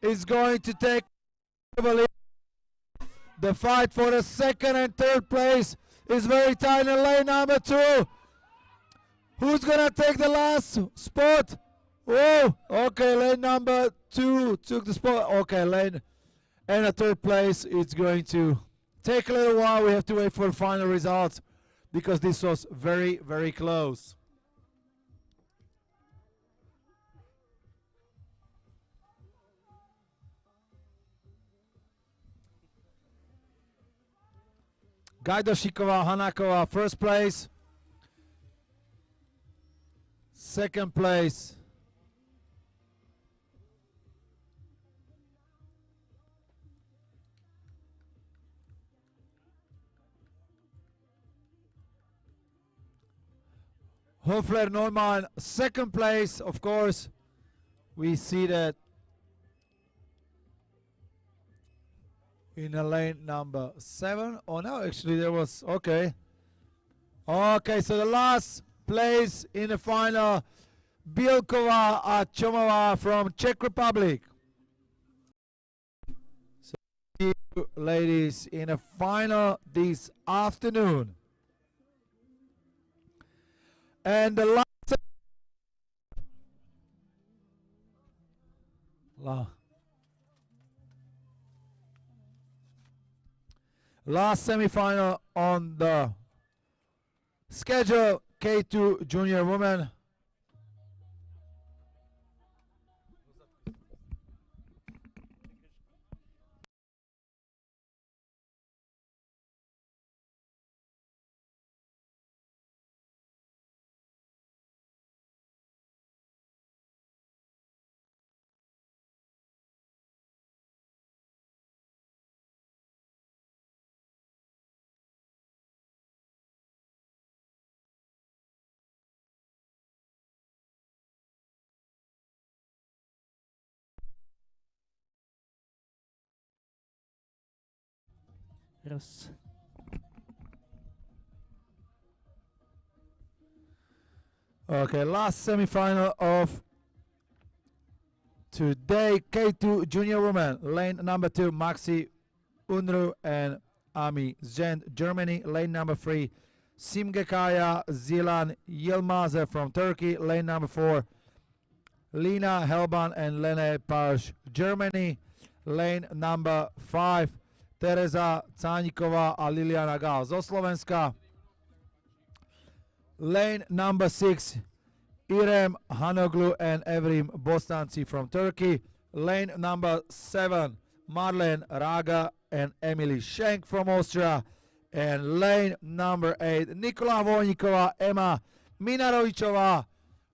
is going to take the fight for the second and third place is very tight in lane number 2. Who's gonna take the last spot? Oh, okay, lane number 2 took the spot. Okay, lane and the third place. It's going to take a little while. We have to wait for the final results because this was very, very close. Gajdošíková, Hanáková, first place. Second place. Hofler Neumann, second place, of course. We see that in a lane number 7. Oh no, actually there was, okay. Okay, so the last place in the final, Bielková a Chomová from Czech Republic. So you ladies in a final this afternoon. And the last semi-final on the schedule, K2 Junior Women. Yes. Okay, last semi-final of today, K2 Junior Women, lane number 2, Maxi Unru and Ami Zend, Germany, lane number 3, Simgekaya Zilan Yilmaze from Turkey, lane number 4, Lina Helban and Lene Pausch, Germany, lane number 5, Tereza Cániková a Liliana Gál zo Slovenska. Lane number 6, Irem Hanoglu and Evrim Bostanci from Turkey. Lane number 7, Marlene Raga and Emily Schenk from Austria. And lane number 8, Nikola Vojníková, Ema Minarovičová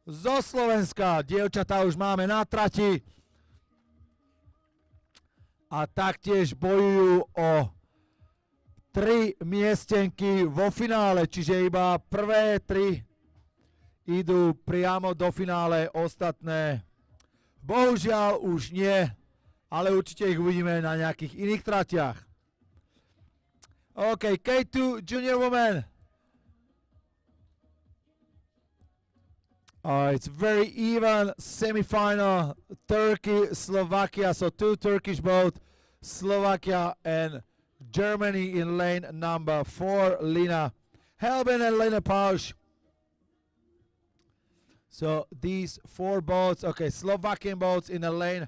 zo Slovenska. Dievčatá už máme na trati. A taktiež bojujú o 3 miestenky vo finále, čiže iba prvé 3 idú priamo do finále, ostatné bohužiaľ už nie, ale určite ich uvidíme na nejakých iných tratiach. OK, K2 Junior Women. It's very even semi-final. Turkey, Slovakia, so 2 Turkish boats, Slovakia and Germany in lane number 4, Lina Helben and Lena Pausch. So these 4 boats, okay, Slovakian boats in the lane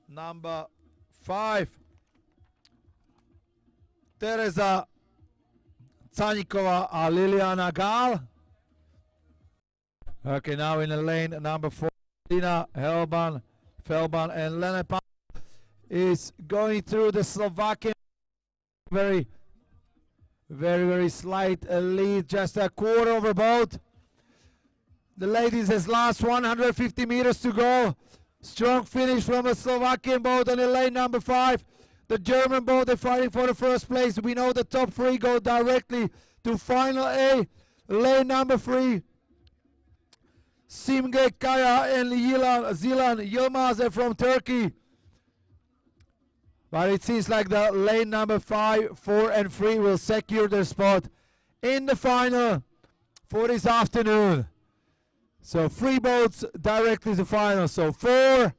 number 5. Tereza Cániková a Liliana Gál. Okay, now in the lane number 4, Lina Helban, Felban, and Lena Pausch is going through the Slovakian. Very slight lead, just a quarter of a boat. The ladies has last 150 meters to go. Strong finish from a Slovakian boat on the lane number 5. The German boat, they're fighting for the first place. We know the top 3 go directly to Final A. Lane number 3. Simge Kaya and Zilan Yilmaze from Turkey. But it seems like the lane number 5, 4 and 3 will secure their spot in the final for this afternoon. So 3 boats directly to final. So 4,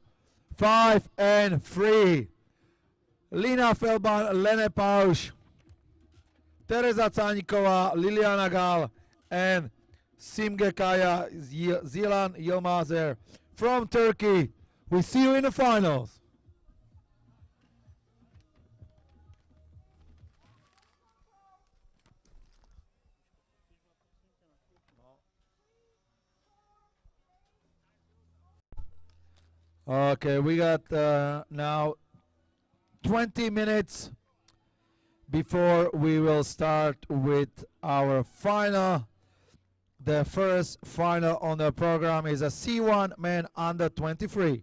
5 and 3. Lina Felban, Lene Pauš, Tereza Cániková, Liliana Gal, and Simge Kaya Zilan Yilmazer from Turkey. We see you in the finals. Okay, we got now 20 minutes before we will start with our final. The first final on the program is a C1 men under 23.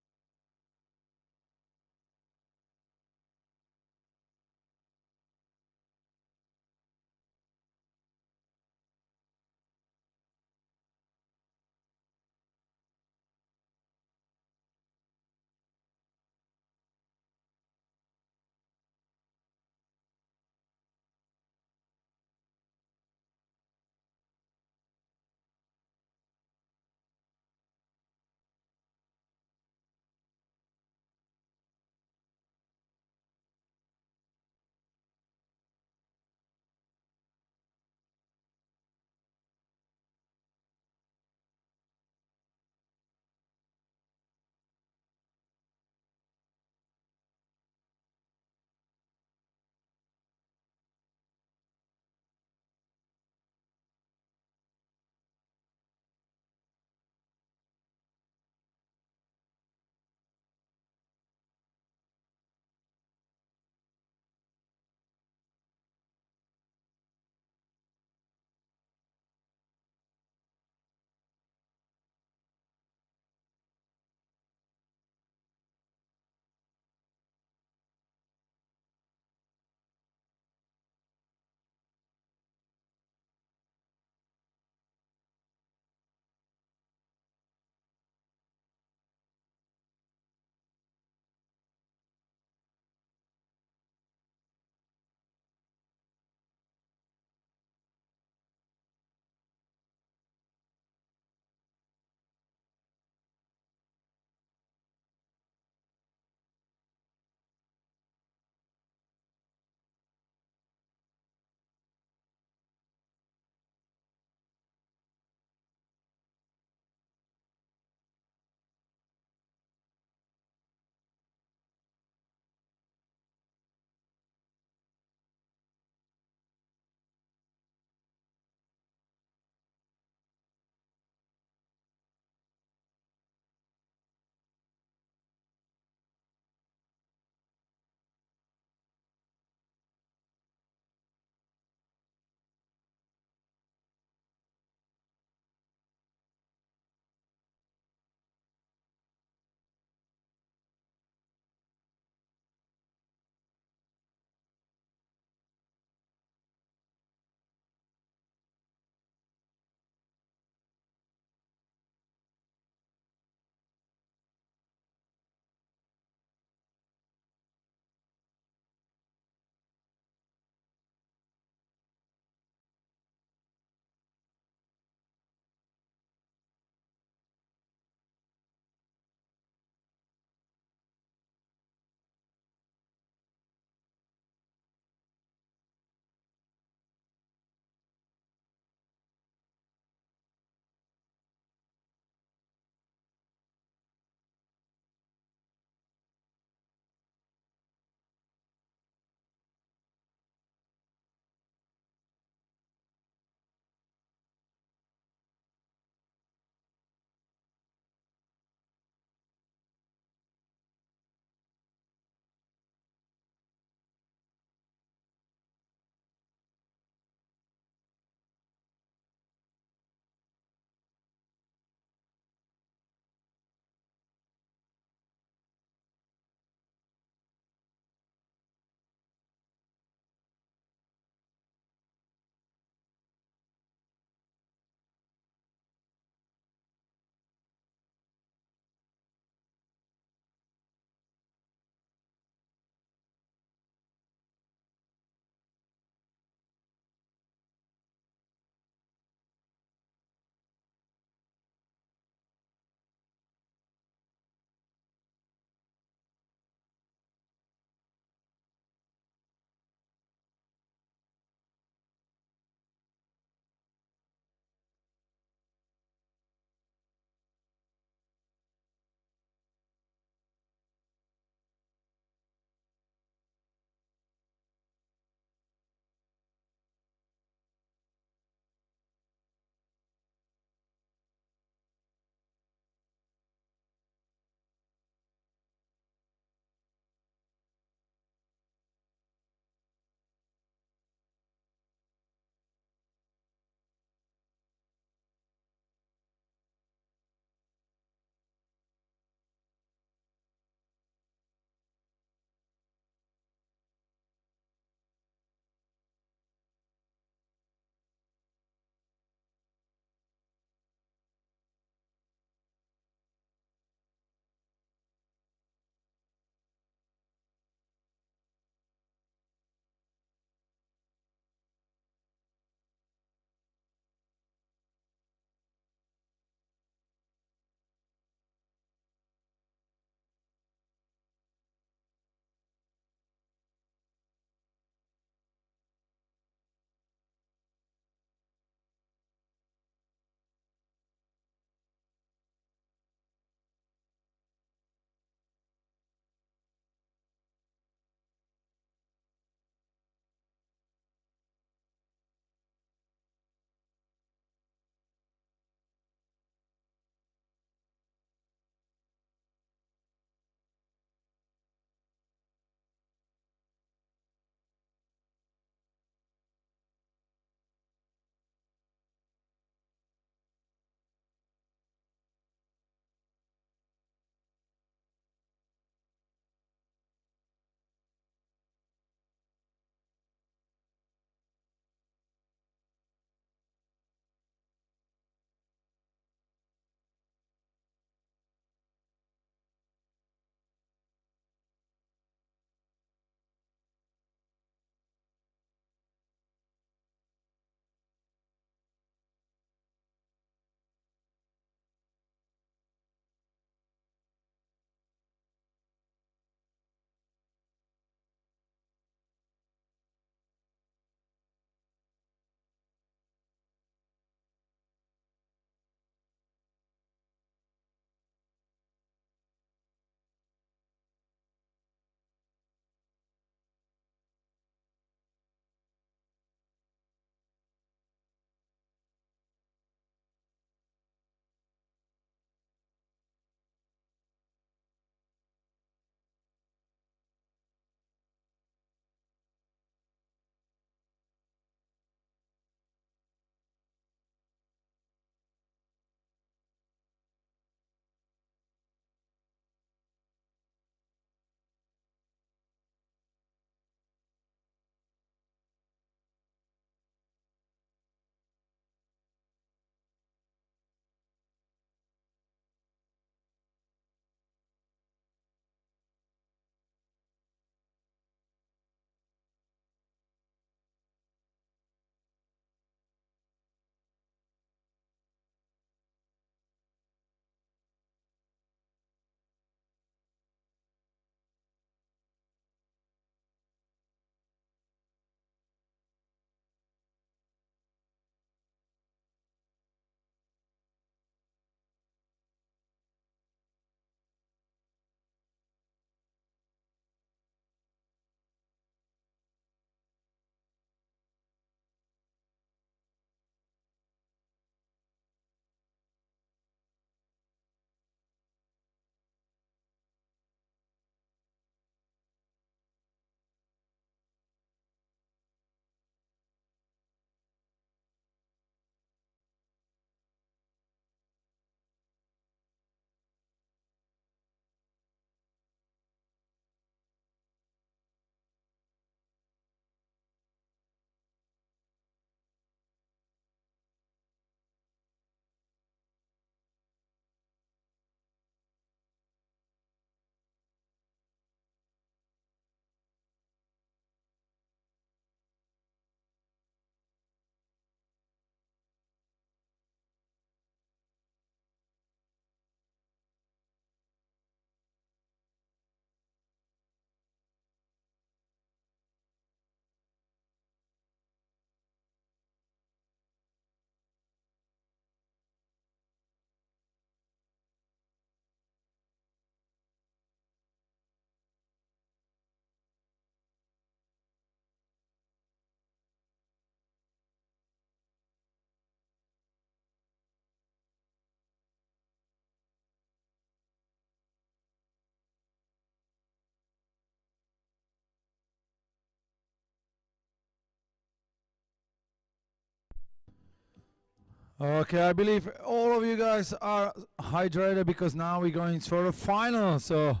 Okay, I believe all of you guys are hydrated because now we're going for the final. So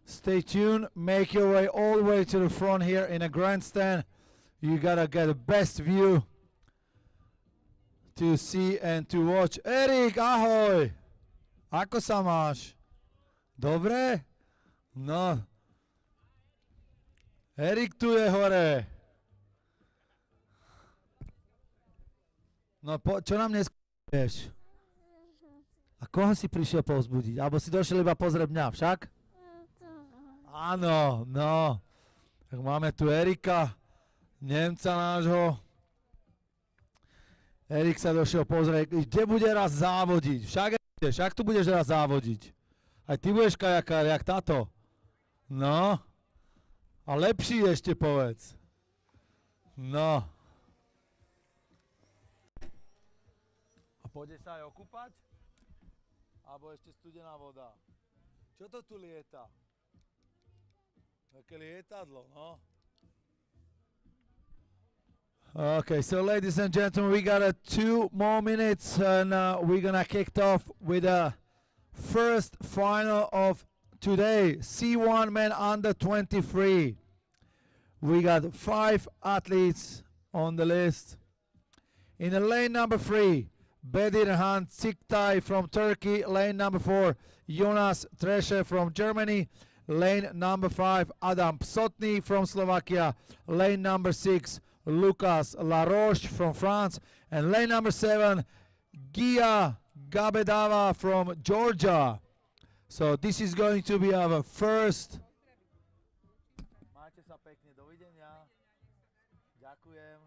stay tuned, make your way all the way to the front here in a grandstand. You gotta get the best view to see and to watch. Erik, ahoj! Ako sa máš? Dobre? No. Erik tu je hore. No, čo nám dnes vieš? A koho si prišiel povzbudiť? Alebo si došiel iba pozrieť mňa, však? Áno, no. Tak máme tu Erika, Nemca nášho. Erik sa došiel pozrieť, kde bude raz závodiť. Však tu budeš raz závodiť. Aj ty budeš kajakár, jak táto. No. A lepší ešte povedz. No. A pôjdeš sa aj okúpať? Alebo ešte studená voda? Čo to tu lieta? Také lietadlo, no. Okay, so ladies and gentlemen, we got 2 more minutes and we're gonna kick off with the first final of today, C1 Men Under 23. We got 5 athletes on the list. In the lane number 3, Bedirhan Siktay from Turkey. Lane number 4, Jonas Tresche from Germany. Lane number 5, Adam Psotny from Slovakia. Lane number 6, Lucas Laroche from France. And lane number 7, Gia Gabedava from Georgia. So this is going to be our first. Máte sa pekne, dovidenia. Ďakujem.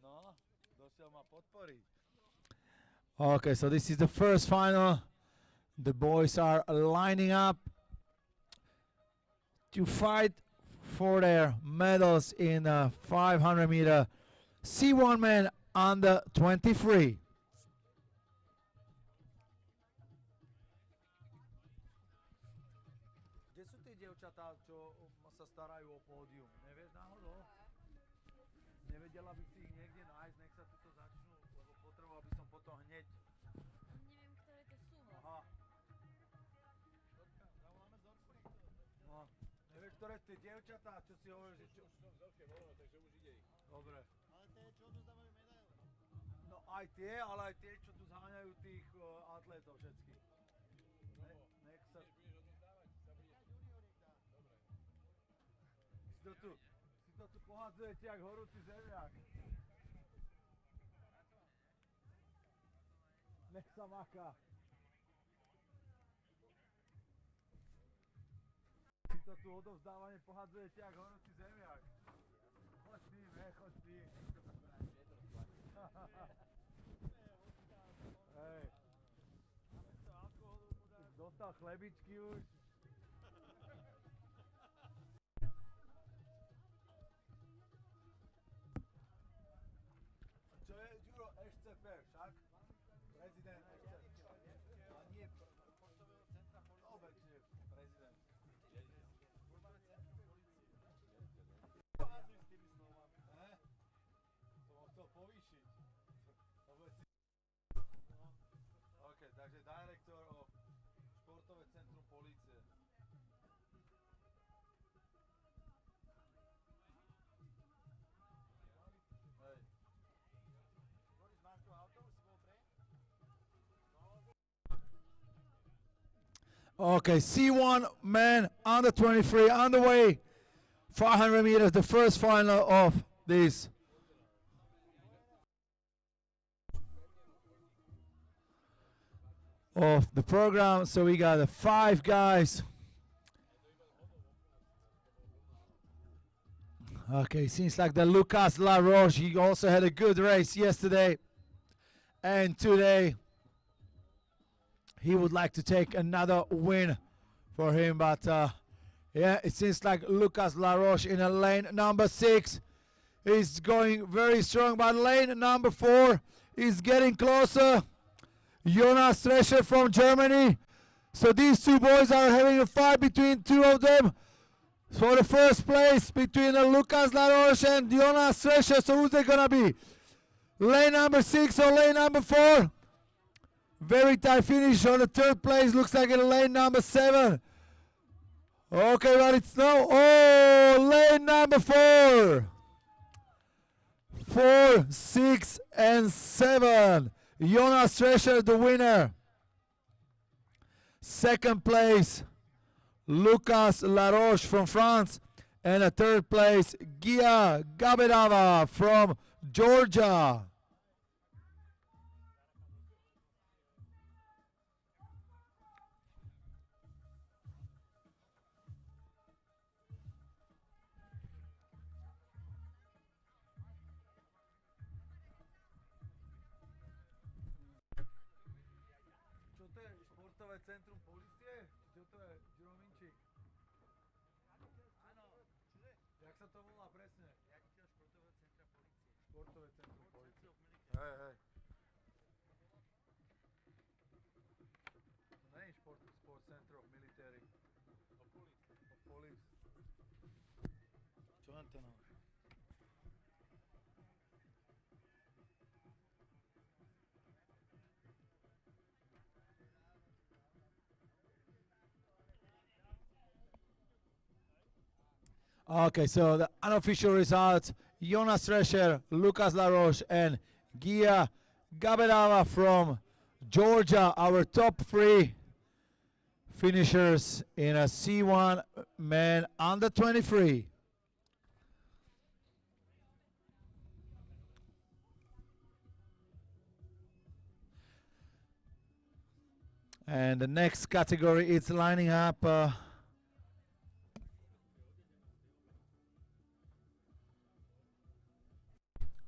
No, došiel ma podporiť. Okay, so this is the first final. The boys are lining up to fight for their medals in 500 meter C1 Men Under 23. Kde sú tie dievčatá, čo sa starajú o pódium? Nevieš náhodou? Nevedela by si ich niekde nájsť, nech sa tuto začnú, lebo potreboval by som potom hneď. Neviem, ktoré to sú. Aha. No, nevieš, ktoré tie dievčatá, čo si hovoríš, že čo? Už som veľké voľno, takže už ide ich. Dobre. Ale tie, čo odozdávajú medaile. No aj tie, ale aj tie, čo tu zháňajú tých atlétov všetkých. Nech sa... Budeš odozdávať, sa budeš... Dobre. Si to tu pohádzujete jak horúci zemiak. Nech sa maká. Si to tu odovzdávanie pohádzujete jak horúci zemiak. Choď s tým, choď s tým. Hej. Dostal chlebičky už. Čo je, Ďuro, SCP, však? Prezident SCP. A nie poštového centra policie. Obecne prezident. Máme centrum policie. Poházuj s tými slovami. Som ho chcel povýšiť. OK, takže direktor o športové centrum polície. Hej. Okay, C1 Men Under 23 on the way. 500 meters, the first final of this. Of the program. So we got 5 guys. Okay, seems like the Lucas Laroche, he also had a good race yesterday. And today he would like to take another win for him. But yeah, it seems like Lucas Laroche in a lane number 6 is going very strong. But lane number 4 is getting closer. Jonas Tresche from Germany. So these 2 boys are having a fight between 2 of them for the first place between Lucas Laroche and Jonas Tresche. So who's they gonna be? Lane number 6 or lane number 4? Very tight finish on the third place. Looks like in lane number 7. Okay, but it's no. Oh, lane number 4. 4, 6, and 7. Jonas Strescher, the winner. Second place, Lucas Laroche from France. And a third place, Gia Gabedava from Georgia. Čo to je? Športové centrum policie? Čo to je? Žirominčík? Áno, čude? Jak sa to volá presne? Riaditeľ športového centra polície. Športové centrum policie. Military. Hej. To nie je sport center of military. Of police. Of police. Čo len to no? Okay, so the unofficial results, Jonas Strescher, Lucas Laroche, and Gia Gabedava from Georgia, our top 3 finishers in a C1 men under 23. And the next category is lining up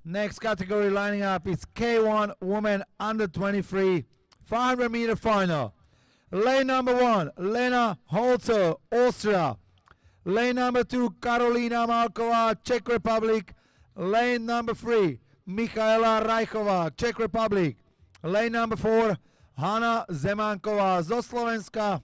next category lining up is K1 Women Under 23 500 meter final. Lane number 1, Lena Holzer, Austria. Lane number 2, Karolina Malková, Czech Republic. Lane number 3, Michaela Rajchová, Czech Republic. Lane number 4, Hanna Zemanková zo Slovenska.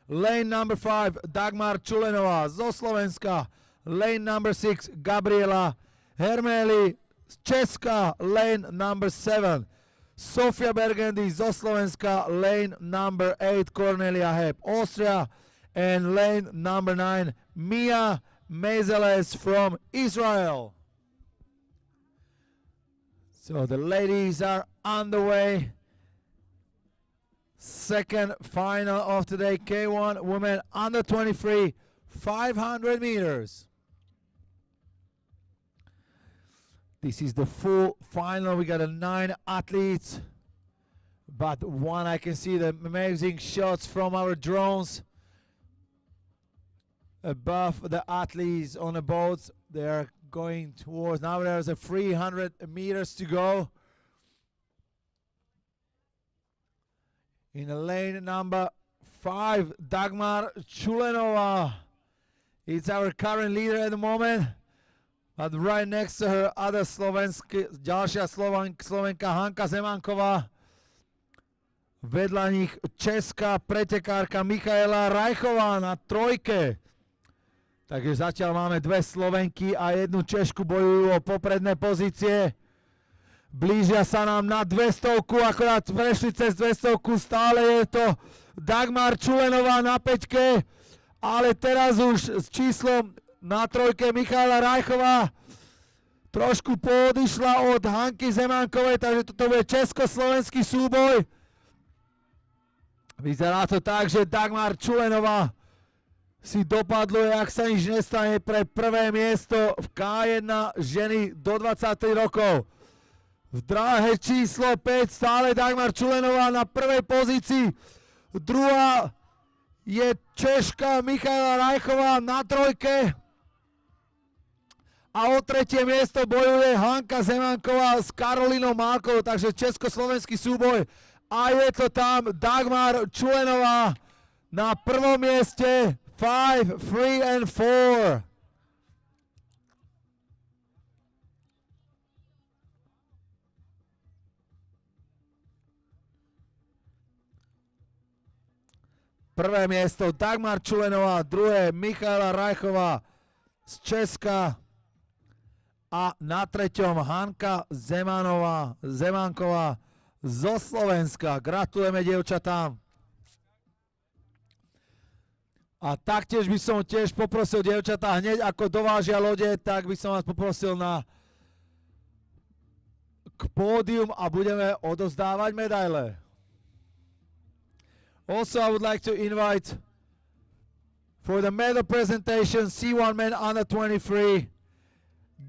Lane number 5, Dagmar Čulenová zo Slovenska. Lane number 6, Gabriela Hermeli z Česka. Lane number 7, Sofia Bergendy zo Slovenska. Lane number 8, Cornelia Hep, Austria. And lane number 9, Mia Mezeles from Israel. So the ladies are on the way. Second final of today, K1 Women Under 23 500 meters. This is the full final. We got 9 athletes, but one I can see the amazing shots from our drones above the athletes on the boats. They are going towards, now there's a 300 meters to go. In the lane number 5, Dagmar Čulenová. It's our current leader at the moment. But right next to her, other ďalšia Slovenka Hanka Zemanková. Vedľa nich česká pretekárka Michaela Rajchová na trojke. Takže zatiaľ máme 2 Slovenky a 1 Češku, bojujú o popredné pozície. Blížia sa nám na 200, akorát prešli cez 200, stále je to Dagmar Čulenová na 5, ale teraz už s číslom na trojke Michaela Rajchová trošku poodišla od Hanky Zemankovej, takže toto bude československý súboj. Vyzerá to tak, že Dagmar Čulenová si dopadlo, ak sa nič nestane, pre prvé miesto v K1 ženy do 23 rokov. V dráhe číslo 5 stále Dagmar Čulenová na prvej pozícii. Druhá je Češka Michaela Rajchová na trojke. A o 3. miesto bojuje Hanka Zemanková s Karolinou Malkovou, takže československý súboj. A je to tam Dagmar Čulenová na prvom mieste. 5, 3 and 4. Prvé miesto Dagmar Čulenová, druhé Michaela Rajchová z Česka A na treťom Hanka Zemánková zo Slovenska. Gratulujeme dievčatám. A taktiež by som tiež poprosil dievčatá, hneď ako dovážia lode, tak by som vás poprosil k pódium a budeme odozdávať medaile. Also, I would like to invite for the medal presentation C1 Men Under 23,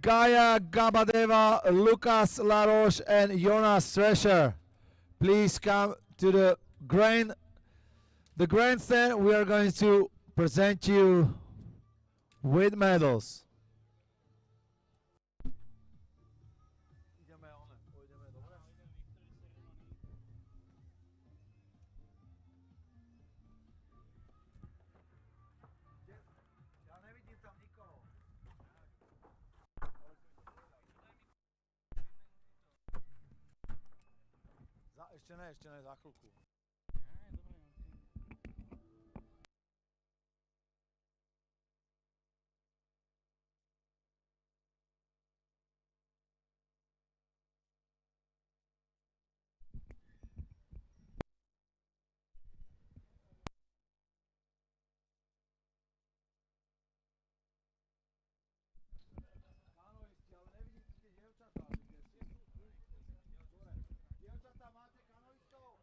Gaia Gabadeva, Lucas Laroche, and Jonas Thresher. Please come to the grandstand. We are going to present you with medals. Ešte ne, za chvíľku.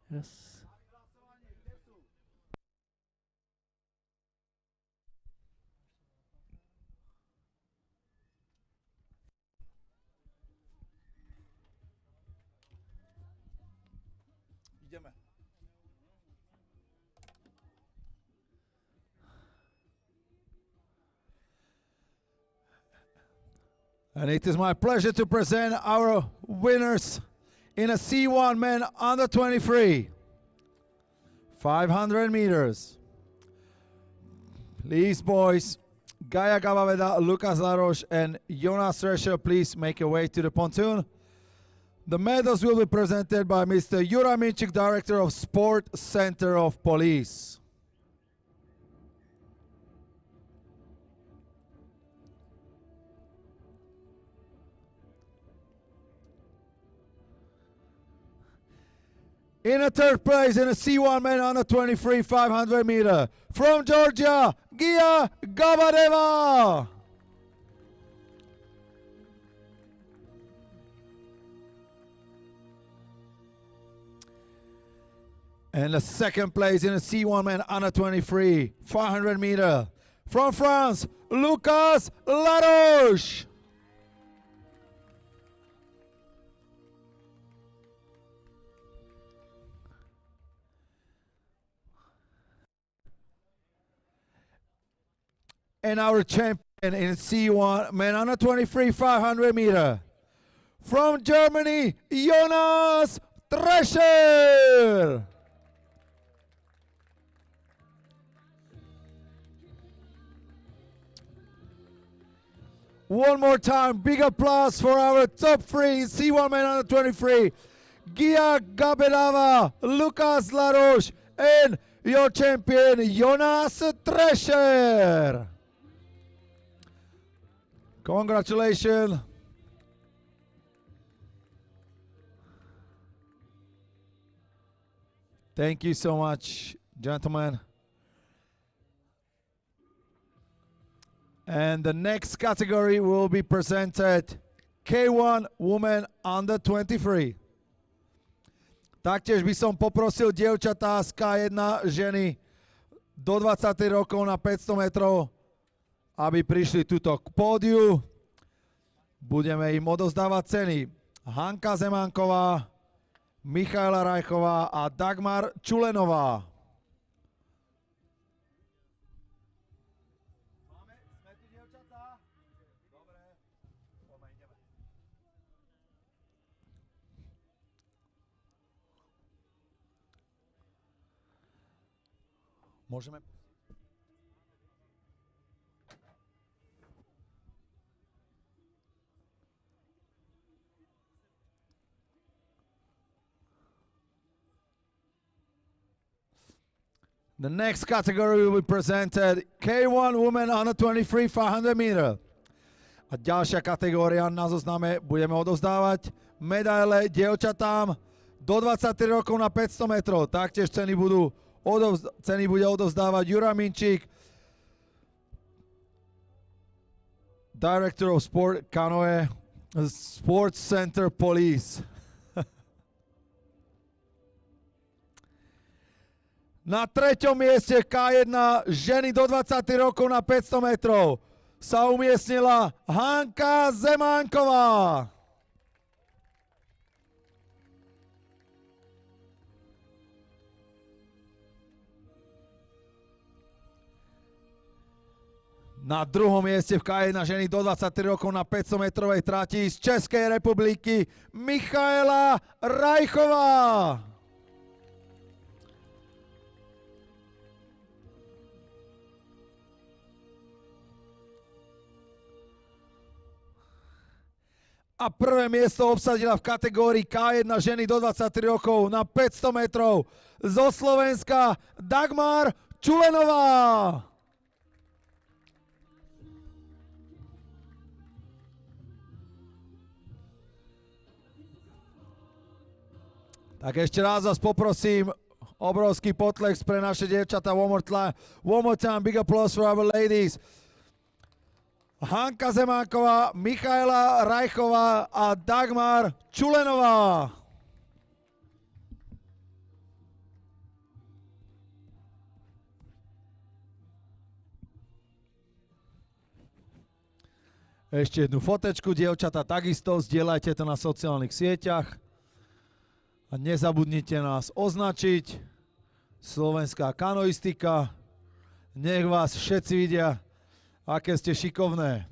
Yes. Ideme. And it is my pleasure to present our winners in a C1 Men Under 23, 500 meters. Please, boys, Gaia Gabaveda, Lucas Laroche, and Jonas Thresher, please make your way to the pontoon. The medals will be presented by Mr. Jura Minčík, Director of Sport Center of Police. In a third place in a C1 Men Under 23 500 meter, from Georgia, Gia Gabadeva. And the second place in a C1 Men Under 23 500 meter, from France, Lucas Laroche. And our champion in C1 Men Under 23 500 meter, from Germany, Jonas Thresher. One more time, big applause for our top three in C1 Men Under 23, Gia Gabelava, Lucas Laroche, and your champion, Jonas Thresher. Congratulations. Thank you so much, gentlemen. And the next category will be presented K1 Women Under 23. Taktiež by som poprosil dievčatá z K1 ženy do 20 rokov na 500 metrov, aby prišli tuto k pódiu. Budeme im odozdávať ceny. Hanka Zemánková, Michaela Rajchová a Dagmar Čulenová. Sme tu, dievčatá? Dobre. Poďme, ideme. Môžeme... The next category will be presented K1 Women Under 23 500 meter. A ďalšia kategória na zozname budeme odovzdávať medaile dievčatám do 23 rokov na 500 metrov. Taktiež ceny bude odovzdávať Jura Minčík, Director of Sport Canoe Sports Center Police. Na 3. mieste K1 ženy do 20 rokov na 500 metrov sa umiestnila Hanka Zemánková. Na 2. mieste v K1 ženy do 23 rokov na 500 metrovej trati z Českej republiky Michaela Rajchová. A prvé miesto obsadila v kategórii K1 ženy do 23 rokov na 500 metrov zo Slovenska Dagmar Čulenová. Tak ešte raz vás poprosím, obrovský potlesk pre naše dievčatá. One more time, big applause for our ladies. Hanka Zemánková, Michaela Rajchová a Dagmar Čulenová. Ešte jednu fotečku, dievčatá, takisto zdieľajte to na sociálnych sieťach. A nezabudnite nás označiť. Slovenská kanoistika. Nech vás všetci vidia, aké ste šikovné.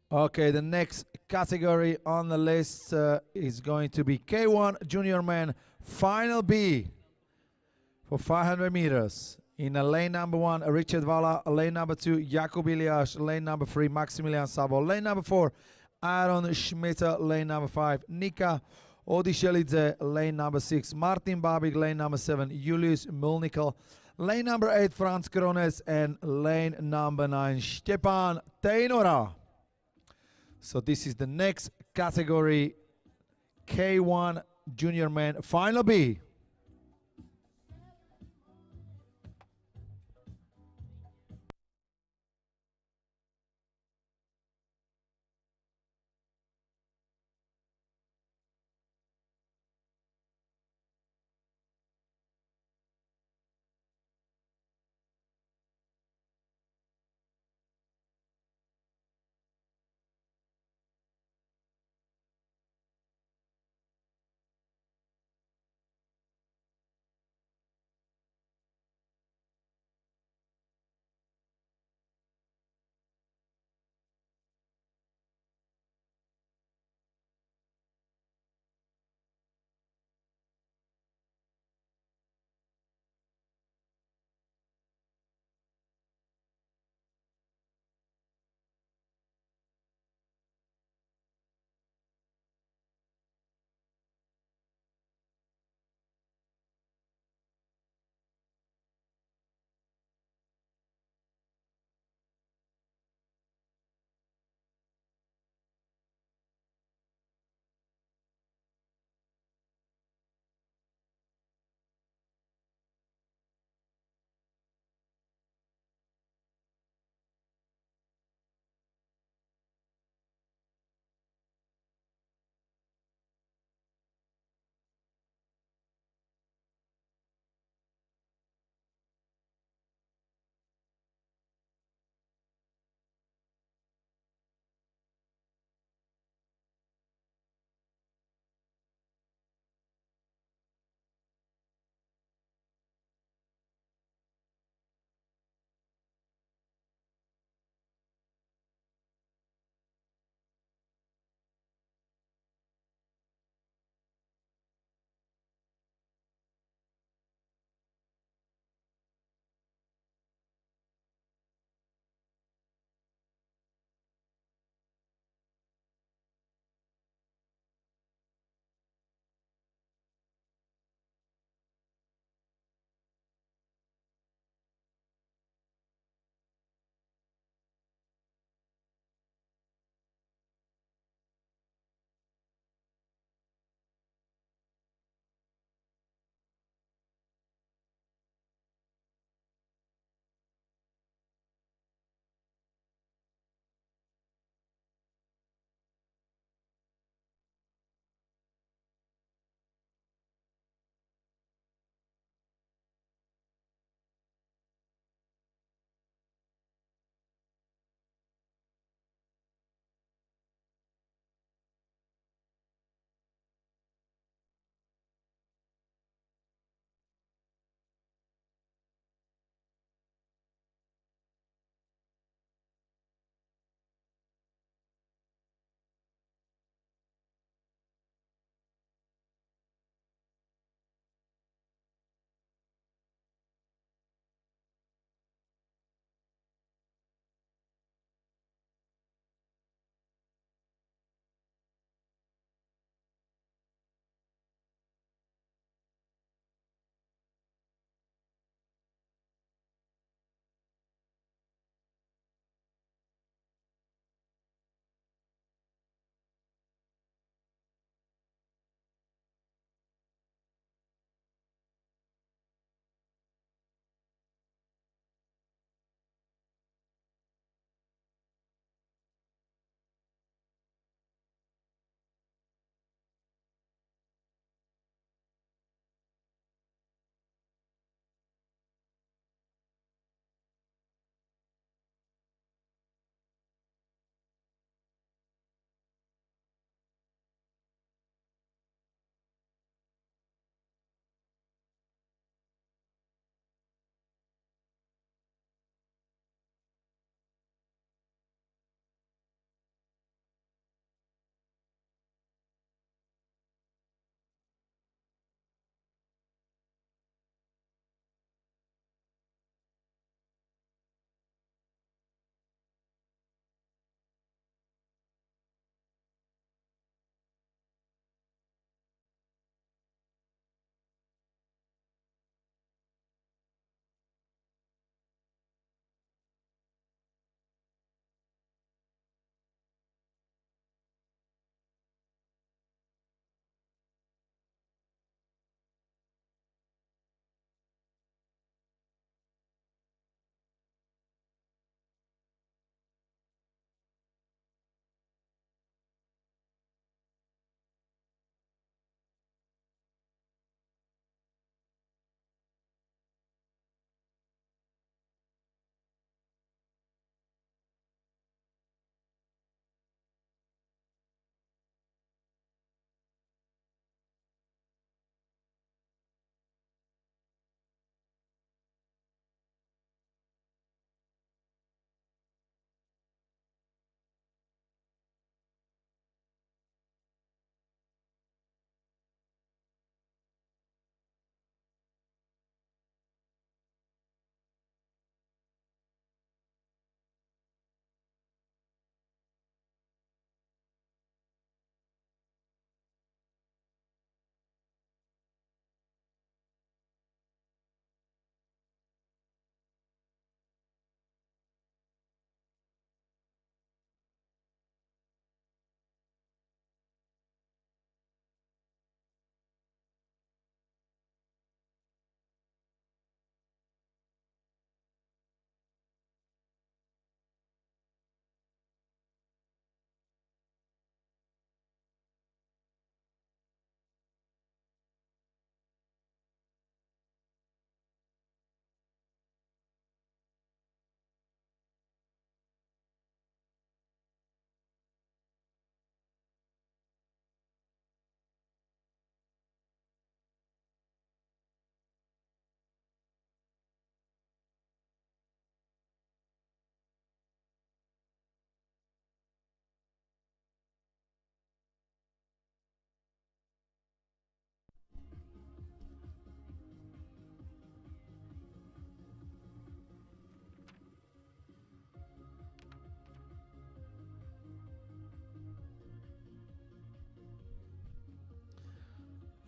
Okay, the next category on the list is going to be K1 Junior Men Final B for 500 meters. In lane number 1, Richard Valla. Lane number 2, Jakub Iliáš. Lane number 3, Maximilian Sabo. Lane number 4, Aaron Schmitter. Lane number 5, Nika Odishelidze. Lane number 6, Martin Babik. Lane number 7, Julius Mulnikl. Lane number 8, Franz Krones. And lane number 9, Stepan Tejnora. So this is the next category, K1 Junior Men Final B.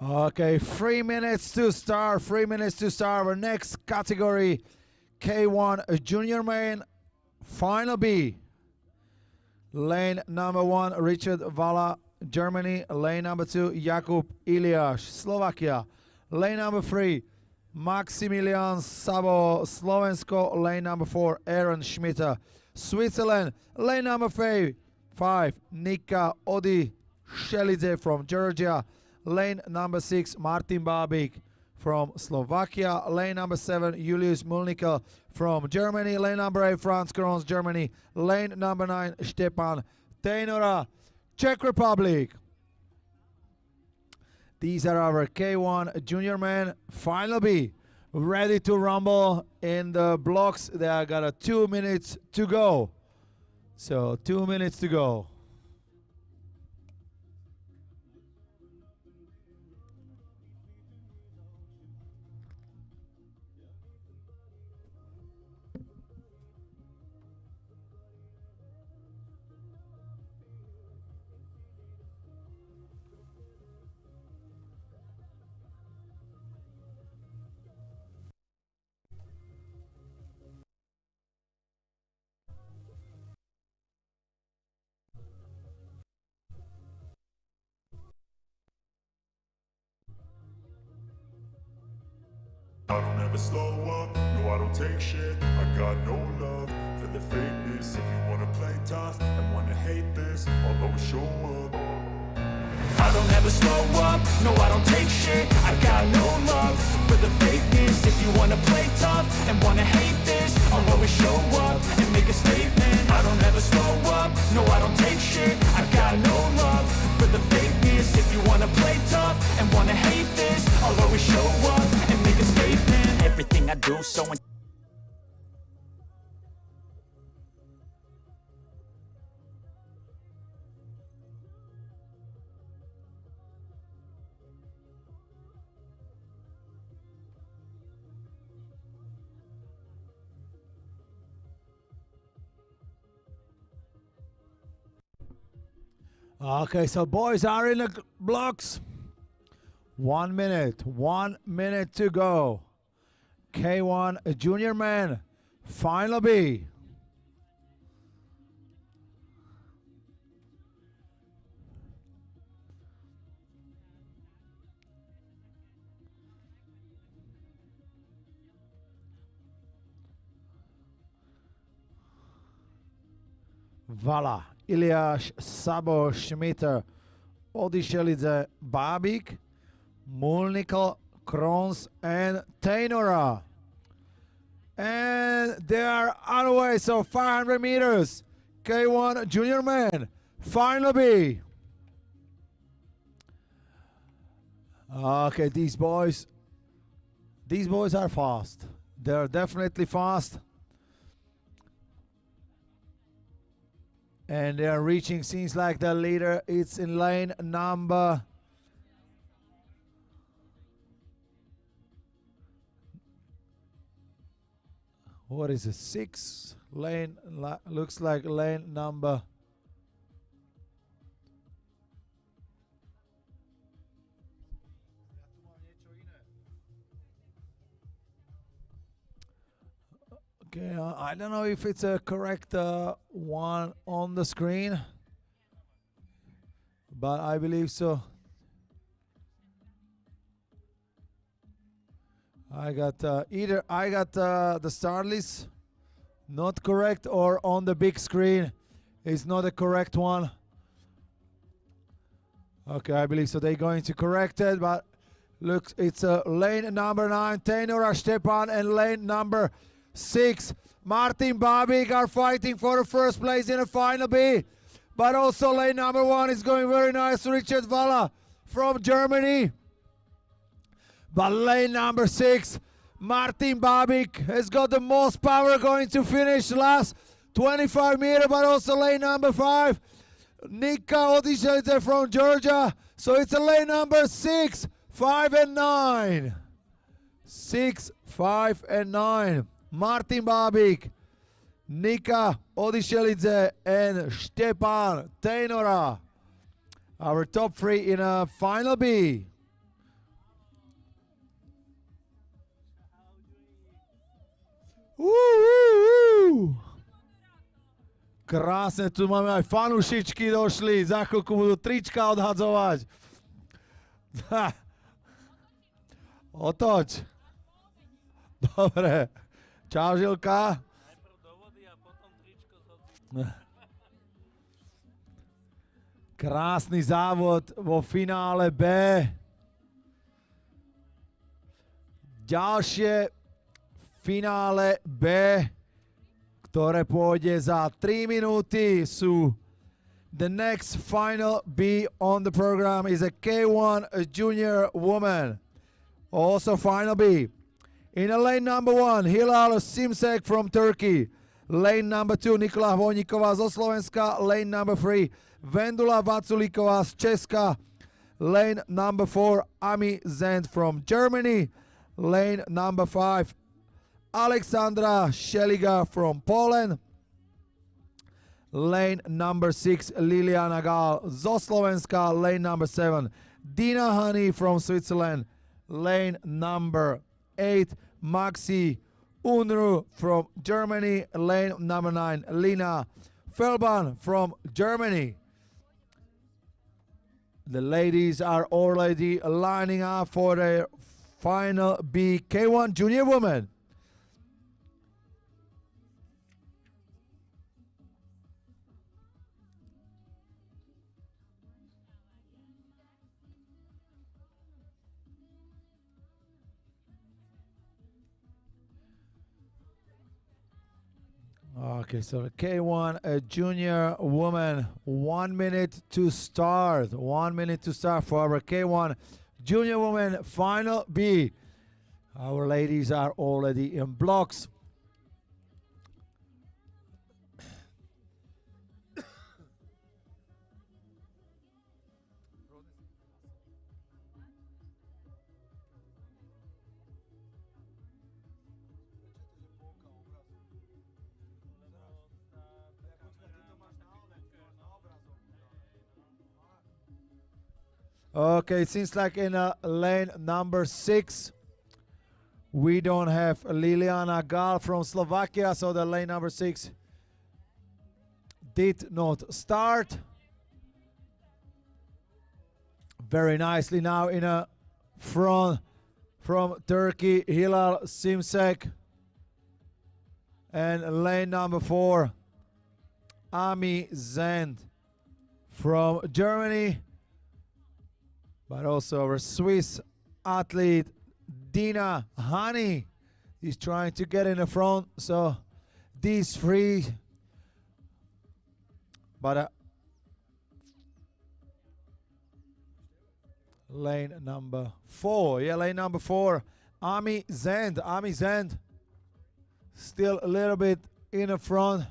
Okay, 3 minutes to start. 3 minutes to start. Our next category, K1 Junior Men Final B. Lane number 1, Richard Vala, Germany. Lane number 2, Jakub Iliáš, Slovakia. Lane number 3, Maximilian Sabo, Slovensko. Lane number 4, Aaron Schmitter, Switzerland. Lane number 5, Nika Odi Shelidze from Georgia. Lane number 6, Martin Babik from Slovakia. Lane number 7, Julius Mulnikel from Germany. Lane number 8, Franz Krons, Germany. Lane number 9, Stepan Tejnora, Czech Republic. These are our K1 Junior Men Final B. Ready to rumble in the blocks. They got 2 minutes to go. So 2 minutes to go. I don't ever slow up, no I don't take shit. I got no love for the fakeness. If you wanna play tough and wanna hate this, I'll always show up. I don't ever slow up, no I don't take shit. I got no love for the fakeness. If you wanna play tough and wanna hate this, I'll always show up and make a statement. I don't ever slow up, no I don't take shit. I got no love for the fakeness. If you wanna play tough and wanna hate this, I'll always show up and make a statement. Everything I do so Okay, so boys are in the blocks. 1 minute. 1 minute to go. K1 Junior Men Final B. Vala, Iliáš, Sabo, Schmitter, Odishelidze, Babik, Mulnikel, Krons, and Tejnora. And they are on the way, so 500 meters. K1 Junior Men Final B. Okay, these boys are fast. They're definitely fast. And they are reaching, seems like the leader. It's in lane number... What is it? 6 lane, looks like lane number... Okay, I don't know if it's a correct one on the screen, but I believe so. I got either I got the start list not correct, or on the big screen is not a correct one. Okay, I believe so. They're going to correct it, but look, it's lane number 9, Tejnora Stepan, and lane number 6, Martin Babik are fighting for the first place in the Final B. But also lane number 1 is going very nice, Richard Vala from Germany. But lane number 6, Martin Babik has got the most power, going to finish last 25 meters. But also lane number 5, Nika Odishelidze from Georgia. So it's a lane number 6, 5 and 9. 6, 5 and 9. Martin Babik, Nika Odishelidze, and Stepan Tejnora. Our top 3 in a Final B. Krásne, tu máme aj fanušičky došli, za chvíľku budú trička odhadzovať. Otoč. Dobre. Čau, Žilka. Najprv do vody a potom tričko z Krásny závod vo finále B. Ďalšie finále B, ktoré pôjde za 3 minúty, sú the next final B on the program is a K1 junior woman. Also final B. In a lane number 1, Hilal Simsek from Turkey. Lane number 2, Nikola Hvoníková zo Slovenska. Lane number 3, Vendula Vaculíková z Česka. Lane number 4, Ami Zend from Germany. Lane number 5, Alexandra Šeliga from Poland. Lane number 6, Liliana Gál zo Slovenska. Lane number 7, Dina Hani from Switzerland. Lane number 8, Maxi Unru from Germany. Lane number 9, Lina Felban from Germany. The ladies are already lining up for their final B K1 junior woman. Okay, so the K1 junior woman, 1 minute to start. 1 minute to start for our K1 junior woman final B. Our ladies are already in blocks. Okay, it seems like in lane number 6, we don't have Liliana Gál from Slovakia, so the lane number 6 did not start. Very nicely now in a front from Turkey, Hilal Simsek. And lane number 4, Ami Zend from Germany. But also our Swiss athlete, Dina Hani, is trying to get in the front. So these three, but lane number 4, lane number 4, Ami Zend. Ami Zend still a little bit in the front.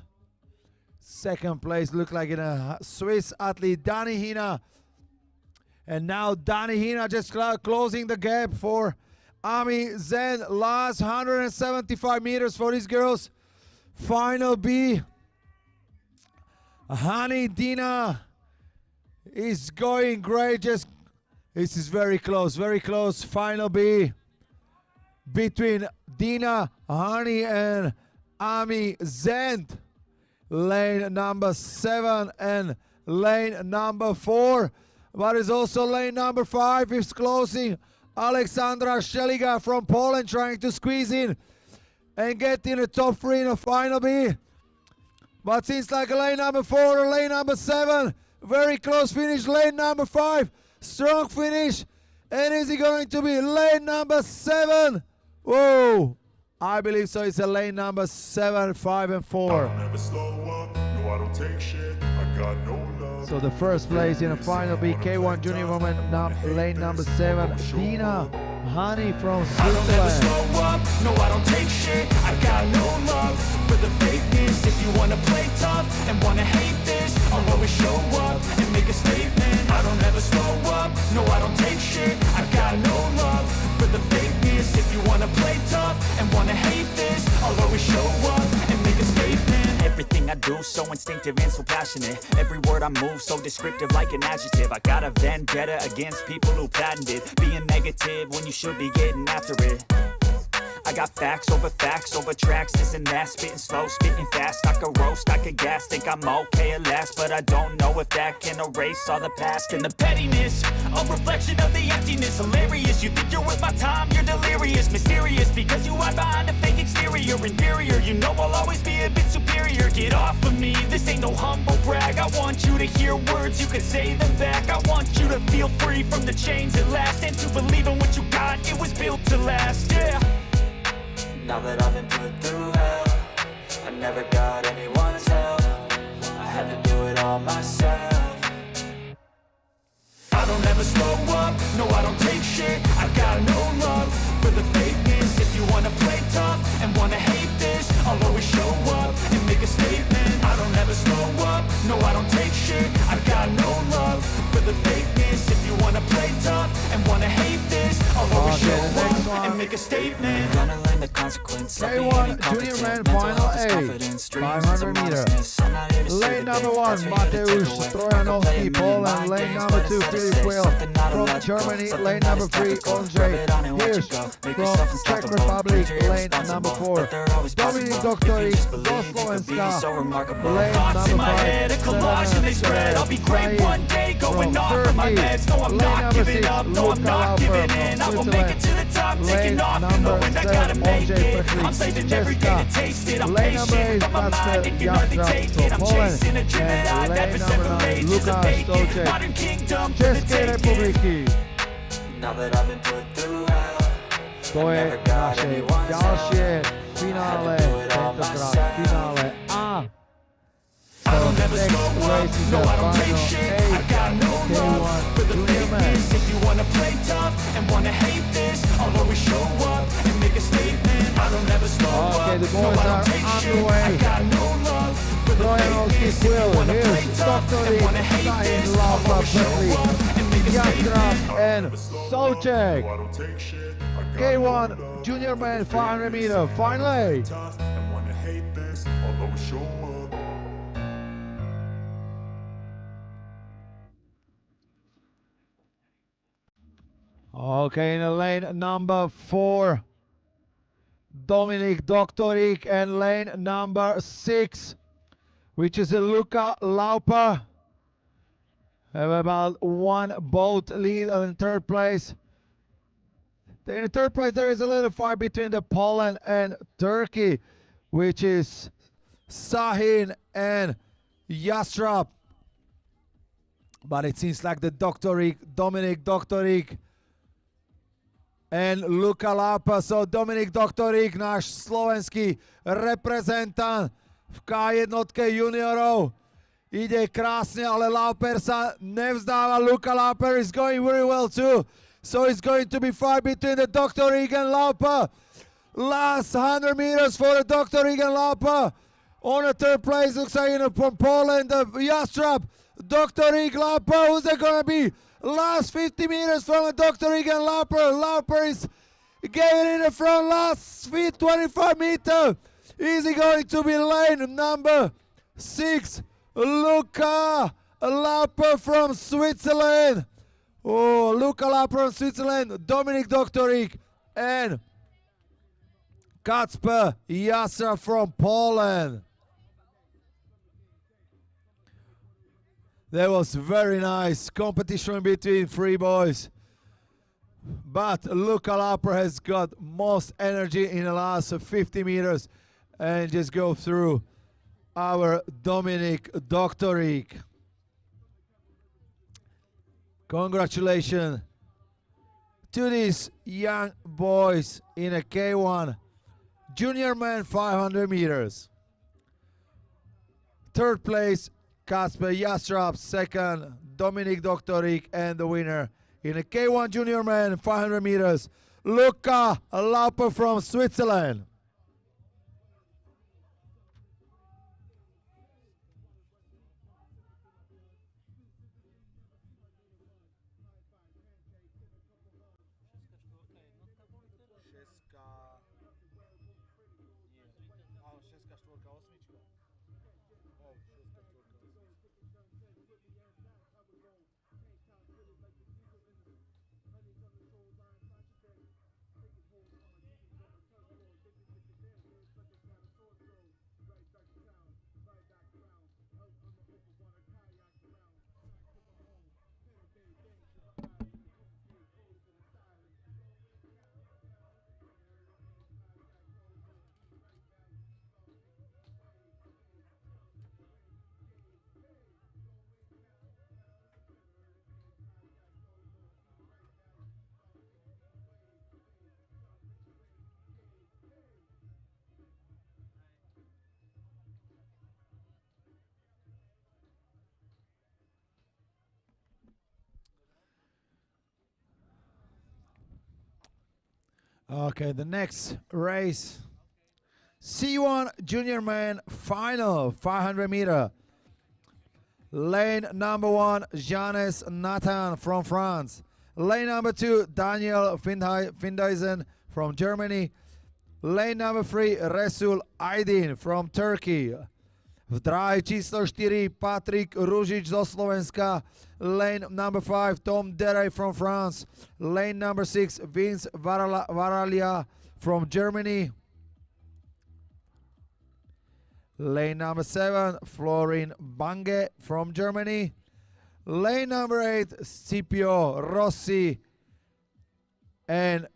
Second place look like in a Swiss athlete, Dani Hina. And now Dani Hina just closing the gap for Ami Zend. Last 175 meters for these girls. Final B. Hani Dina is going great. This is very close, very close. Final B between Dina Hani and Ami Zend. Lane number 7 and lane number 4. But it's also lane number 5 is closing. Alexandra Šeliga from Poland trying to squeeze in and get in the top 3 in the final B. But seems like lane number 4 or lane number 7. Very close finish. Lane number 5. Strong finish. And is it going to be lane number 7? Whoa. I believe so. It's a lane number 7, 5, and 4. I don't ever slow up, no I don't take shit, I got no love. So the first place in the final B K1 junior woman, lane number 7, Dina Hani from I don't ever Switzerland. slow up, no I don't take shit, I got no love for the fakeness. If you wanna play tough and wanna hate this, I'll always show up and make a statement. I don't ever slow up, no I don't take shit, I got no love for the fakeness. If you wanna play tough and wanna hate this, I'll always show up and make a statement. Everything I do so instinctive and so passionate. Every word I move so descriptive like an adjective. I got a vendetta against people who patented being negative when you should be getting after it. I got facts over tracks, this and that. Spitting slow, spitting fast. I could roast, I could gas. Think I'm okay at last, but I don't know if that can erase all the past. And the pettiness, a reflection of the emptiness. Hilarious, you think you're worth my time, you're delirious. Mysterious, because you hide behind a fake exterior. Inferior, you know I'll always be a bit superior. Get off of me, this ain't no humble brag. I want you to hear words, you can say them back. I want you to feel free from the chains at last, and to believe in what you got, it was built to last, yeah. Now that I've been put through hell, I never got anyone's help. I had to do it all myself. I don't ever slow up, no I don't take shit. I got no love for the fakeness. If you wanna play tough and wanna hate this, I'll always show up and make a statement. I don't ever slow up, no I don't take shit. I got no love for the fakeness. If you wanna play tough and wanna hate this, I'll always show up and make a statement. Gonna learn the consequence of being K1 incompetent. Junior Men Mental Final health is A, confidence, dreams 500 and meter. modestness. I'm not here to Lane save the number day, 1, that's what you're here to Mateusz take away. Trojanowski, I could play Poland. mind Lane games, number but 2, instead Philip say Will something not from illogical, Germany. something Lane that number is 3, tactical. Rub Ondřej it on and watch Hirsch it go. Make from yourself Czech unstoppable. Republic. Prove you're Lane number irresponsible, 4, but they're always Dominik possible. Doktorík If you just zo believe, you could be Slovenska. so remarkable. Lane Thoughts in number my 5, head, a collage and they spread. I'll be great one day, going from off from my Turkey. meds. No, I'm Lane not number giving 6, up, no, I'm Luka not Laufer giving from in. I will make it to the top, Lane taking off, and number knowing I 7, gotta make Ondřej it. Petrić, I'm saving every day Česka. to taste it. I'm Lane number 8, patient, but my mind, it can hardly Jastra take from it. I'm Poland. chasing a dream that And I've lane never number 9, separate ages of Lukáš bacon. Souček, Modern kingdom for the České taking. republiky. Now that I've been put through hell, To je naše ďalšie finále, tentokrát finále A. I don't So ever next slow up, race is no the I don't take final shit. A, I got no love for K1 the Junior Men. fakeness. If you wanna play tough and wanna hate this, I'll always show up and make a statement. I don't ever slow Okay, up, the no boys I are don't take shit. underway. I got no love for the Trojanowski, fakeness. If you Quill, wanna play here's tough and Doktorík, wanna hate Sahin, this, I'll Laufer, always show Petrić, up and make a Jastra statement. and Souček. No, I don't take shit. I got K1 no love Junior for the Men 500 fakeness. meter Final A. Tough and wanna hate this, I'll always show up. Okay, in the lane number 4, Dominik Doktorík, and lane number 6, which is a Luka Lauper, have about one boat lead in third place. In third place, there is a little fight between the Poland and Turkey, which is Sahin and Jastra. But it seems like the Dominik Doktorík and Luka Lauper. So Dominik Doktorík, náš slovenský reprezentant v K1 juniorov, ide krásne, ale Lauper sa nevzdáva. Luka Lauper is going very well too. So it's going to be fight between the Doktorík and Lauper. Last 100 meters for the Doktorík and Lauper. On the third place, looks like from Poland, Jastra, Doktorík, Lauper. Who's it gonna be? Last 50 meters from the Doktorík and Lauper. Lauper is getting in the front last 25 meters. Is he going to be lane number 6? Luka Lauper from Switzerland. Oh, Luka Lauper from Switzerland, Dominik Doktorík, and Kacper Jastra from Poland. That was very nice competition between three boys. But Luka Lauper has got most energy in the last 50 meters and just go through our Dominik Doktorík. Congratulations to these young boys in a K1 Junior Men 500 meters. Third place, Kacper Jastra. Second, Dominik Doktorík. And the winner in a K1 Junior Men 500 meters, Luka Lauper from Switzerland. Okay, the next race, C1 Junior Men Final 500 meter. Lane number 1, Janes Nathan from France. Lane number 2, Daniel Findeisen from Germany. Lane number 3, Resul Aydin from Turkey. V dráhe číslo 4, Patrik Ružič zo Slovenska. Lane number 5, Tom Dere from France. Lane number 6, Vince Varalia from Germany. Lane number 7, Florin Bange from Germany. Lane number 8, Scipio Rossi. And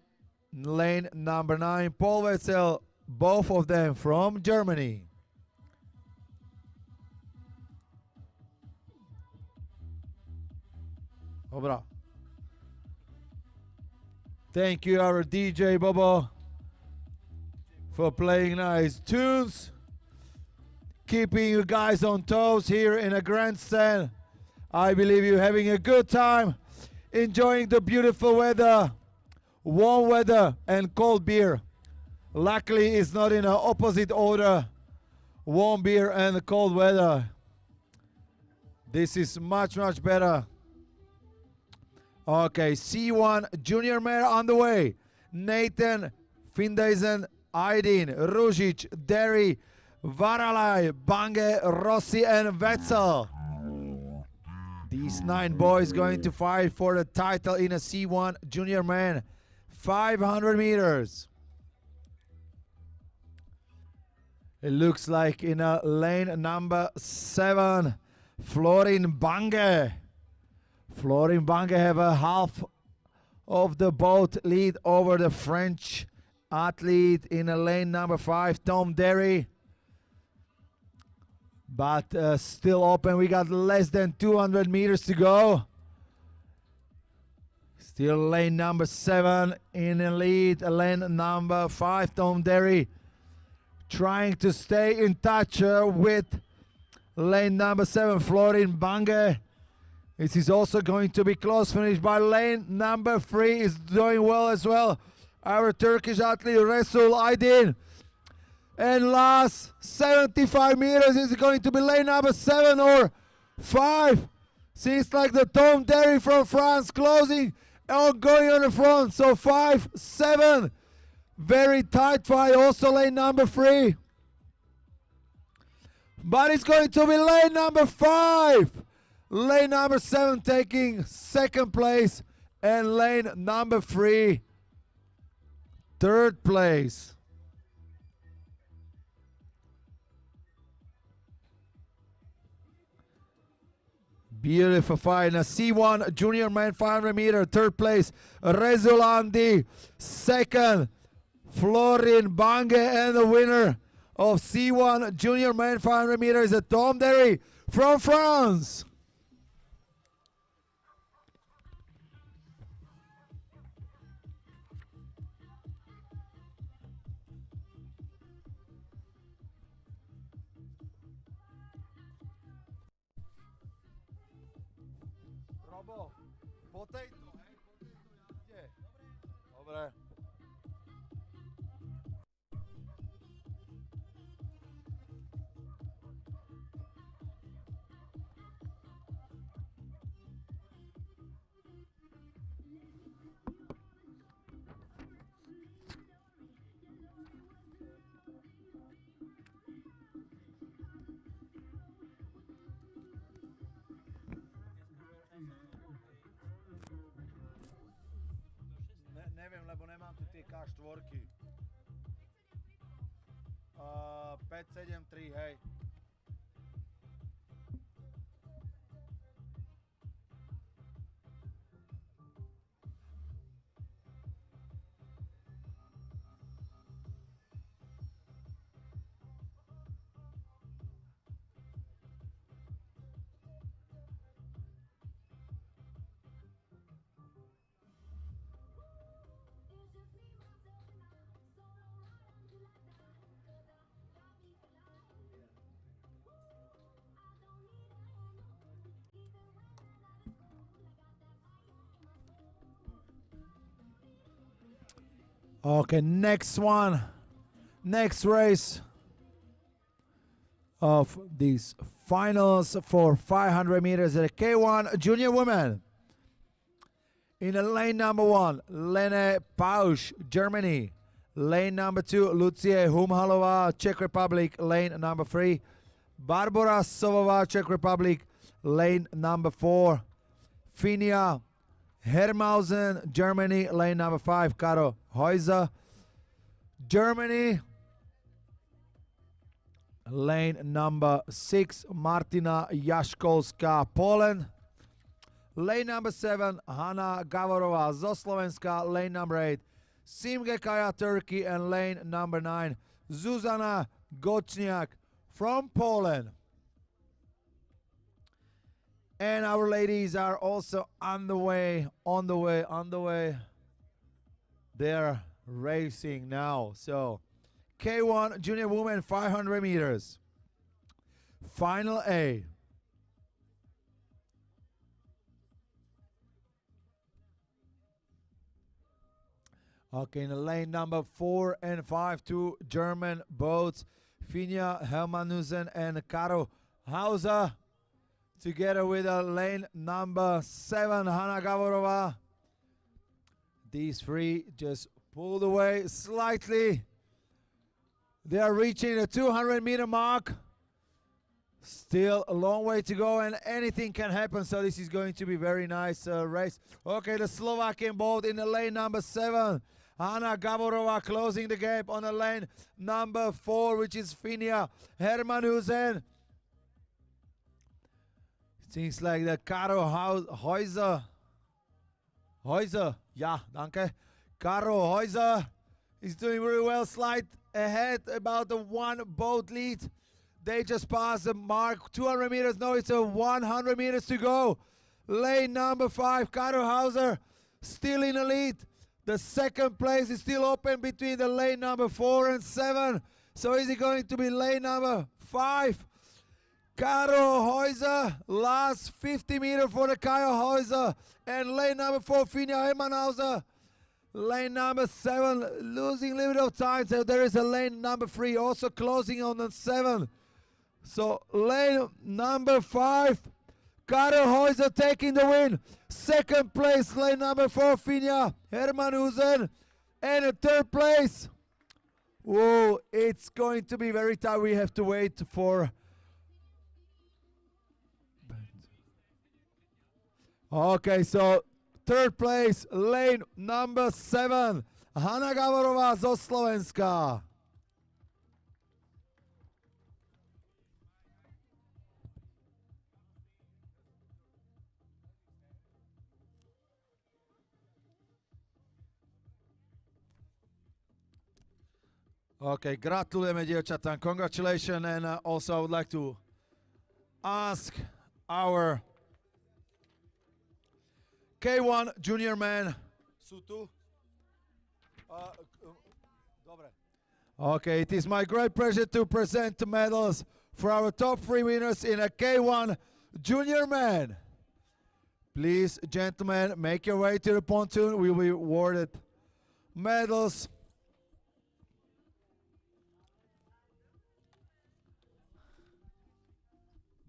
lane number 9, Paul Wetzel, both of them from Germany. Dobra. Thank you, our DJ Bobo, for playing nice tunes. Keeping you guys on toes here in a grandstand. I believe you're having a good time, enjoying the beautiful weather, warm weather and cold beer. Luckily it's not in an opposite order, warm beer and cold weather. This is much better. Okay, C1 Junior Mare on the way. Nathan Findeisen, Aydin, Ružič, Derry, Varalai, Bange, Rossi and Wetzel. These 9 boys going to fight for the title in a C1 Junior Man 500 meters. It looks like in a lane number 7, Florin Bange. Florin Bange have a half of the boat lead over the French athlete in a lane number 5, Tom Derry. But still open. We got less than 200 meters to go. Still lane number 7 in the lead. Lane number 5, Tom Derry, trying to stay in touch with lane number 7, Florin Bange. This is also going to be close finish, but lane number 3 is doing well as well. Our Turkish athlete Resul Aydin. And last 75 meters is going to be lane number 7 or 5. Seems like the Tom Derry from France closing or going on the front. So 5, 7. Very tight fight. Also lane number 3. But it's going to be lane number 5. Lane number 7 taking second place. And lane number 3 third place. Beautiful fight in a C1 Junior Man 500 meter. Third place, Rezulandi. Second, Florin Bange. And the winner of C1 Junior Man 500 meter is a Tom Derry from France. Dobre. Neviem, lebo nemám tu tie K4. 573, hej. Okay, next one. Next race of these finals for 500 meters at K1 Junior Women. In the lane number 1, Lene Pausch, Germany. Lane number 2, Lucie Humhalova, Czech Republic. Lane number 3, Barbara Sovova, Czech Republic. Lane number 4, Finia Hermausen, Germany. Lane number 5, Karo Heuser, Germany. Lane number 6, Martina Jaškolská, Poland. Lane number 7, Hanna Gavorova zo Slovenska. Lane number 8, Simge Kaya, Turkey. And lane number 9, Zuzana Goczniak from Poland. And our ladies are also on the way. They're racing now. So K1 Junior Women 500 meters. Final A. Okay, in the lane number 4 and 5, 2 German boats, Finja Helmanusen and Karo Hauser, together with lane number 7, Hanna Gavorova. These three just pulled away slightly. They are reaching the 200-meter mark. Still a long way to go, and anything can happen, so this is going to be very nice race. Okay, the Slovakian boat in the lane number 7. Hanna Gavorova closing the gap on the lane number 4, which is Finja Hermanhusen. Seems like the Karo Heuser. Yeah, danke. Karo Heuser is doing very well. Slight ahead, about the 1 boat lead. They just passed the mark. 200 meters. No, it's a 100 meters to go. Lane number 5, Karo Hauser, still in the lead. The second place is still open between the lane number 4 and 7. So is it going to be lane number 5? Karo Heuser, last 50 meters for the Karo Heuser. And lane number 4, Finja Hermanhauser. Lane number 7 losing a little bit of time. So there is a lane number 3 also closing on the 7. So lane number 5, Karo Heuser taking the win. Second place, lane number 4, Finja Hermanhusen. And in third place, whoa, it's going to be very tight. We have to wait for... Okay, so third place, lane number 7, Hanna Gavorova zo Slovenska. Okay, gratulujeme dievčatám, congratulations, and also I would like to ask our K1 junior men. Sú tu? Dobre. Okay, it is my great pleasure to present the medals for our top 3 winners in a K1 junior men. Please, gentlemen, make your way to the pontoon. We will be awarded medals.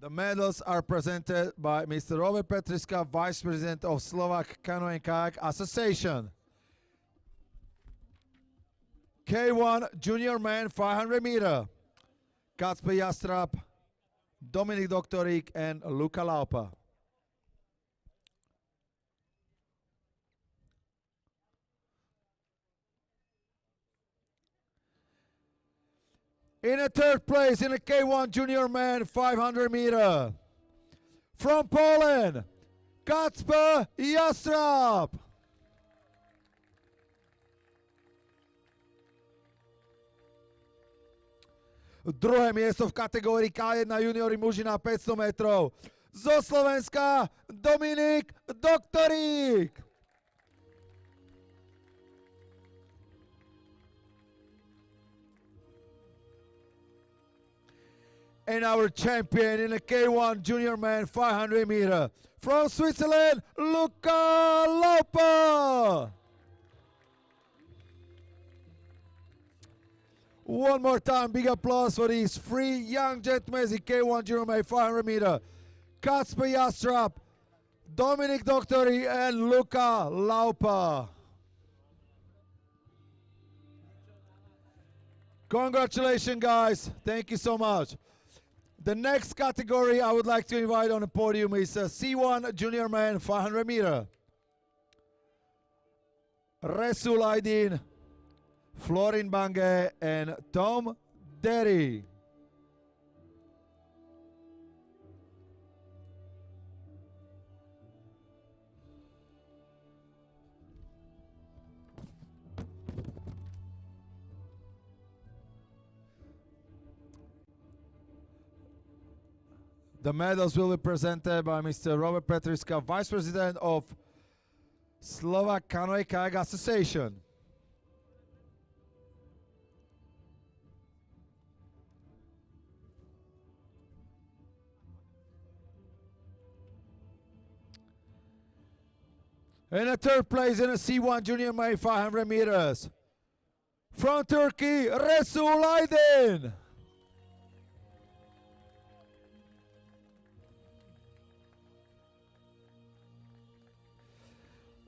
The medals are presented by Mr. Robert Petriska, Vice President of Slovak Canoe and Kayak Association. K1 Junior Men 500 meter, Kacper Jastrab, Dominik Doktorík, and Luka Laupa. In a third place in the K1 Junior Men 500 meter, from Poland, Kacper Jastrab. Druhé miesto v kategórii K1 juniori muži na 500 metrov. Zo Slovenska Dominik Doktorík. And our champion in the K1 Junior Man 500 meter, from Switzerland, Luka Laupa. One more time, big applause for these three young gentlemen in K1 Junior Medal 500 meter. Kacper Jastrab, Dominik Doktori and Luka Laupa. Congratulations, guys. Thank you so much. The next category I would like to invite on the podium is C1 Junior Men 500 meter. Resul Aydin, Florin Bange and Tom Derry. The medals will be presented by Mr. Robert Petriska, Vice President of Slovak Canoe Kayak Association. In the third place in the C1 Junior Medal 500 meters, from Turkey, Resul Aydin.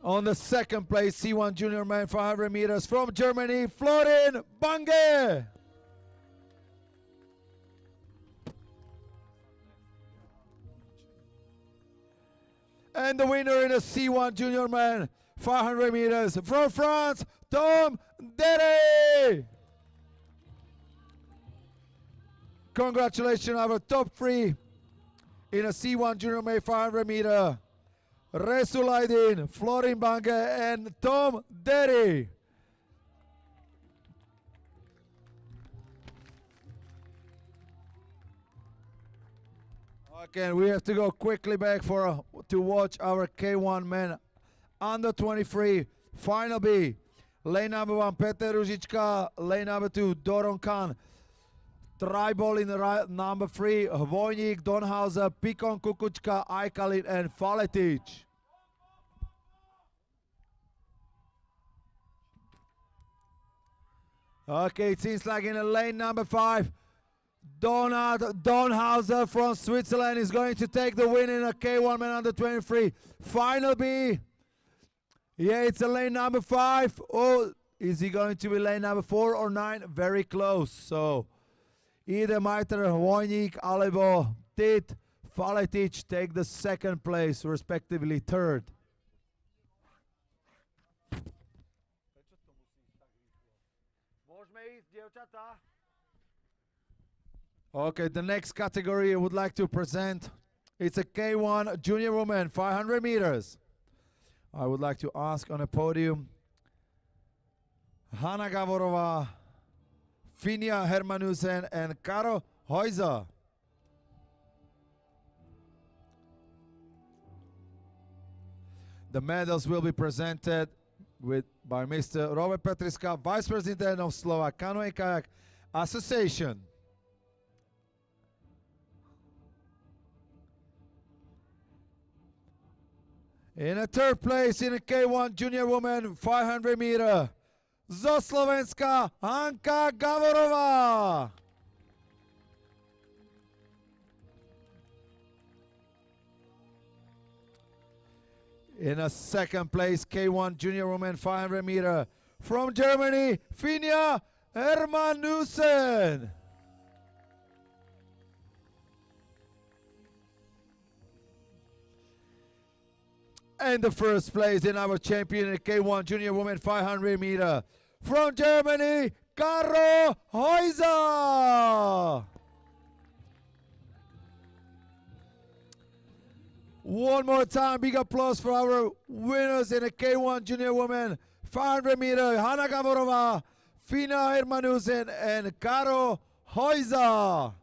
On the second place, C1 Junior Men 500 meters, from Germany, Florin Bange. And the winner in the C1 Junior Men 500 meters, from France, Tom Derry. Congratulations, our top three in a C1 Junior Men 500 meter. Resul Aydin, Florin Bange and Tom Derry. Okay, we have to go quickly back to watch our K1 men under 23 Final B. Lane number 1, Peter Ružička. Lane number 2, Doron Khan. Tribal in the number 3, Vojnik, Donhauser, Pikon, Kukučka, Ajkalin and Faletic. Okay, it seems like in the lane number 5, Donhauser from Switzerland is going to take the win in a K1 men under 23 Final B. Yeah, it's a lane number 5. Oh, is he going to be lane number 4 or 9? Very close. So either Majter Vojnik alebo Tit Faletic take the second place, respectively third. Okay, the next category I would like to present, it's a K1 Junior Women 500 meters. I would like to ask on a podium Hanna Gavorova, Finja Hermanusen and Karo Hojza. The medals will be presented by Mr. Robert Petriska, Vice President of Slovak Canoe Kayak Association. In a third place in a K1 Junior Women 500 meter, zo Slovenská Hanka Gavorová. In a second place, K1 Junior Women 500 meter, from Germany, Finja Hermanusen. And the first place in our champion in K1 Junior Women 500 meter, from Germany, Karo Hojza. One more time, big applause for our winners in the K1 Junior Women 500 meter, Hanna Gavorova, Finja Hermanusen and Karo Hojza.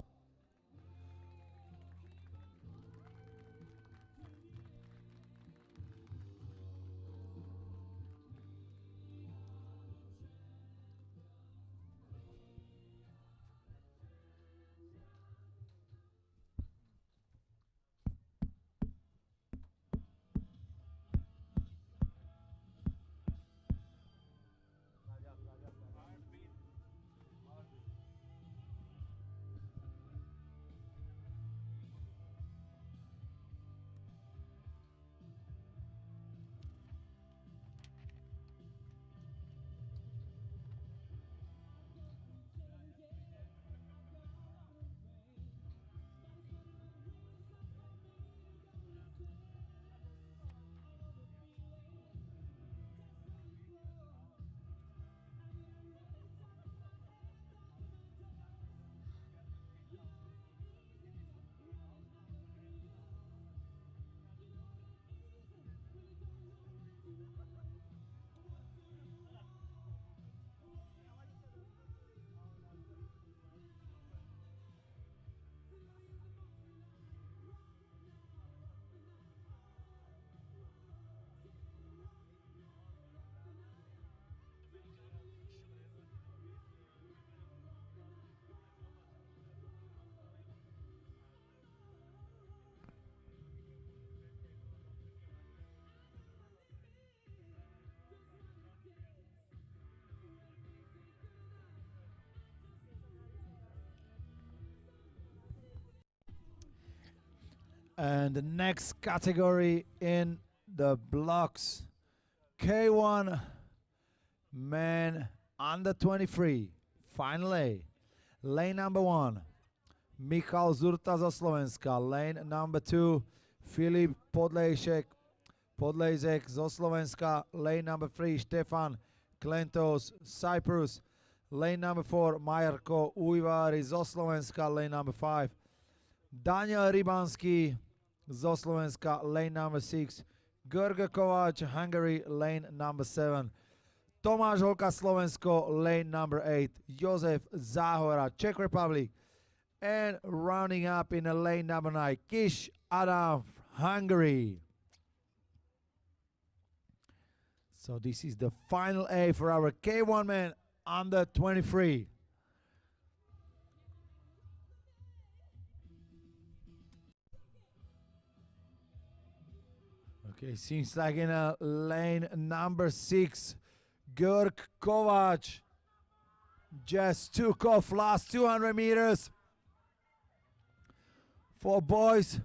And the next category in the blocks, K1 Men U23 Final A. Lane number 1, Michal Zurta zo Slovenska. Lane number 2, Filip Podlejzek zo Slovenska. Lane number 3, Štefan Klentos, Cyprus. Lane number 4, Majerko Ujvari zo Slovenska. Lane number 5, Daniel Rybanský zo Slovenska. Lane number 6, George Kovač, Hungary. Lane number 7, Tomáš Holka, Slovensko. Lane number 8, Jozef Záhora, Czech Republic. And rounding up in the lane number 9, Kish Adam, Hungary. So this is the final A for our K1 men under 23. Okay, seems like in a lane number 6, Georg Kovač just took off last 200 meters. For boys,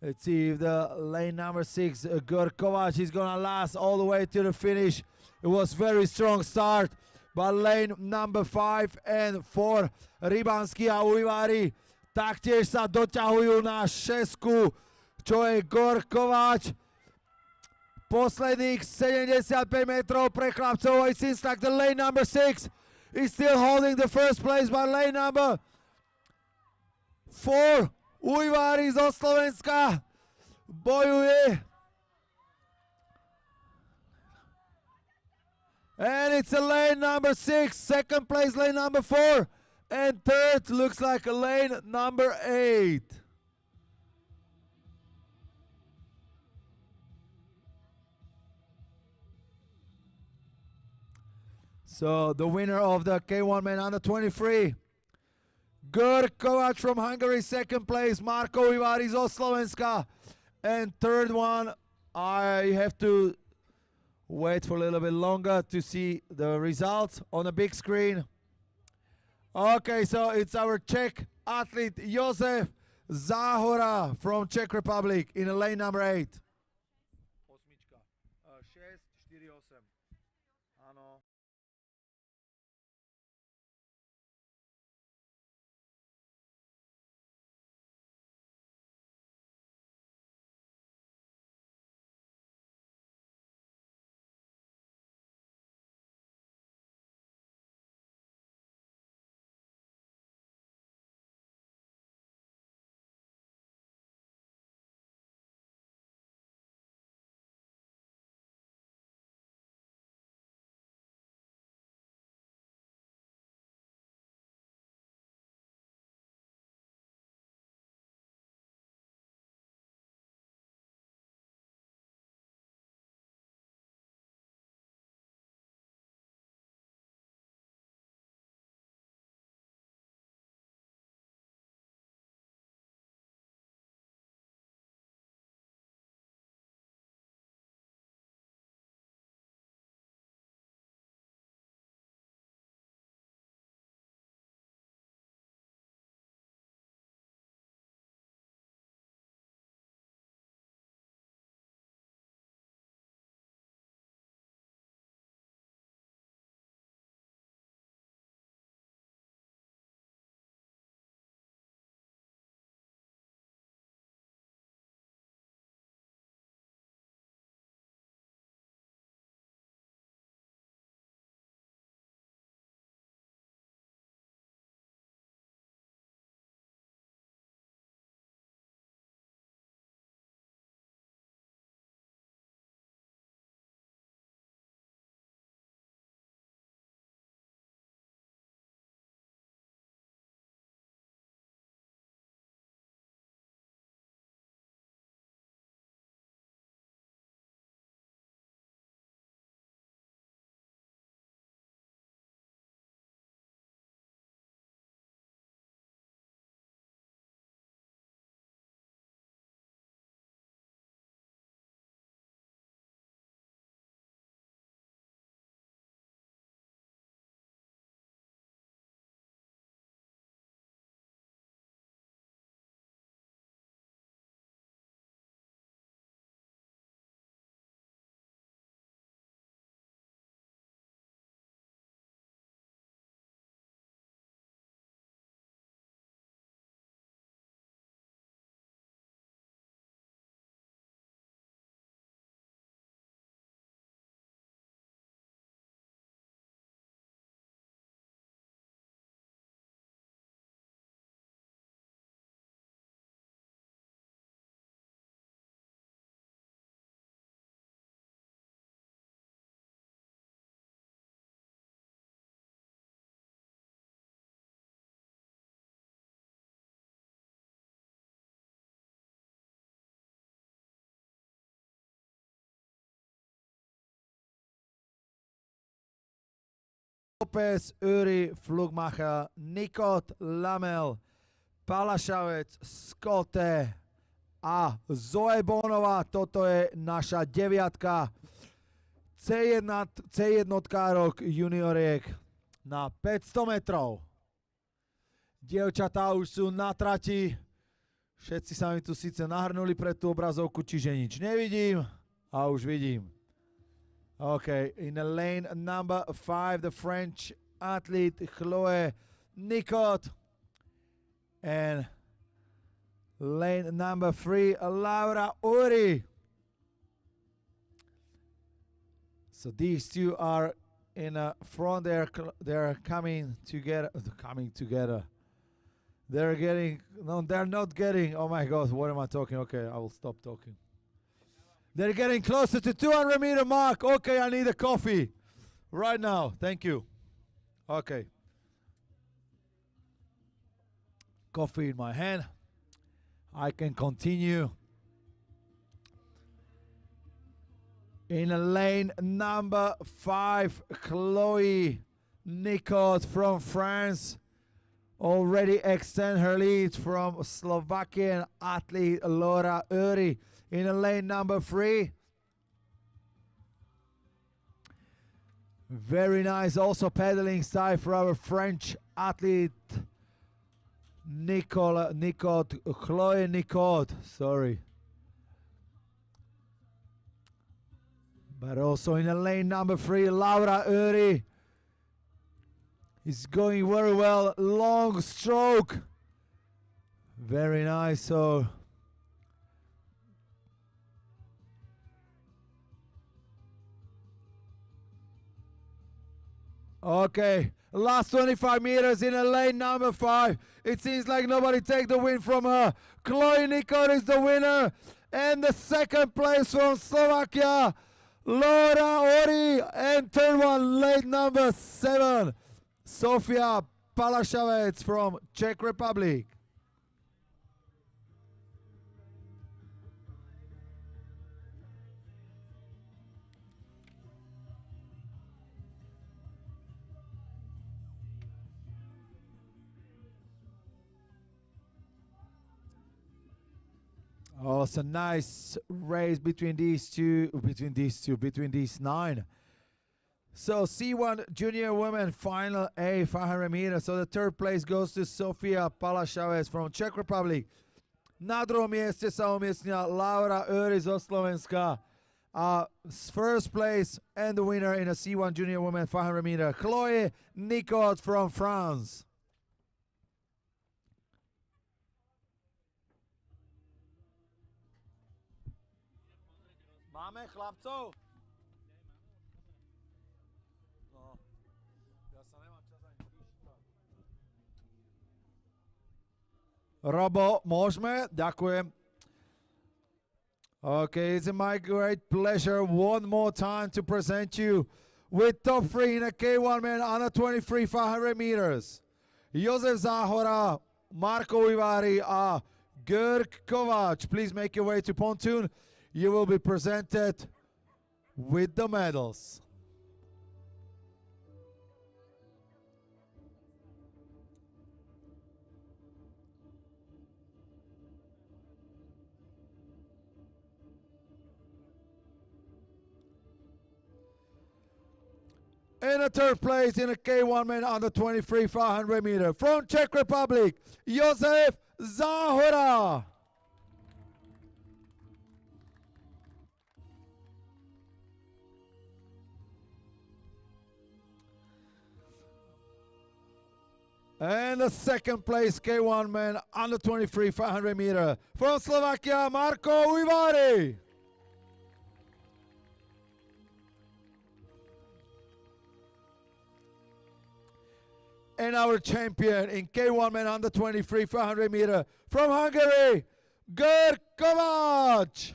let's see if the lane number 6, Georg Kovač, is gonna last all the way to the finish. It was very strong start, but lane number 5 and 4, Rybanský a Ujvari, taktiež sa doťahujú na šesku, čo je Georg Kovač. Posledných 75 metrov pre chlapcov. It seems like the lane number 6 is still holding the first place, but lane number 4, Ujvari zo Slovenska, bojuje. And it's a lane number 6, second place lane number 4, and third looks like a lane number 8. So the winner of the K1 men under 23, Georg Kovač from Hungary, second place, Marko Ujvari zo Slovenska, and third one, I have to wait for a little bit longer to see the results on the big screen. Okay, so it's our Czech athlete Josef Záhora from Czech Republic in the lane number 8. Osmička. 6, 4, 8. Ano. Lopez, Uri, Flugmacher, Nikot, Lamel, Palašavec, Skote a Zoe Bonová. Toto je naša deviatka C1-károk junioriek na 500 metrov. Dievčatá už sú na trati. Všetci sa mi tu síce nahrnuli pred tú obrazovku, čiže nič nevidím. A už vidím. Okay, in the lane number 5, the French athlete Chloé Nicot. And lane number 3, Laura Uri. So these two are in front. They're coming together. They're getting. No, they're not getting. Oh my God! What am I talking? Okay, I will stop talking. They're getting closer to 200-meter mark. Okay, I need a coffee right now. Thank you. Okay. Coffee in my hand. I can continue. In lane number 5, Chloé Nicot from France already extend her lead from Slovakian athlete Laura Uri. In lane number 3. Very nice also pedaling style for our French athlete Chloé Nicot, sorry. But also in lane number 3, Laura Uri is going very well. Long stroke. Very nice. So okay, last 25 meters in lane number 5. It seems like nobody take the win from her. Chloé Nicot is the winner. And the second place from Slovakia, Laura Uri. And third one, lane number 7, Sofia Palašavec from Czech Republic. Oh, it's a nice race between these 9. So C1 Junior Women Final A 500 meters. So the third place goes to Sofia Palašavec from Czech Republic. Na druhom mieste sa umiestnila Laura Uri zo Slovenska. First place and the winner in a C1 Junior Women 500 meter, Chloé Nicot from France. Máme chlapcov? No, ja sa nemám čas ani píšťať. Robo, môžeme? Ďakujem. Okay, it's my great pleasure one more time to present you with top 3 in a K1 men under 23 500 meters. Jozef Záhora, Marko Ivári a Görg Kováč. Please make your way to pontoon. You will be presented with the medals. In the third place in a K1 men under 23 500 meter from Czech Republic, Josef Záhora. And the second place K1 men under 23 500 meter from Slovakia, Marko Ivári. And our champion in K1 men under 23 500 meter from Hungary, Görg Kováč.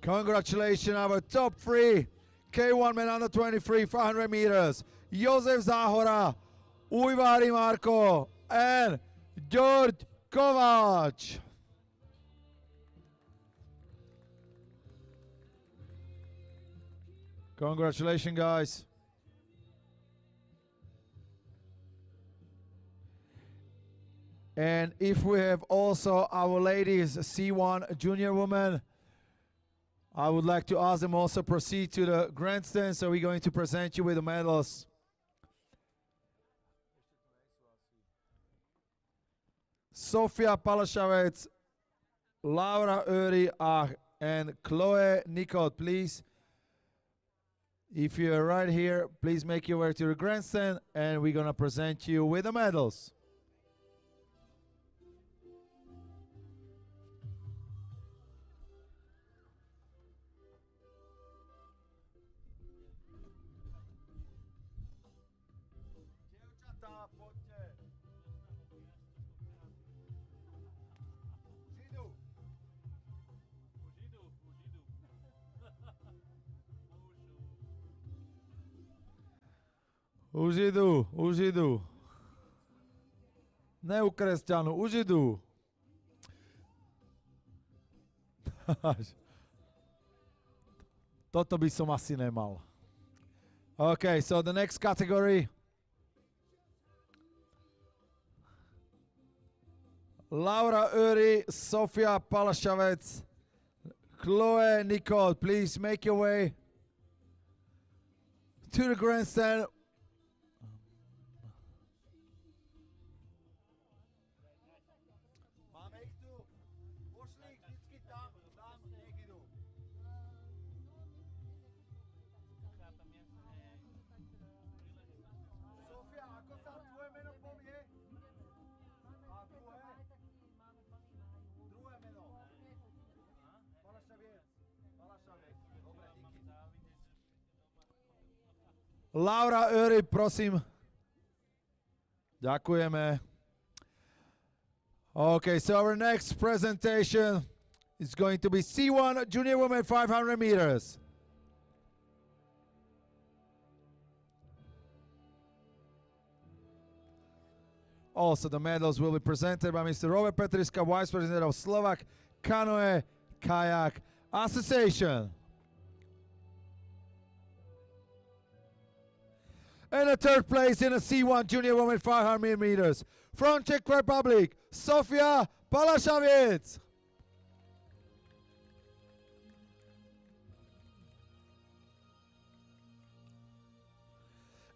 Congratulations, our top 3 K1 men under 23 500 meters, Jozef Záhora, Ujvári Marko, and Görg Kováč. Congratulations, guys. And if we have also our ladies C1 junior women, I would like to ask them also proceed to the grandstand, so we're going to present you with the medals. Sofia Palashavec, Laura Öri and Chloe Nicole, please. If you're right here, please make your way to the grandstand and we're gonna present you with the medals. Už idú. Ne u kresťanu, už idú. Toto by som asi nemal. Okay, so the next category. Laura Öri, Sofia Palashavec, Chloe Nicole, please make your way to the grandstand. Laura Öri, prosím. Ďakujeme. Okay, so our next presentation is going to be C1 Junior Women 500 meters. Also, the medals will be presented by Mr. Robert Petriska, Vice President of Slovak Canoe Kayak Association. And the third place in the C1 Junior Women 500 meters from Czech Republic, Sofia Palashavec.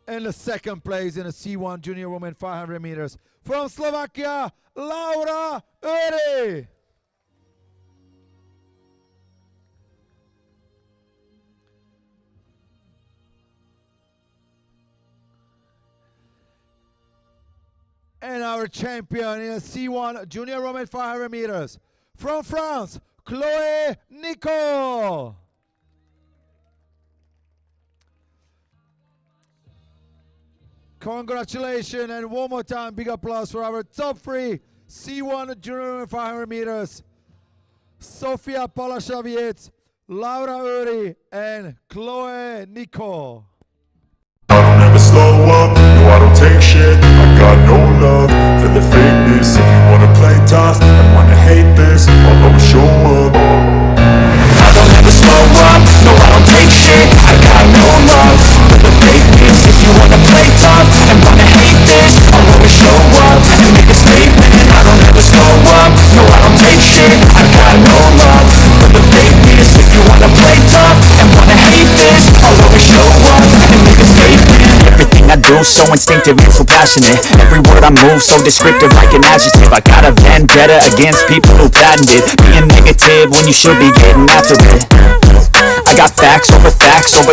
And the second place in the C1 Junior Women 500 meters from Slovakia, Laura Öri. And our champion in the C1 Junior Women 500 meters from France, Chloe Nicole. Congratulations, and one more time, big applause for our top three C1 Junior Women 500 meters. Sofia Palashavec, Laura Öri, and Chloe Nicole. I don't ever slow up, no I don't take shit. I got no love for the fakeness. If you wanna play tough and wanna hate this, I'll always show up. I don't ever slow up, no I don't take shit. I got no love for the fakeness. If you wanna play tough and wanna hate this, I'll always show up and make a statement. I don't ever slow up, no I don't take shit. I got no love for the fakeness. If you wanna play tough and wanna hate this, I'll always show up and make a statement. Everything I do so instinctive and so passionate. Every word I move so descriptive like an adjective. I got a vendetta against people who patented being negative when you should be getting after it. I got facts over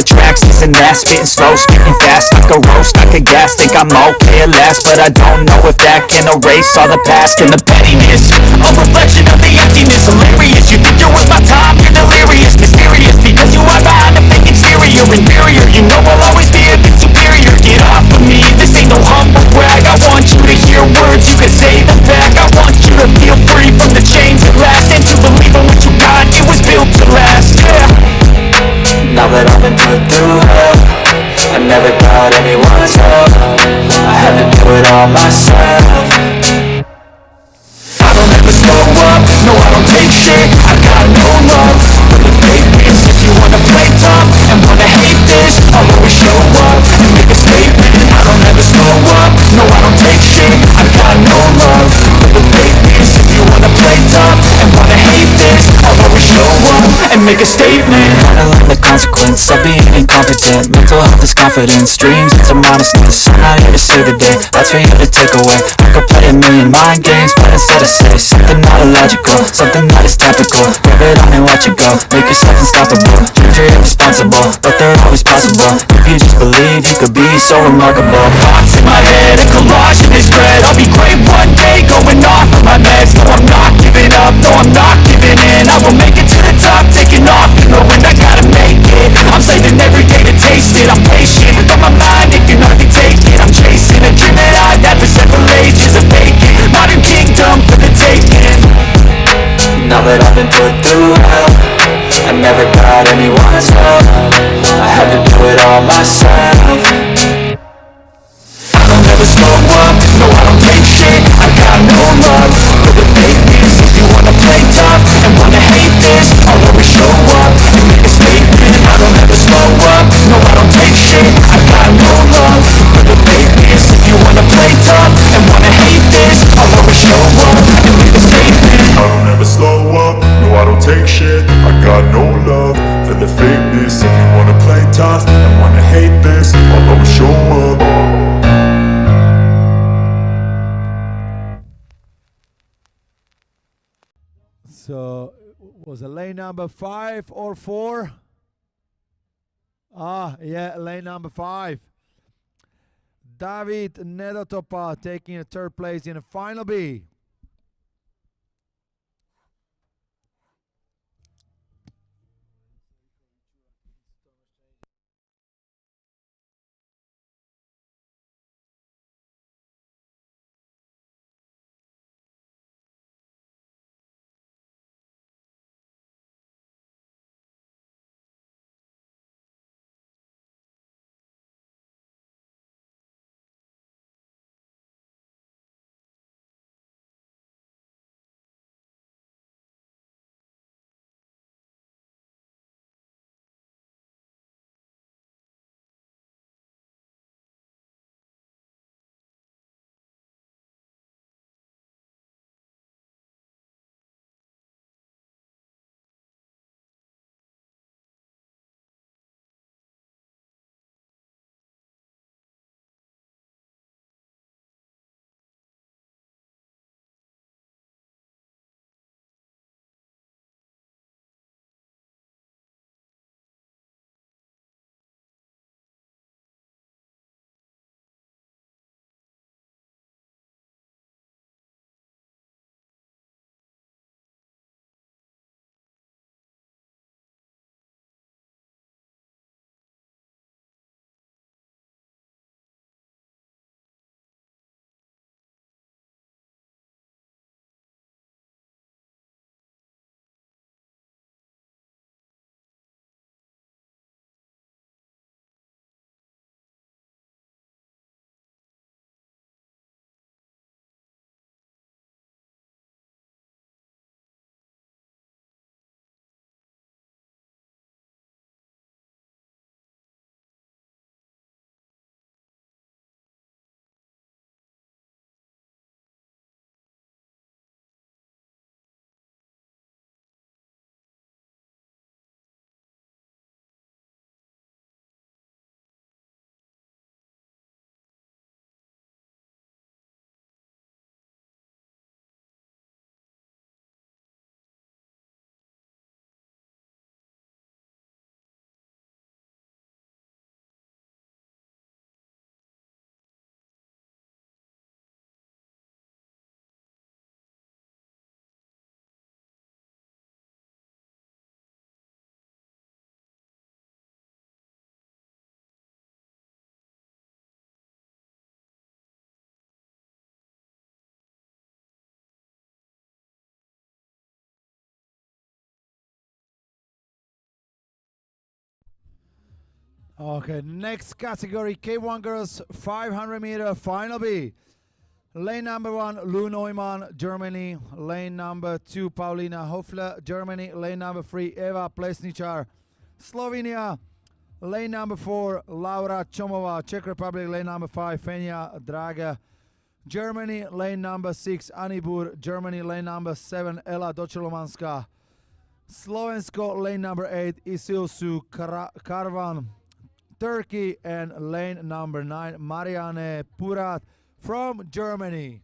tracks, this and that, spitting slow, spitting fast, like a roast, like a gas, think I'm okay at last, but I don't know if that can erase all the past and the pettiness, a reflection of the emptiness, hilarious, you think you're worth my time, you're delirious, mysterious, because you are behind a fake exterior, inferior, you know I'll always be a bit superior, get off of me, this ain't no humble brag, I want you to hear words, you can say them back, I want you to feel free from the chains at last, and to believe in what you got, it was built to last, yeah. Now that I've been put through hell, I never got anyone's help. I had to do it all myself. I don't ever slow up, no I don't take shit. I got no love for the fakeness. If you wanna play tough and wanna hate this, make a statement. Gotta learn the consequence of being incompetent. Mental health is confidence, dreams into modestness. I'm not here to save the day, that's for you to take away. I could play a million mind games, but instead I say something not illogical, something that is topical. Grab it on and watch it go, make yourself unstoppable. Dreams are irresponsible, but they're always possible. If you just believe, you could be so remarkable. Thoughts in my head, a collage and they spread. I'll be great one day, going off of my meds. No, I'm not giving up, no, I'm not giving in. I will make it to the top, taking off, knowing I gotta make it. I'm saving every day to taste it, I'm patient. Without my mind, it can hardly take it. I'm chasing a dream that I've had for several ages of making. Modern kingdom for the taking. Now that I've been put through hell, I never got anyone's help. I had to do it all myself. I don't ever slow up, no I don't take shit. I got no love for the fakeness. If you wanna play tough and wanna hate this, I'll always show up and make a statement. I don't ever slow up, no I don't take shit. I got no love for the fakeness. If you wanna play tough and wanna hate this, I'll always show up and make a statement. I don't ever slow up, no I don't take shit. I got no love for the fakeness. If you wanna play tough and wanna hate this, I'll always show up. So, was it lane number 5 or 4? Yeah, lane number 5. David Nedotopa taking a third place in a Final B. Okay, next category, K1 Girls 500 meter Final B. Lane number 1, Lou Neumann, Germany. Lane number 2, Paulina Hofler, Germany. Lane number 3, Eva Plesničar, Slovenia. Lane number 4, Laura Chomova, Czech Republic. Lane number 5, Fenia Draga, Germany. Lane number 6, Anibur, Germany. Lane number 7, Ela Dočelomanská, Slovensko, lane number 8, Isilsu Karvan, Turkey, and lane number 9, Marianne Purat from Germany.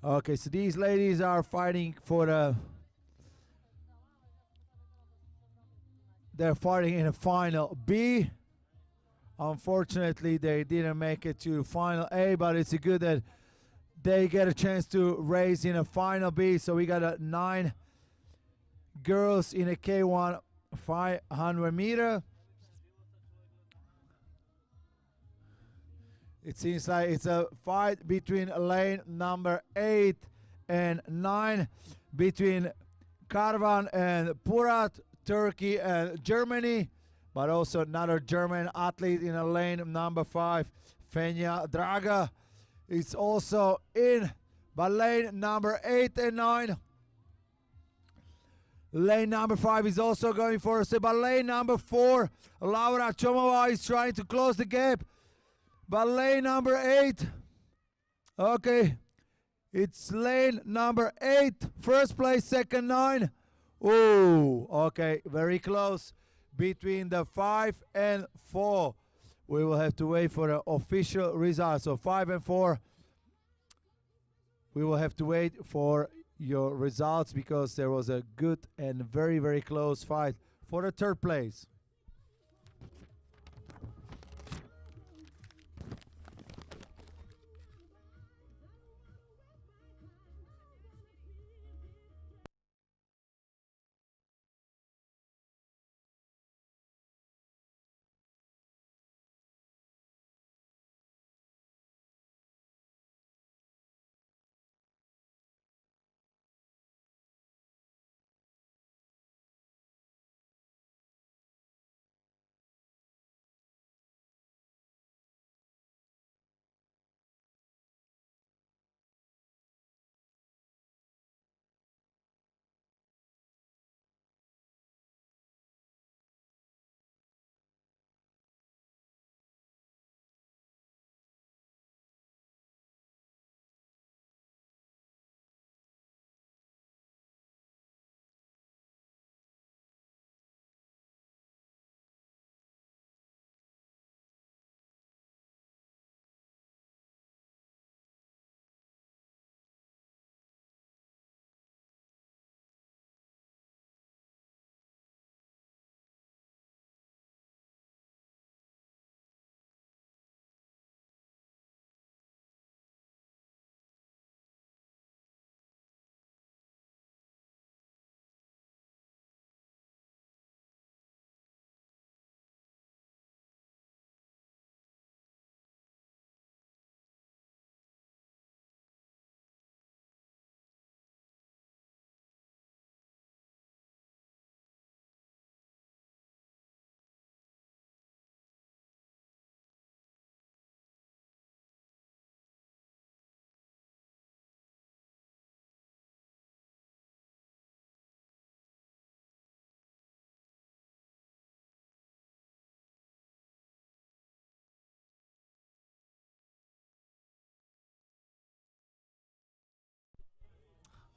Okay, so these ladies are fighting for the... They're fighting in a Final B. Unfortunately, they didn't make it to Final A, but it's good that they get a chance to race in a Final B. So we got 9 girls in a K1 500 meter. It seems like it's a fight between lane number 8 and 9, between Karvan and Purat, Turkey and Germany, but also another German athlete in a lane number 5, Fenja Draga. It's also in, but lane number 8 and 9. Lane number 5 is also going for us, but lane number 4, Laura Chomova is trying to close the gap. But lane number 8, okay, it's lane number 8, first place, second 9. Oh, okay, very close between the 5 and 4. We will have to wait for the official results. So 5 and 4, we will have to wait for your results because there was a good and very, very close fight for the third place.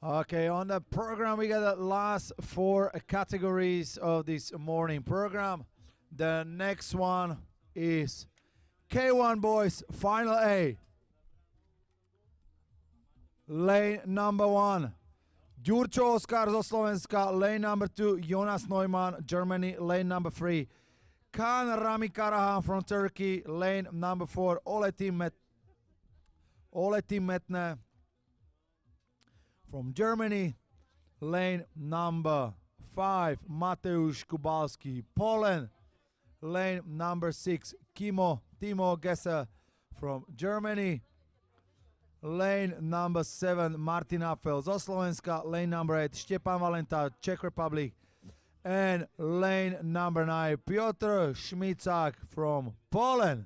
Okay, on the program we got the last 4 categories of this morning program. The next one is K1 Boys Final A. Lane number 1, Ďurčo Oskar zo Slovenska. Lane number 2, Jonas Neumann, Germany. Lane number 3, Kan Rami Karahan from Turkey. Lane number 4, Oletim Metne from Germany. Lane number 5, Mateusz Kubalski, Poland. Lane number 6, Timo Gesser from Germany. Lane number 7, Martin Apfel zo Slovenska. Lane number 8, Štepan Valenta, Czech Republic. And lane number 9, Piotr Šmicák from Poland.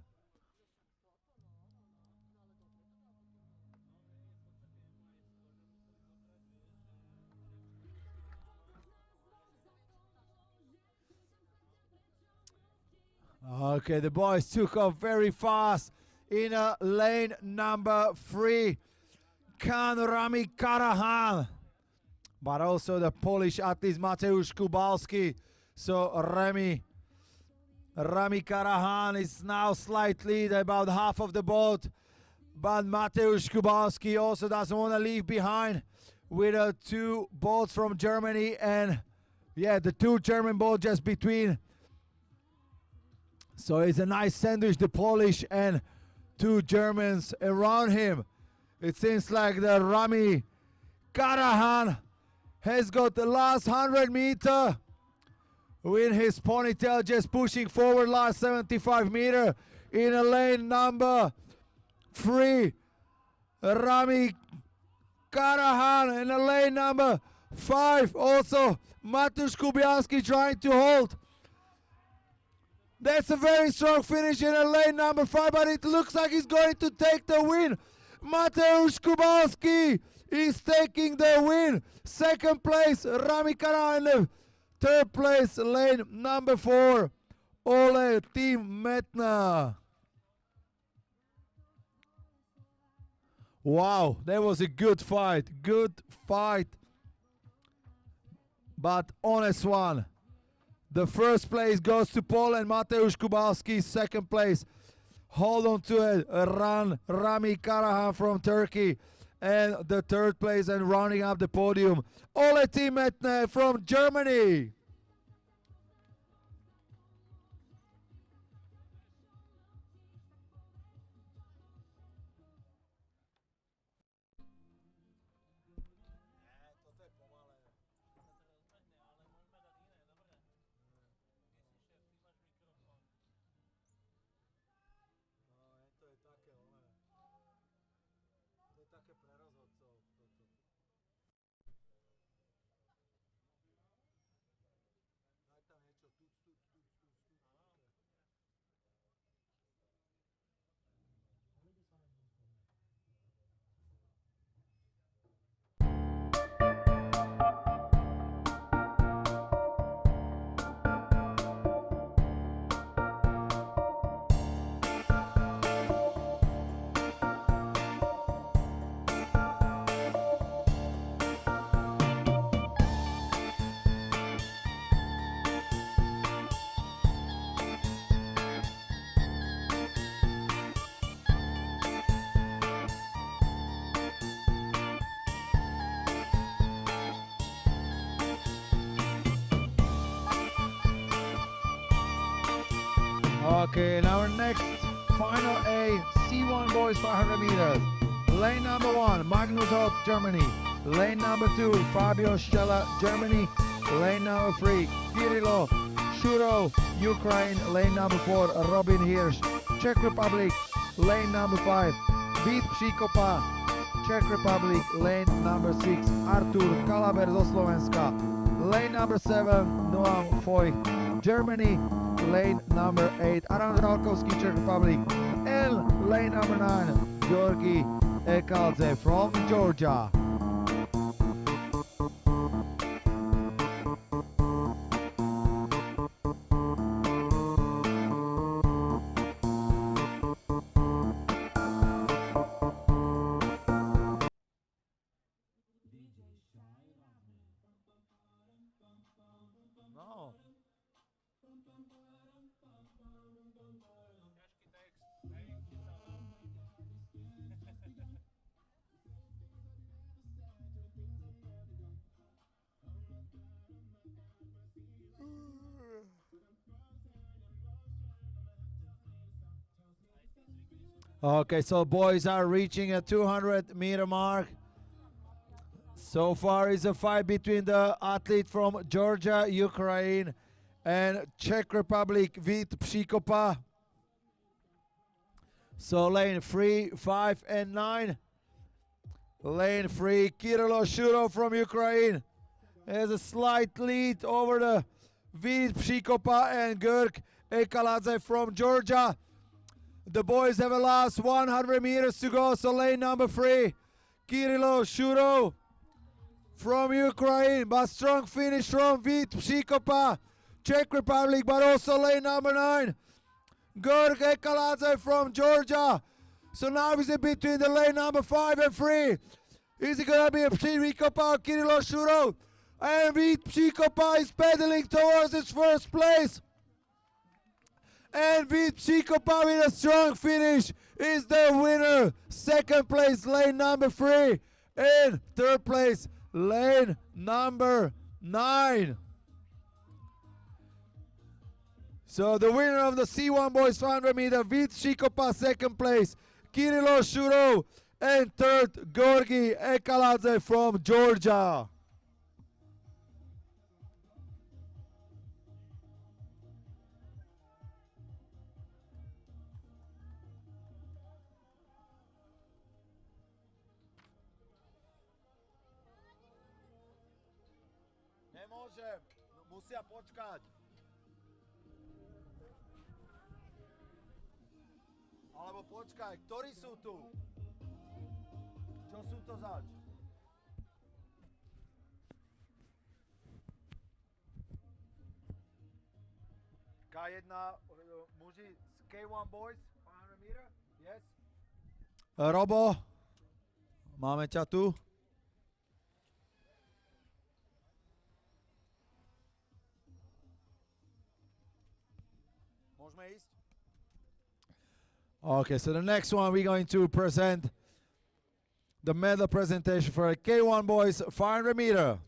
Okay, the boys took off very fast in lane number 3. Kan Rami Karahan but also the Polish athlete Mateusz Kubalski. So Rami Karahan is now slightly about half of the boat, but Mateusz Kubalski also doesn't want to leave behind with 2 boats from Germany, and yeah, the 2 German boats just between. So it's a nice sandwich, the Polish and 2 Germans around him. It seems like the Rami Karahan has got the last 100 meter with his ponytail just pushing forward last 75 meter in a lane number 3. Rami Karahan in a lane number 5. Also Mateusz Kubianski trying to hold. That's a very strong finish in a lane number 5, but it looks like he's going to take the win. Mateusz Kubalski is taking the win. Second place, Rami Karahan. Third place, lane number 4, Ole Team Metna. Wow, that was a good fight. But honest one. The first place goes to Poland, Mateusz Kubalski. Second place, hold on to it, Rami Karahan from Turkey. And the third place and rounding up the podium, Ole Team Metne from Germany. Okay, now our next Final A, C1 boys 500 meters. Lane number 1, Magnus Holt, Germany. Lane number 2, Fabio Stella, Germany. Lane number 3, Kirilo Shuro, Ukraine. Lane number 4, Robin Hirsch, Czech Republic. Lane number 5, Vít Příkopa, Czech Republic. Lane number 6, Artur Kalaber zo Slovenska. Lane number 7, Noam Foy, Germany. Lane number 8, Aran Žralkovský, Czech Republic. And lane number 9, Georgi Ekaldze from Georgia. No. Okay, so boys are reaching a 200-meter mark. So far is a fight between the athlete from Georgia, Ukraine, and Czech Republic, Vít Příkopa. So lane 3, 5, and 9. Lane 3, Kirilo Shuro from Ukraine has a slight lead over the Vít Příkopa and Georg Ekaladze from Georgia. The boys have a last 100 meters to go, so lane number 3, Kirilo Shuro from Ukraine, but strong finish from Vít Příkopa, Czech Republic, but also lane number 9, Georg Ekaladze from Georgia. So now it's in between the lane number 5 and 3. Is it gonna be a Přikopa or Kirilo Shurov? And Vít Přikopa is pedaling towards its first place. And Vít Přikopa with a strong finish is the winner. Second place, lane number 3. And third place, lane number 9. So the winner of the C1 Boys 500 meter, Vít Přikopa, second place, Kirilo Shurov, and third, Georgi Ekaladze from Georgia. Nemôžem, musia počkať. Alebo počkaj, ktorí sú tu? Čo sú to zač? K1, muži z K1 Boys, 500 meter, yes? Robo, máme ťa tu. Môžeme ísť? Okay, so the next one we're going to present the medal presentation for K1 Boys 500 meter.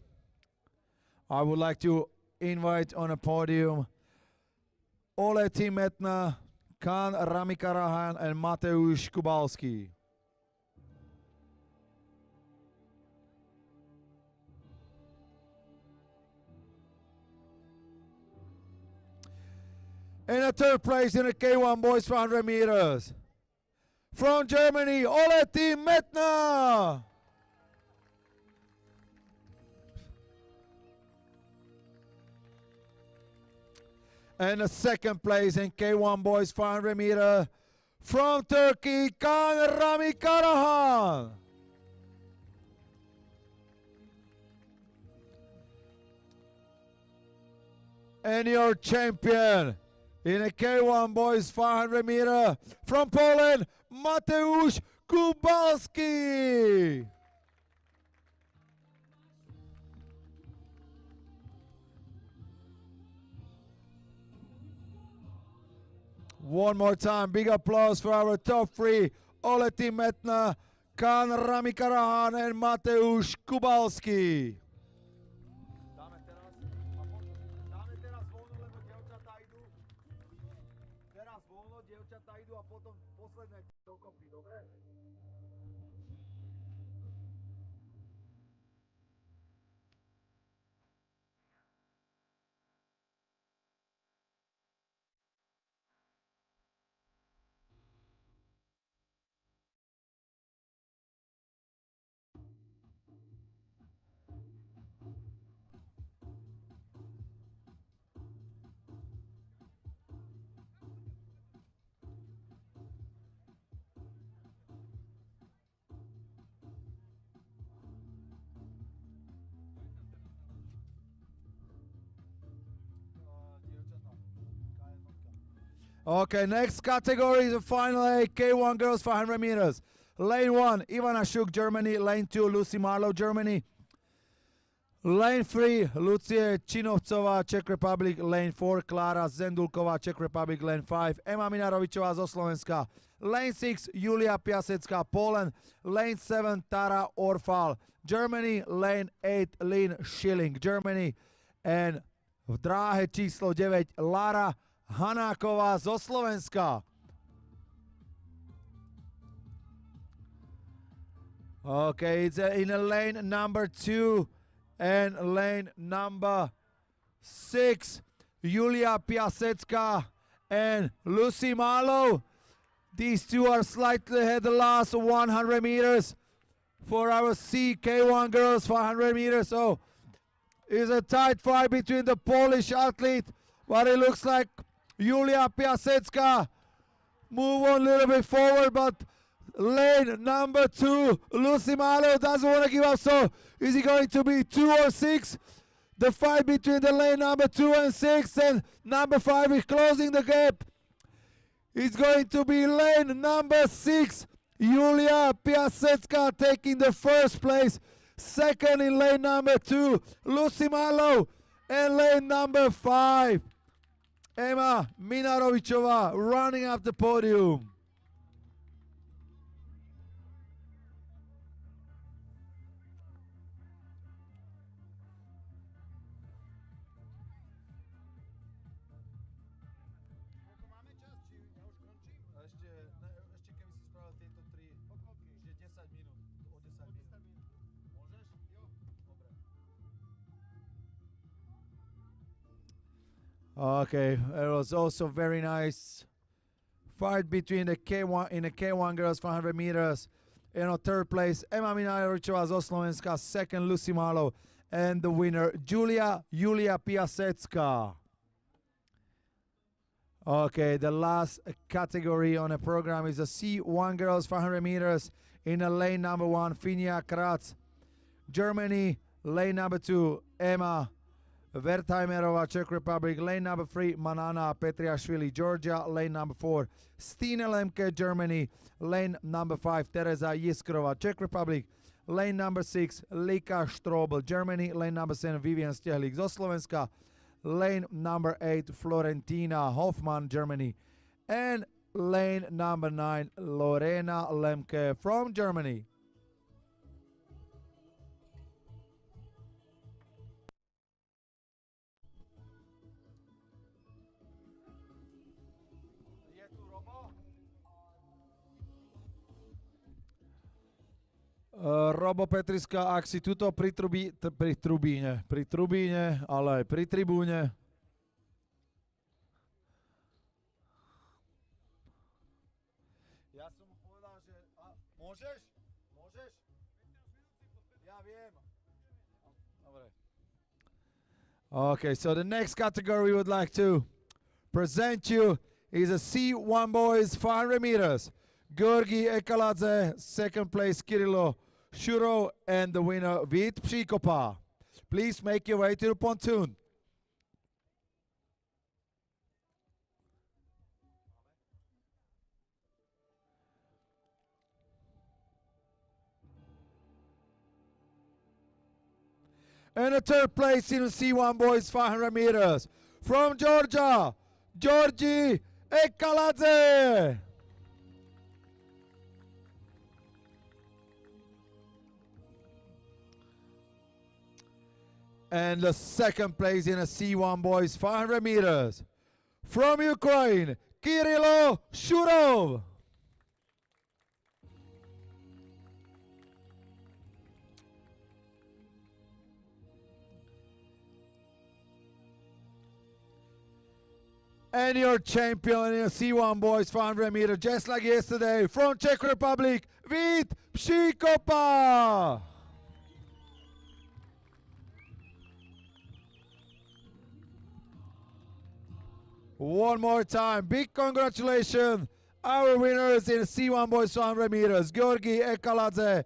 I would like to invite on a podium Ole Timetna, Kan Ramikarahan, and Mateusz Kubalski. In the third place in the K1 Boys 500 meters, from Germany, Ole Timetna. And the second place in K1 Boys 500 meter, from Turkey, Kan Ramikarahan. And your champion in a K1 Boys 500 meter, from Poland, Mateusz Kubalski. One more time, big applause for our top 3, Ole Timetna, Kan Ramikarahan, and Mateusz Kubalski. Okay, next category is the Final A, K1 Girls 500 meters. Lane 1, Ivana Šuk, Germany. Lane 2, Lucy Marlow, Germany. Lane 3, Lucie Činovcová, Czech Republic. Lane 4, Klára Zendulková, Czech Republic. Lane 5, Ema Minarovičová zo Slovenska. Lane 6, Julia Piasecká, Poland. Lane 7, Tara Orfal, Germany. Lane 8, Lynn Schilling, Germany. And v dráhe číslo 9, Lara Hanáková zo Slovenska. Okay, it's in a lane number 2 and lane number 6. Julia Piasecká and Lucy Marlow. These two are slightly ahead the last 100 meters for our CK1 girls 500 meters. So it's a tight fight between the Polish athlete, but it looks like Julia Piasecká move on a little bit forward, but lane number 2, Lucy Marlow doesn't want to give up. So is it going to be 2 or 6? The fight between the lane number 2 and 6, and number 5 is closing the gap. It's going to be lane number 6. Julia Piasecka taking the first place. Second in lane number 2, Lucy Malo. And lane number 5, Emma Minarovičová running up the podium. Okay, it was also very nice fight between the K1 in the K1 girls 500 meters. You know, third place Emma Minarovičová zo Slovenska, second Lucy Malo, and the winner Julia Piasecka. Okay, the last category on the program is the C1 girls 500 meters in the lane number 1, Finja Kratz, Germany, lane number 2, Emma Wertheimerová, Czech Republic, lane number 3, Manana Petriashvili, Georgia, lane number 4, Stine Lemke, Germany, lane number 5, Tereza Jiskrova, Czech Republic, lane number 6, Lika Strobel, Germany, lane number 7, Vivian Stehlik zo Slovenska, lane number 8, Florentina Hoffmann, Germany, and lane number 9, Lorena Lemke from Germany. Robo Petriska, ak si tuto pri trubíne, ale aj pri tribúne. Ja som mu povedal, že môžeš? Ja viem. Dobre. Okay, so the next category we would like to present you is a C1 boys 500 meters. Georgi Ekaladze, second place Kirilo Shuro, and the winner Vít Příkopa. Please make your way to the pontoon. And the third place in the C1 boys 500 meters from Georgia, Georgi Ekaladze. And the second place in a C1 boys 500 meters from Ukraine, Kirilo Shurov. And your champion in a C1 boys 500 meters, just like yesterday, from Czech Republic, Vít Příkopa. One more time, big congratulations, our winners in C1 boys 100 meters, Georgi Ekaladze,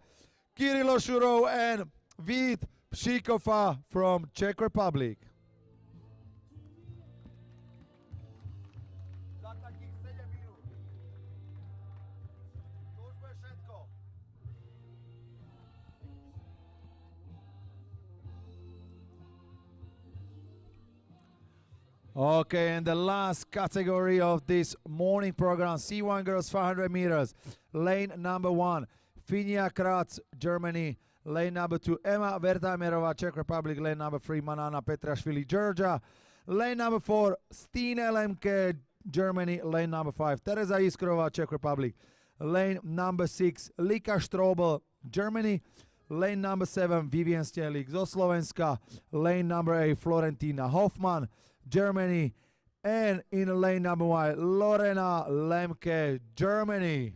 Kirilo Shurov, and Vít Příkopa from Czech Republic. Okay, and the last category of this morning program, C1 girls 500 meters, lane number 1, Finja Kratz, Germany, lane number 2, Emma Wertheimerová, Czech Republic, lane number 3, Manana Petriashvili, Georgia, lane number 4, Stine Lemke, Germany, lane number 5, Tereza Jiskrova, Czech Republic, lane number 6, Lika Strobel, Germany, lane number 7, Vivian Stehlik zo Slovenska, lane number 8, Florentina Hoffmann, Germany, and in lane number 1, Lorena Lemke, Germany.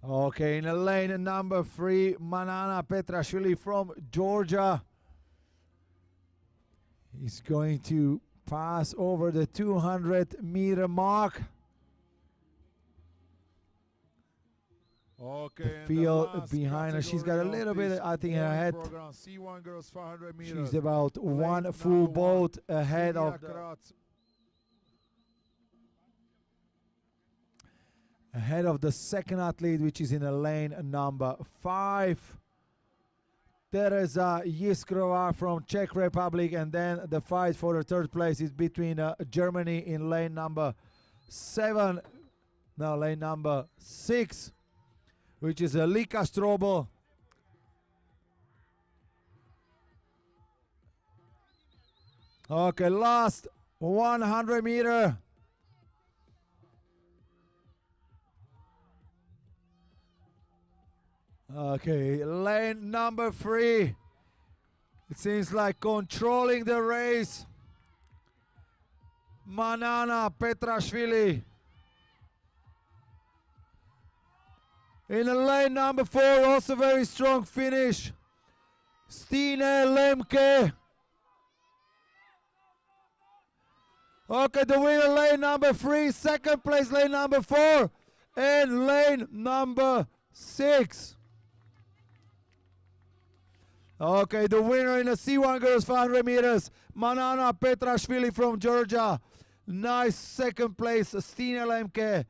Okay, in the lane number 3, Manana Petriashvili from Georgia. He's going to pass over the 200-meter mark. the field behind her. She's got a little bit, I think, ahead. C1 girls 500 meters. She's about one full boat ahead of the second athlete, which is in a lane number 5. Tereza Yiskrova from Czech Republic, and then the fight for the third place is between Germany in lane number 7, now lane number 6, which is Lika Strobel. Okay, last 100 meter. Okay, lane number 3. It seems like controlling the race. Manana Petrashvili. In lane number 4, also very strong finish. Stine Lemke. Okay, the winner lane number 3, second place lane number 4, and lane number 6. Okay, the winner in the C1 girls 500 meters, Manana Petrashvili from Georgia. Nice second place, Stine Lemke.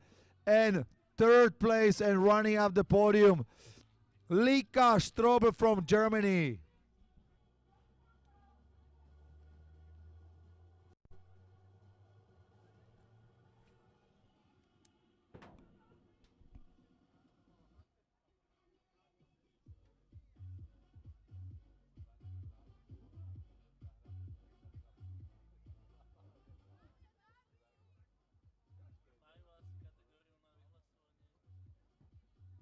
And third place and running up the podium, Lika Strobel from Germany.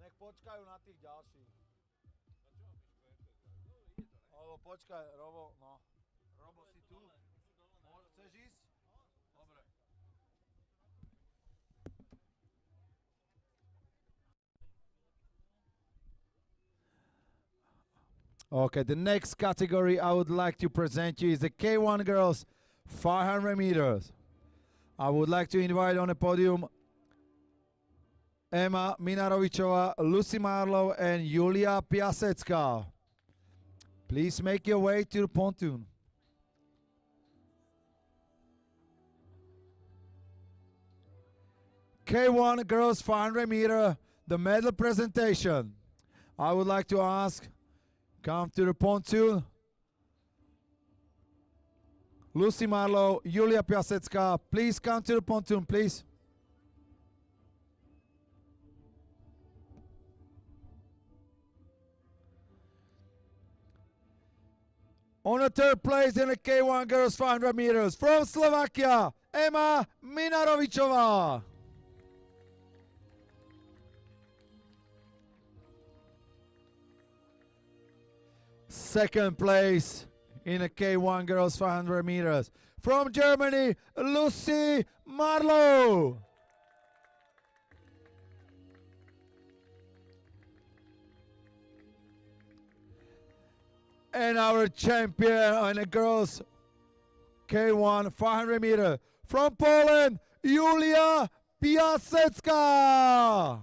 Nech počkajú na tých ďalších. Alebo počkaj, Robo, no. Robo, si tu? Chceš ísť? Dobre. Okay, the next category I would like to present you is the K1 girls 500 meters. I would like to invite on the podium Emma Minarovičová, Lucy Marlow, and Julia Piasecka. Please make your way to the pontoon. K1 girls 500 meter, the medal presentation. I would like to ask, come to the pontoon. Lucy Marlow, Julia Piasecka, please come to the pontoon, please. On the third place in the K1 girls 500 meters, from Slovakia, Emma Minarovičová. Second place in the K1 girls 500 meters, from Germany, Lucy Marlow. And our champion on the girls K1 500 meter, from Poland, Julia Piasecka.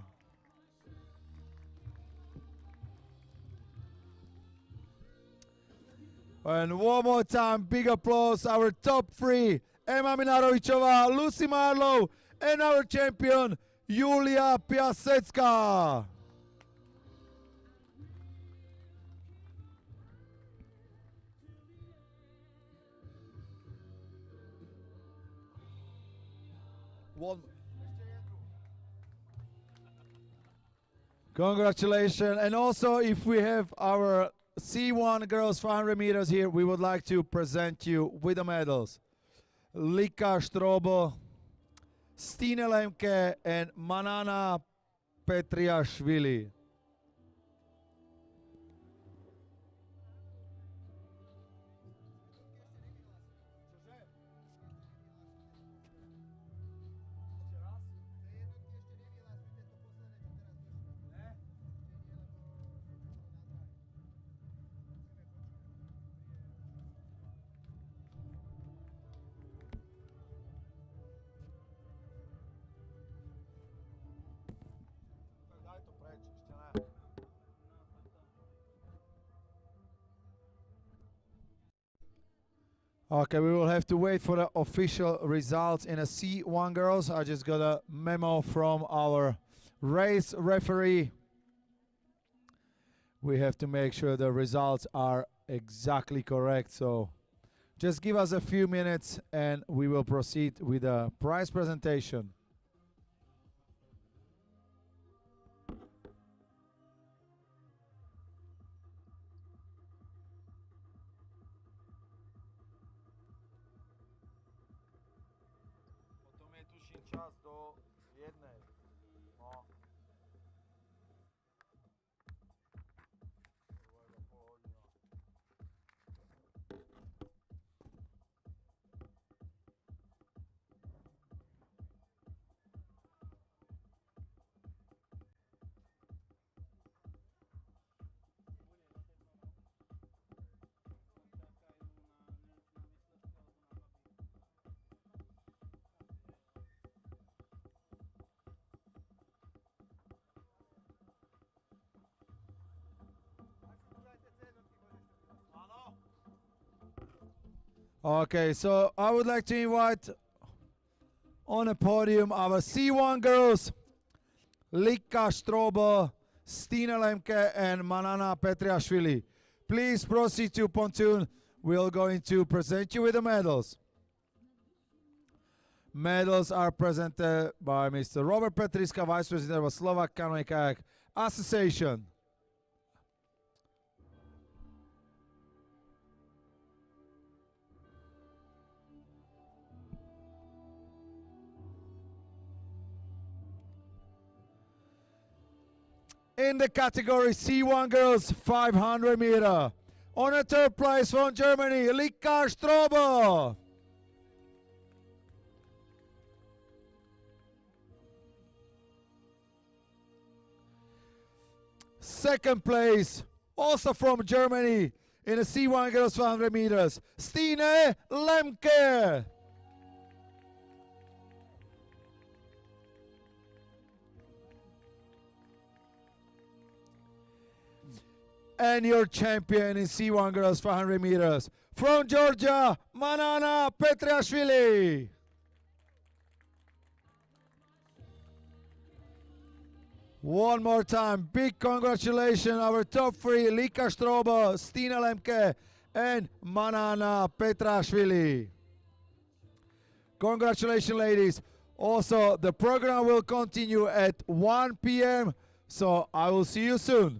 And one more time, big applause, our top 3, Emma Minarovičová, Lucy Marlow, and our champion, Julia Piasecka. Congratulations. And also, if we have our C1 girls 500 meters here, we would like to present you with the medals. Lika Strobel, Stine Lemke, and Manana Petriashvili. Okay, we will have to wait for the official results in a C1 girls. I just got a memo from our race referee. We have to make sure the results are exactly correct. So just give us a few minutes and we will proceed with the prize presentation. Potom je tuším čas do jednej. No. Okay, so I would like to invite on a podium our C1 girls, Lika Strobo, Stina Lemke and Manana Petriashvili. Please proceed to pontoon. We're going to present you with the medals. Medals are presented by Mr. Robert Petriska, Vice President of Slovak Canoe Kayak Association. In the category C1 girls 500 meter. On a third place from Germany, Lika Strobo. Second place, also from Germany, in the C1 girls 500 meters, Stine Lemke. And your champion in C1 girls 500 meters, from Georgia, Manana Petriashvili. One more time, big congratulations, our top three, Lika Strobo, Stina Lemke, and Manana Petriashvili. Congratulations, ladies. Also, the program will continue at 1 p.m., so I will see you soon.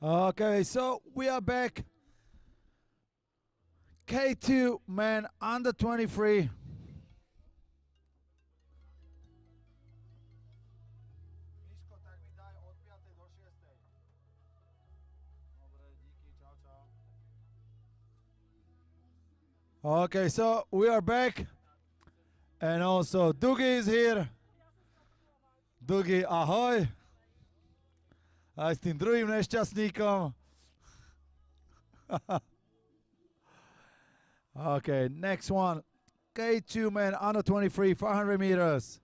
Okay, so we are back. K2 men under 23. Okay, so we are back. And also Dugi is here. Dugi, ahoj. Aj s tým druhým nešťastníkom. Okay, next one. K2 men under 23, 500 meters.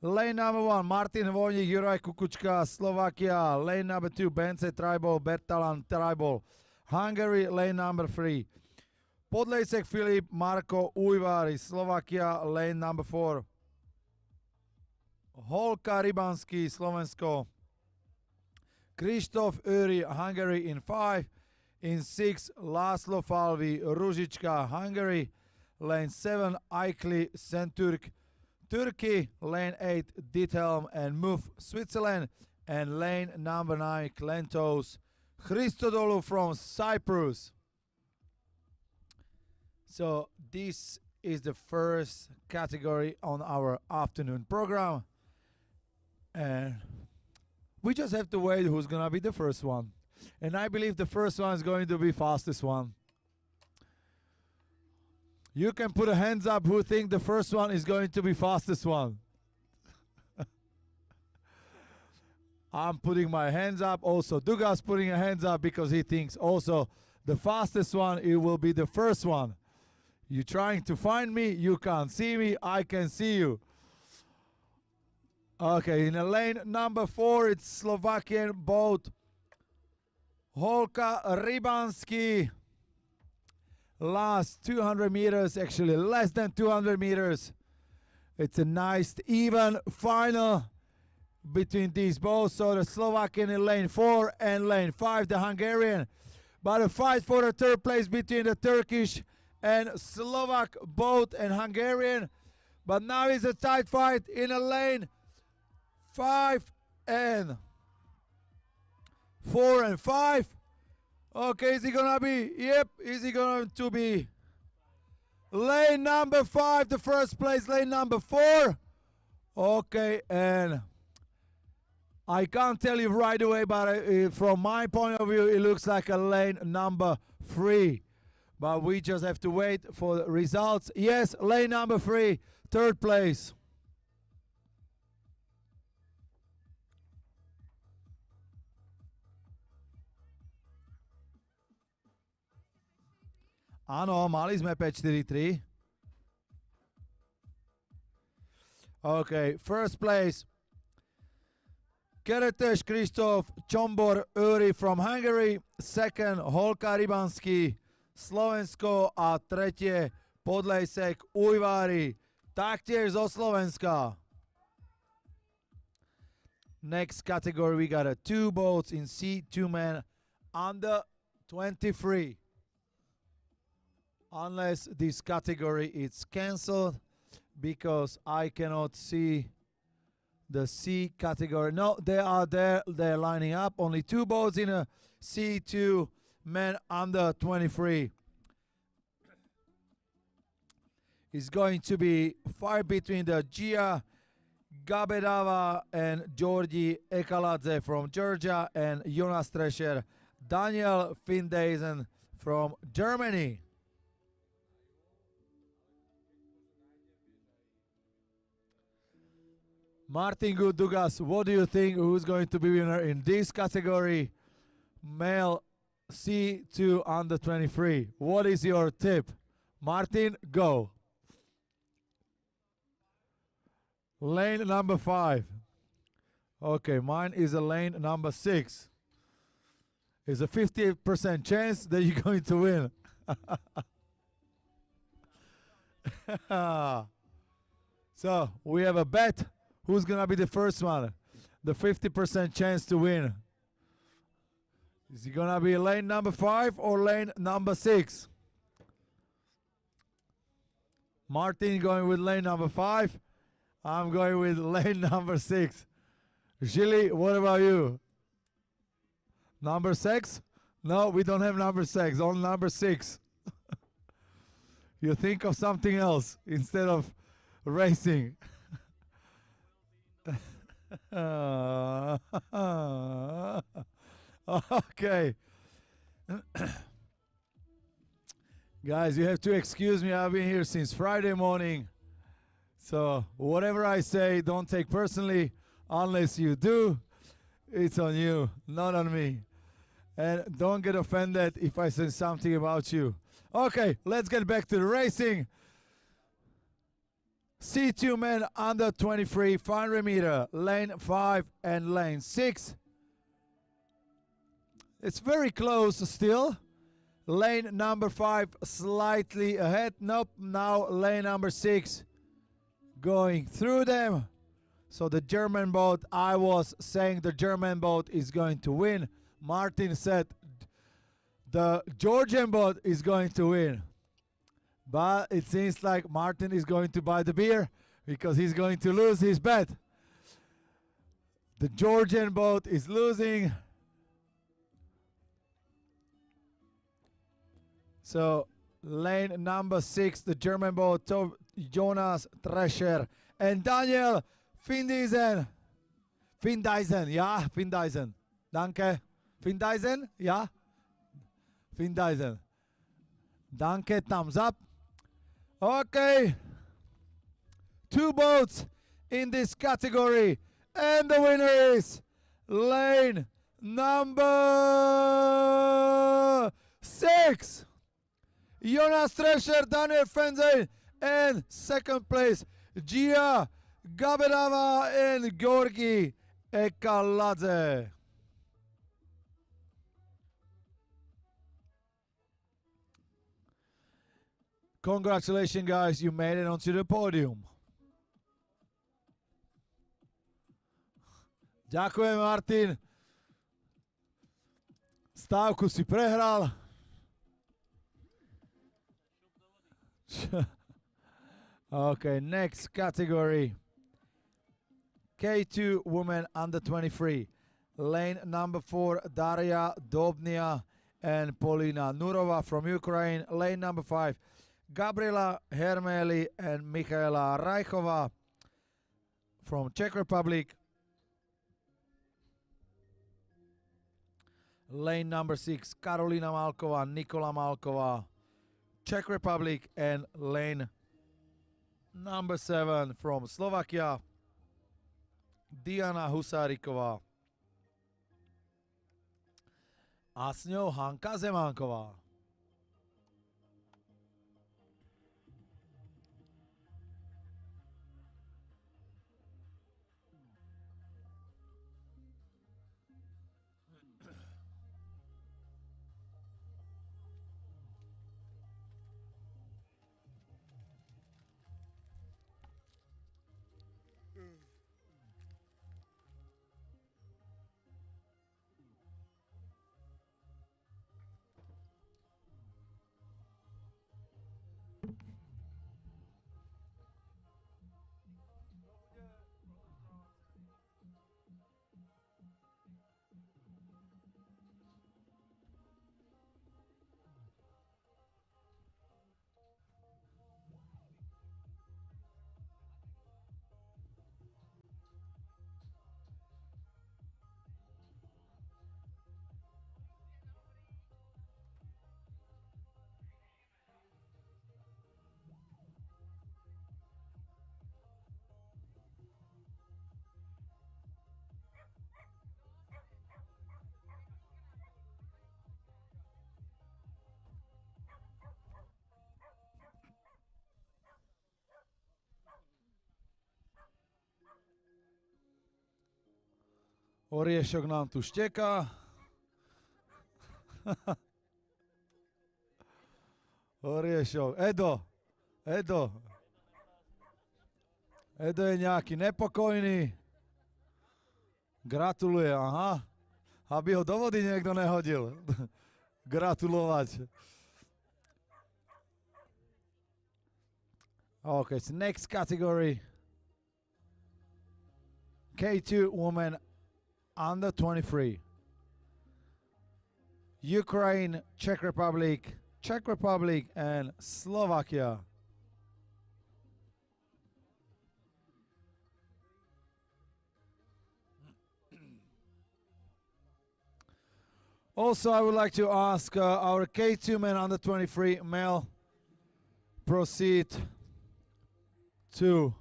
Lane number 1, Martin Vojník, Juraj Kukučka, Slovakia. Lane number 2, Bence Tribal, Bertalan Tribal, Hungary. Lane number 3, Podlejsek Filip, Marko Ujvari, Slovakia. Lane number 4, Holka Rybanský, Slovensko. Krištof Öri, Hungary in 5. In 6, Laszlo Falvi, Ružička, Hungary. Lane 7, Aikli Sentürk, Turkey. Lane 8, Diethelm and Muf, Switzerland. And lane number 9, Klentos Christodoulou from Cyprus. So this is the first category on our afternoon program. And we just have to wait who's going to be the first one. And I believe the first one is going to be fastest one. You can put a hands up who think the first one is going to be fastest one. I'm putting my hands up. Also, Dugas putting a hands up because he thinks also the fastest one, it will be the first one. You're trying to find me. You can't see me. I can see you. Okay, in the lane number 4, it's Slovakian boat Holka Rybanský. Last 200 meters, actually less than 200 meters. It's a nice even final between these boats. So the Slovakian in lane 4 and lane 5, the Hungarian. But a fight for the third place between the Turkish and Slovak boat and Hungarian. But now it's a tight fight in a lane 5 and 4 and 5. Okay, is he gonna be? Yep, is he going to be? Lane number 5, the first place, lane number 4. Okay, and I can't tell you right away, but from my point of view, it looks like a lane number 3. But we just have to wait for the results. Yes, lane number 3, third place. Áno, mali sme 5-4-3. Okay, first place. Keretes Kristof Csombor Öri from Hungary. Second, Holka Rybanský, Slovensko. A tretie, Podlejsek Ujvári, taktiež zo Slovenska. Next category, we got 2 boats in sea, 2 men under 23. Unless this category is cancelled because I cannot see the C category. No, they are there. They're lining up. Only 2 boats in a C2, men under 23. It's going to be fight between the Gia Gabedava and Georgi Ekaladze from Georgia and Jonas Trescher, Daniel Findeisen from Germany. Martin Dugas, what do you think? Who's going to be winner in this category? Male C2 under 23. What is your tip? Martin, go. Lane number 5. Okay, mine is a lane number 6. It's a 50% chance that you're going to win. So, we have a bet. Who's going to be the first one? The 50% chance to win. Is it going to be lane number 5 or lane number 6? Martin going with lane number 5. I'm going with lane number 6. Gilly, what about you? Number 6? No, we don't have number 6, only number 6. You think of something else instead of racing. Okay. Guys, you have to excuse me. I've been here since Friday morning. So whatever I say, don't take personally. Unless you do, it's on you, not on me. And don't get offended if I say something about you. Okay, let's get back to the racing. C2 men under 23 500 meter, lane 5 and lane 6. It's very close still. Lane number 5 slightly ahead. Nope, now lane number 6 going through them. So the German boat, I was saying the German boat is going to win. Martin said the Georgian boat is going to win. But it seems like Martin is going to buy the beer because he's going to lose his bet. The Georgian boat is losing. So lane number 6, the German boat, Jonas Drescher and Daniel Findeisen. Findeisen, ja, Findeisen. Danke. Findeisen, ja. Findeisen. Danke, thumbs up. Okay. 2 boats in this category. And the winner is lane number 6. Jonas Drescher, Daniel Findeisen, and second place, Gia Gaberava and Georgi Ekaladze. Congratulations, guys, you made it onto the podium. Ďakujem, Martin. Stávku si prehral. Okay, next category. K2 women under 23. Lane number 4, Daria Dobnia and Polina Nurova from Ukraine. Lane number 5, Gabriela Hermeli and Michaela Rajchova from Czech Republic. Lane number 6, Karolina Malkova, Nikola Malkova, Czech Republic. And lane number 7 from Slovakia, Diana Husáriková a s ňou Hanka Zemánková. Oriešok nám tu šteká. Oriešok. Edo je nejaký nepokojný. Gratuluje, aha. Aby ho do vody niekto nehodil. Gratulovať. Okay, so next category. K2 women under 23. Ukraine, Czech Republic, and Slovakia. Also, I would like to ask our K2 men under 23 male proceed to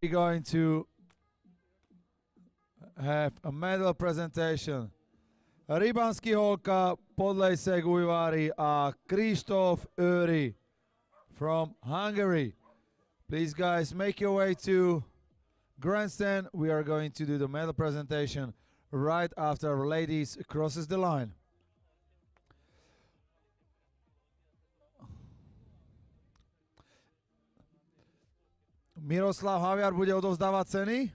be going to have a medal presentation. Rybanský holka, Podlejsek Ujvári a Kristóf Őri from Hungary. Please guys, make your way to grandstand. We are going to do the medal presentation right after our ladies crosses the line. Miroslav Haviar bude odovzdávať ceny?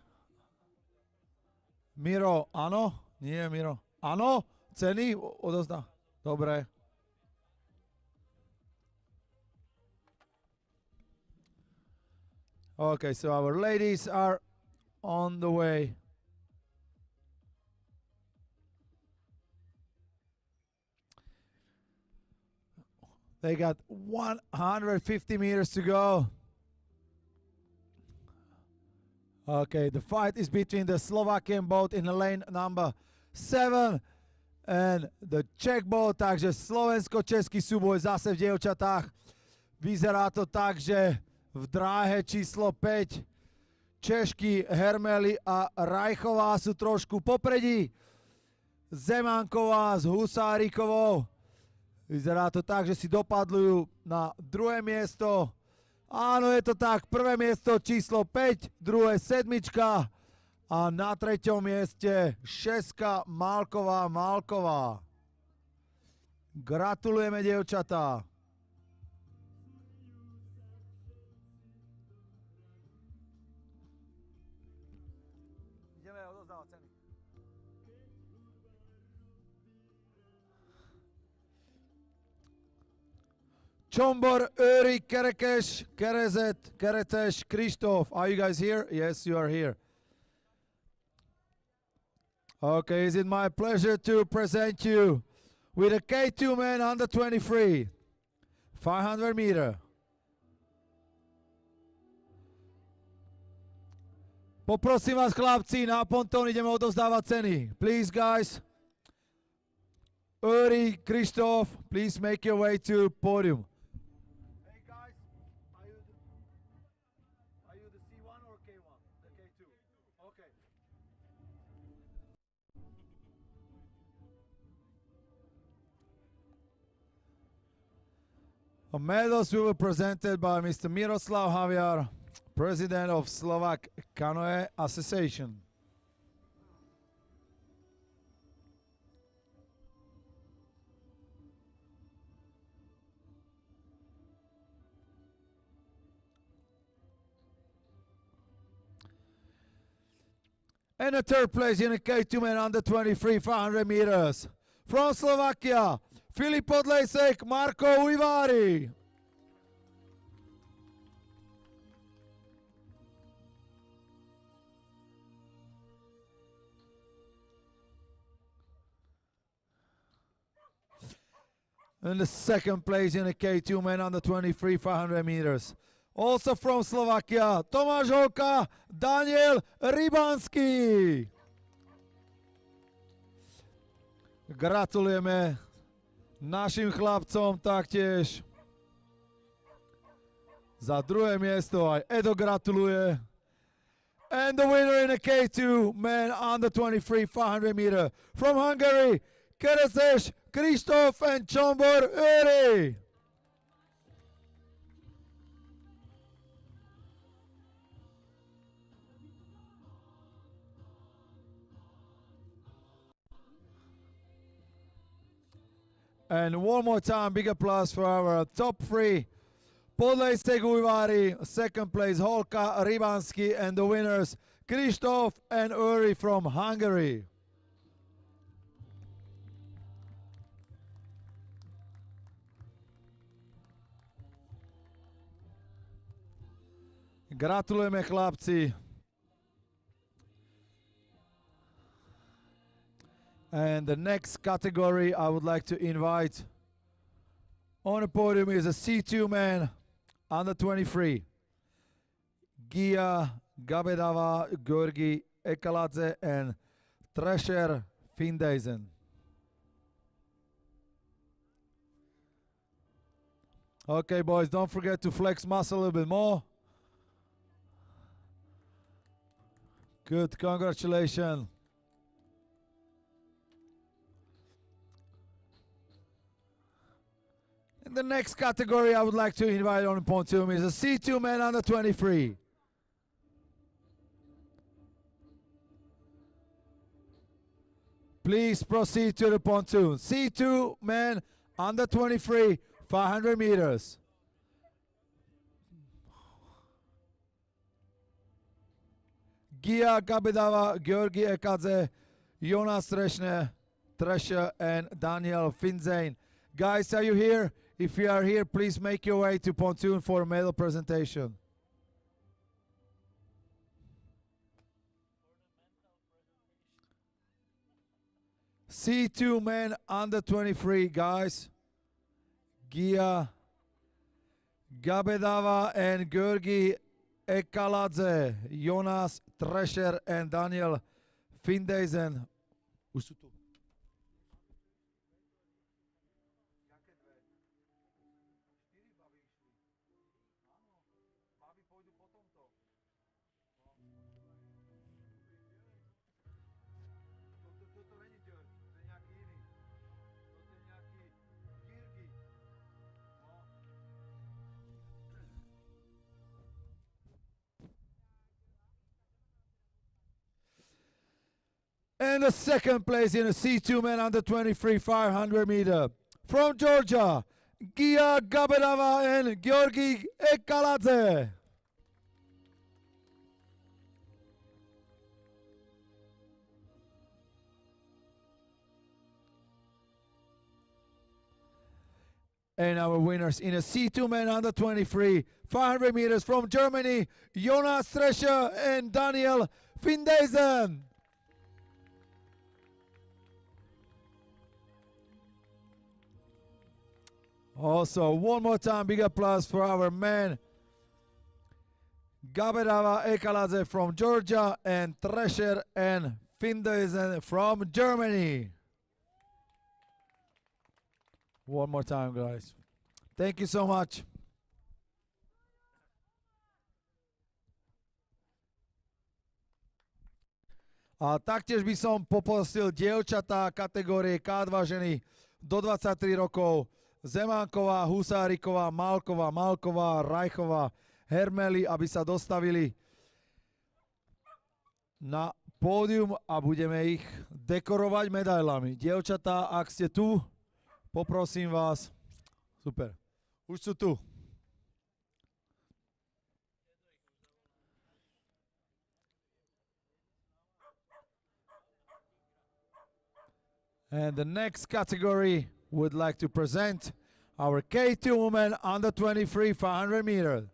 Miro, áno? Nie, Miro. Áno? Ceny odozdá. Dobre. Okay, so our ladies are on the way. They got 150 meters to go. Okay, the fight is between the Slovakian boat in the lane number 7 and the Czech boat, takže slovensko-český súboj zase v dievčatách. Vyzerá to tak, že v dráhe číslo 5 Češky Hermely a Rajchová sú trošku popredí. Zemánková s Husárikovou. Vyzerá to tak, že si dopadlujú na druhé miesto. Áno, je to tak. Prvé miesto číslo 5, druhé 7 a na treťom mieste 6 Malková. Gratulujeme, dievčatá. Ideme odozdávať ceny. Csombor, Őri, Kerekes, Keretes, Kristóf. Are you guys here? Yes, you are here. Okay, is it my pleasure to present you with a K2 men under 23, 500 meter. Poprosím vás, chlapci, na pontón ideme odovzdávať ceny. Please, guys. Őri, Kristóf, please make your way to podium. Hey, guys, are you the C1 or K1? The K2. Okay. The medals will be presented by Mr. Miroslav Haviar, President of Slovak Canoe Association. And the third place in the K2 men under 23 500 meters. From Slovakia, Filip Podlejsek, Marko Ujvári. And the second place in the K2 men under 23 500 meters. Also from Slovakia, Tomáš Holka, Daniel Rybanský. Gratulujeme našim chlapcom taktiež. Za druhé miesto aj Edo gratuluje. And the winner in the K2 men under 23 500 meter from Hungary, Kereses, Kristóf and Csombor Őri. And one more time, big applause for our top three. Podlejsek Ujvári, second place Holka, Rybanský, and the winners Kristóf and Őri from Hungary. Gratulujeme, chlapci. And the next category I would like to invite on the podium is a C2 man under 23. Gia Gabedava, Georgi Ekaladze, and Tresher Findeisen. Okay, boys, don't forget to flex muscle a little bit more. Good, congratulations. In the next category I would like to invite on the podium is a C2 man under 23. Please proceed to the pontoon. C2 man under 23, 500 meters. Gia Gabedava, Georgi Ekadze, Jonas Tresher, and Daniel Finzein. Guys, are you here? If you are here, please make your way to pontoon for a medal presentation. C2 men under 23, guys. Gia Gabedava and Georgi Ekaladze, Jonas Tresher and Daniel Findeisen. And the second place in a C2 men under 23 500 meter. From Georgia, Gia Gabedava and Georgi Ekaladze. And our winners in a C2 men under 23 500 meters from Germany, Jonas Trescher and Daniel Findeisen. Also, one more time, big applause for our men. Gabedava Ekaladze from Georgia and Trescher and Findeisen from Germany. One more time, guys. Thank you so much. A taktiež by som poprosil dievčatá kategórie K2 ženy do 23 rokov. Zemánková, Husáriková, Malková, Rajchová, Hermeli, aby sa dostavili na pódium a budeme ich dekorovať medailami. Dievčatá, ak ste tu, poprosím vás. Super. Už sú tu. And the next category would like to present our K2 women under 23 500 meters.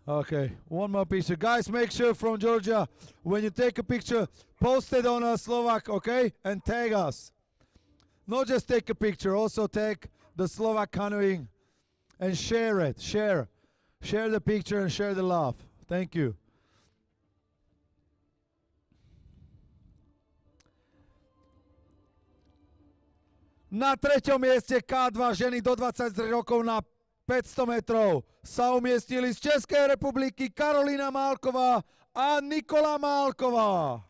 Okay, one more picture. Guys, make sure from Georgia, when you take a picture, post it on Slovak, okay? And tag us. Not just take a picture, also take the Slovak canoeing and share it. Share the picture and share the love. Thank you. Na treťom mieste K2 ženy do 23 rokov na 500 metrov sa umiestnili z Českej republiky Karolína Málková a Nikola Málková.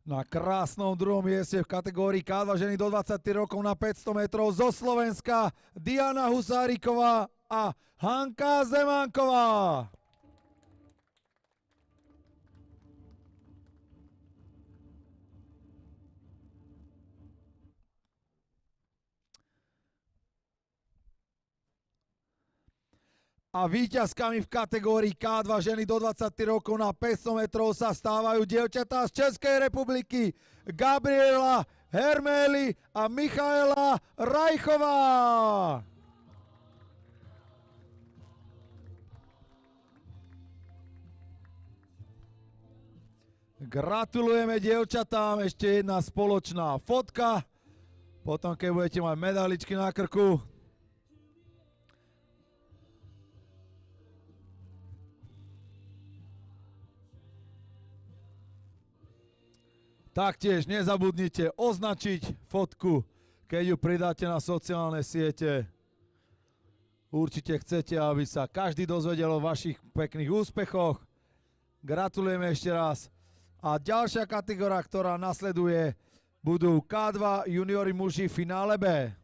Na krásnom druhom mieste v kategórii K2 ženy do 23 rokov na 500 metrov zo Slovenska Diana Husáriková a Hanka Zemánková. A víťazkami v kategórii K2 ženy do 23 rokov na 500 metrov sa stávajú dievčatá z Českej republiky Gabriela Hermély a Michaela Rajchová. Gratulujeme dievčatám, ešte jedna spoločná fotka, potom keď budete mať medailičky na krku. Taktiež nezabudnite označiť fotku, keď ju pridáte na sociálne siete. Určite chcete, aby sa každý dozvedel o vašich pekných úspechoch. Gratulujeme ešte raz. A ďalšia kategória, ktorá nasleduje, budú K2 juniori muži Finále B.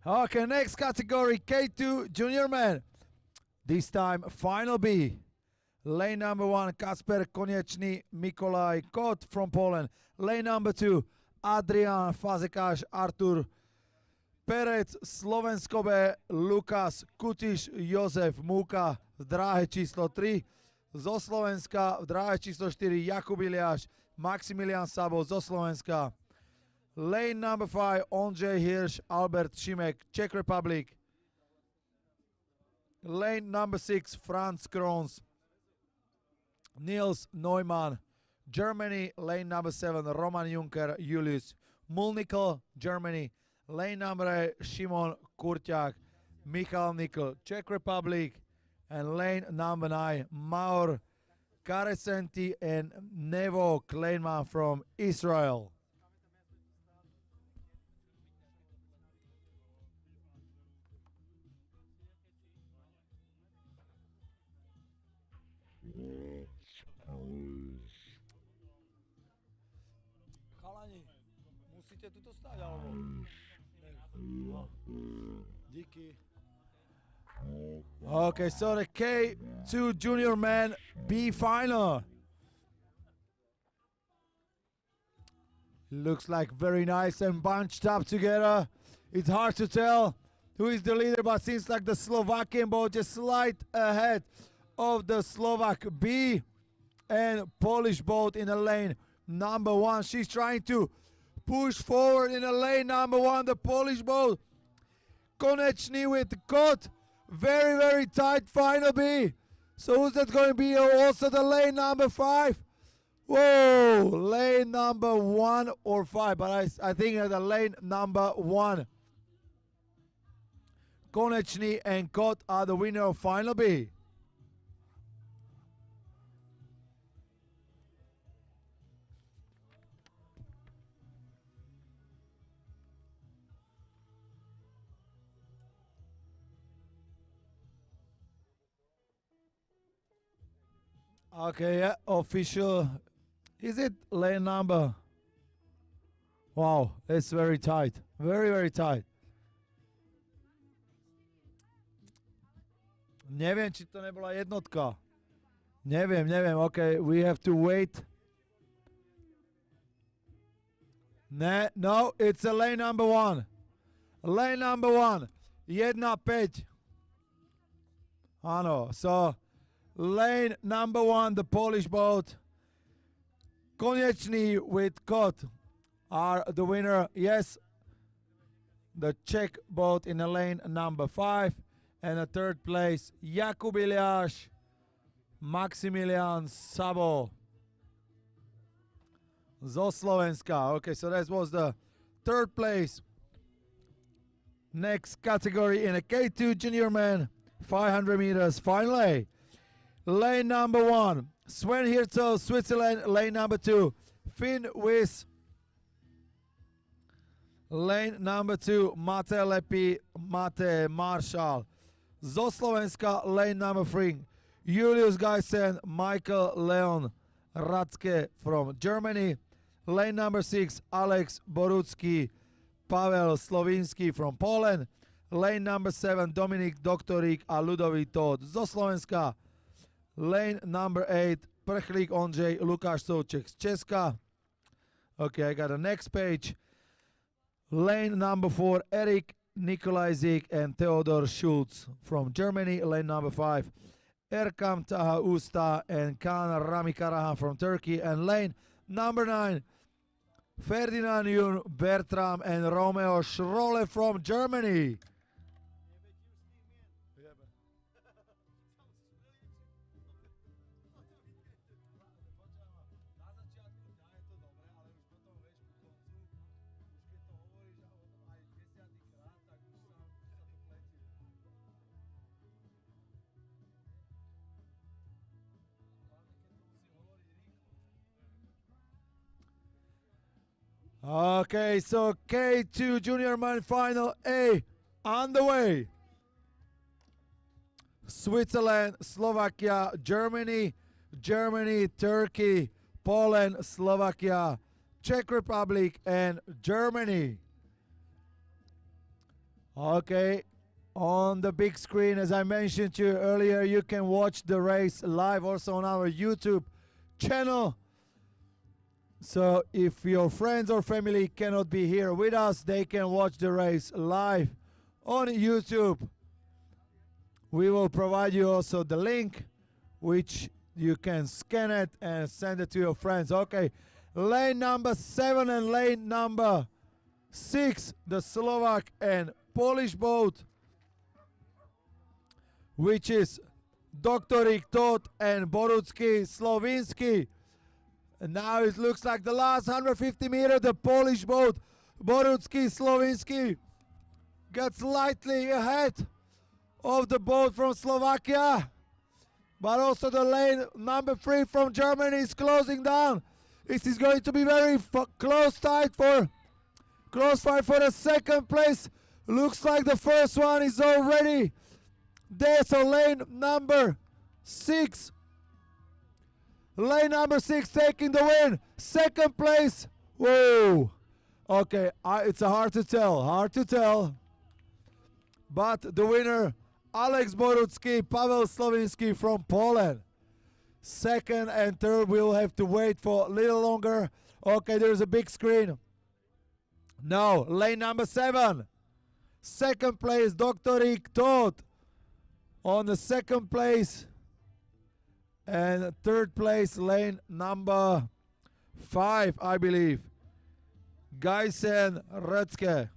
Okay, next category, K2 Junior Men. This time, Final B. Lane number 1, Kasper Konieczny, Mikolaj Kot from Poland. Lane number 2, Adrian Fazekáš, Artur Perec, Slovensko B, Lukas Kutiš, Jozef Múka v dráhe číslo 3. Zo Slovenska v dráhe číslo 4, Jakub Iliáš, Maximilian Sabo zo Slovenska. Lane number 5, Ondřej Hirš, Albert Šimek, Czech Republic. Lane number 6, Franz Krons, Nils Neumann, Germany. Lane number 7, Roman Juncker, Julius Mulnikl, Germany. Lane number 8, Šimon Kurťák, Michal Nikl, Czech Republic. And lane number 9, Maur Karesenti and Nevo Kleinman from Israel. Chalani, musíte tuto stať, alebo? Díky. Okay, so the K2 Junior Men B Final. Looks like very nice and bunched up together. It's hard to tell who is the leader, but seems like the Slovakian boat just slight ahead of the Slovak B and Polish boat in the lane number 1. She's trying to push forward in the lane number 1, the Polish boat. Konečný with Kot. Very, very tight Final B. So who's that going to be? Also the lane number 5. Whoa, lane number 1 or 5, but I think the lane number 1. Konečný and Kot are the winner of Final B. Okay, yeah, official. Is it lane number? Wow, it's very tight. Very, very tight. Neviem, či to nebola jednotka. Neviem. Okay, we have to wait. No, it's a lane number 1. Lane number 1. 1-5. Áno, so lane number 1, the Polish boat. Konečný with Kot are the winner. Yes, the Czech boat in the lane number 5. And the third place, Jakub Iliáš, Maximilian Sabo zo Slovenska. Okay, so that was the third place. Next category in a K2 Junior Men, 500 meters, Final A. Lane number 1, Sven Hirzel, Switzerland. Lane number 2, Finn Wyss. Lane number 2, Mate Lepi, Mate Marshall zo Slovenska. Lane number 3, Julius Geisen, Michael Leon Radke from Germany. Lane number 6, Alex Borucki, Pavel Slovinsky from Poland. Lane number 7, Dominik Doktorík a Ľudovít Tóth zo Slovenska. Lane number 8, Prchlík Ondřej, Lukáš Souček z Česka. Okay, I got the next page. Lane number 4, Erik Nikolajzik and Theodor Schulz from Germany. Lane number 5, Erkam Taha Usta and Kan Ramikarahan from Turkey. And lane number 9, Ferdinand Jun Bertram and Romeo Schrolle from Germany. Okay, so K2 Junior Men Final A on the way. Switzerland, Slovakia, Germany, Turkey, Poland, Slovakia, Czech Republic, and Germany. Okay, on the big screen, as I mentioned to you earlier, you can watch the race live also on our YouTube channel. So if your friends or family cannot be here with us, they can watch the race live on YouTube. We will provide you also the link, which you can scan it and send it to your friends. Okay, lane number 7 and lane number 6, the Slovak and Polish boat, which is Doktorik Tot and Borucki Slovinsky. And now it looks like the last 150 meters, the Polish boat, Borucki Slovinsky, gets slightly ahead of the boat from Slovakia. But also the lane number 3 from Germany is closing down. This is going to be very close fight for the second place. Looks like the first one is already there. So lane number 6. Lane number 6 taking the win. Second place. Whoa. Okay, it's hard to tell. But the winner, Alex Borucki, Pavel Slovinsky from Poland. Second and third, we'll have to wait for a little longer. Okay, there's a big screen. No, lane number 7. Second place, Doktorik Tot on the second place. And third place, lane number 5, I believe. Geisen Rötzke.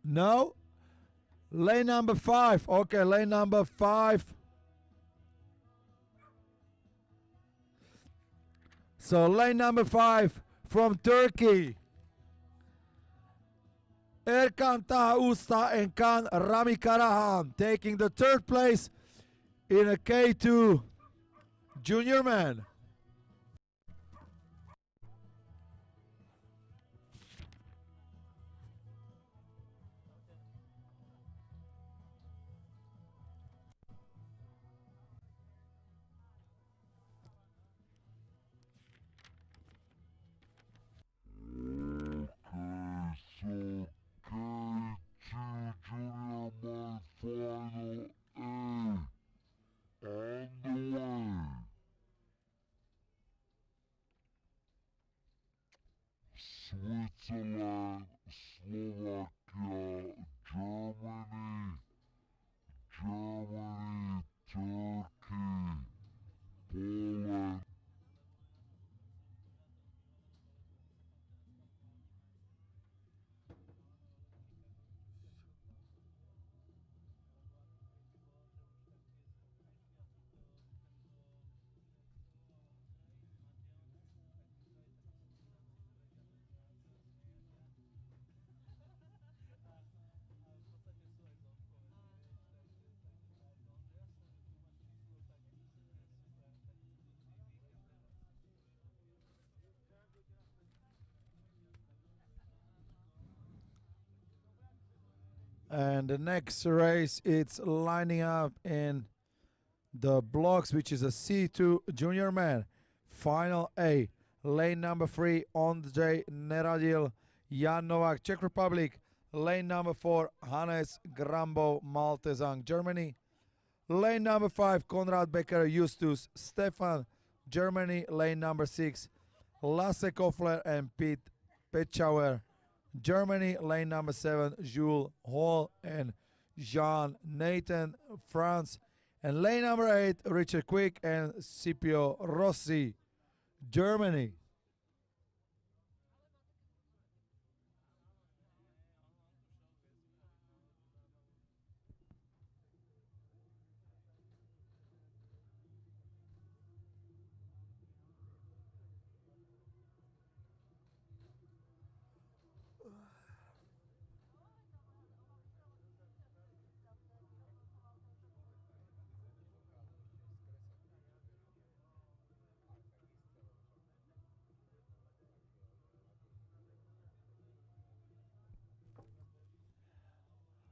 No? Lane number 5. Okay, lane number 5. So lane number 5 from Turkey. Erkan Taha Usta and Kan Rami Karahan taking the third place in a K2 junior man. Switzerland, Slovakia, Germany, Turkey, Poland. And the next race, it's lining up in the blocks, which is a C2 junior man. Final A, lane number 3, Ondřej Neradil, Jan Novak, Czech Republic. Lane number 4, Hannes Grambo, Maltezang, Germany. Lane number 5, Konrad Becker, Justus Stefan, Germany. Lane number 6, Lasse Koffler and Pete Petschauer, Germany. Lane number 7, Jules Hall and Jean Nathan, France. And lane number 8, Richard Quick and Scipio Rossi, Germany.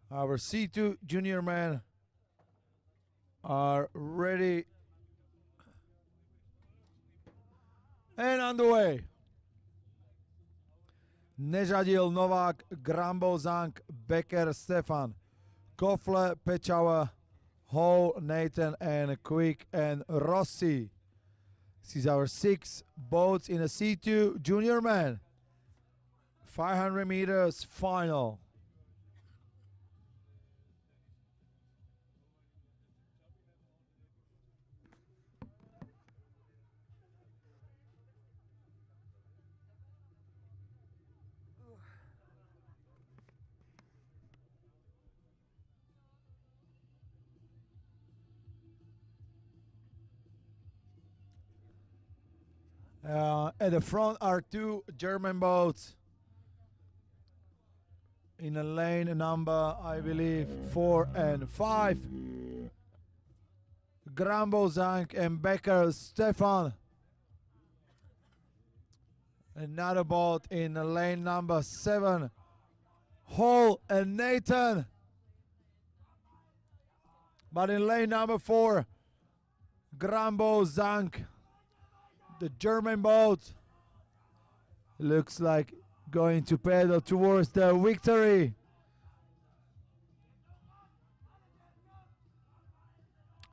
Our C2 junior men are ready And on the way. Nežadil Novák, Grambo Zank, Becker Stefan, Kofle Pečava, Hall Nathan, and Quick and Rossi. This is our 6 boats in a C2 junior men. 500 meters final. At the front are 2 German boats in a lane number, I believe, 4 and 5. Grambo Zank and Becker Stefan. Another boat in lane number 7, Hall and Nathan. But in lane number 4, Grambo Zank. The German boat looks like going to pedal towards the victory.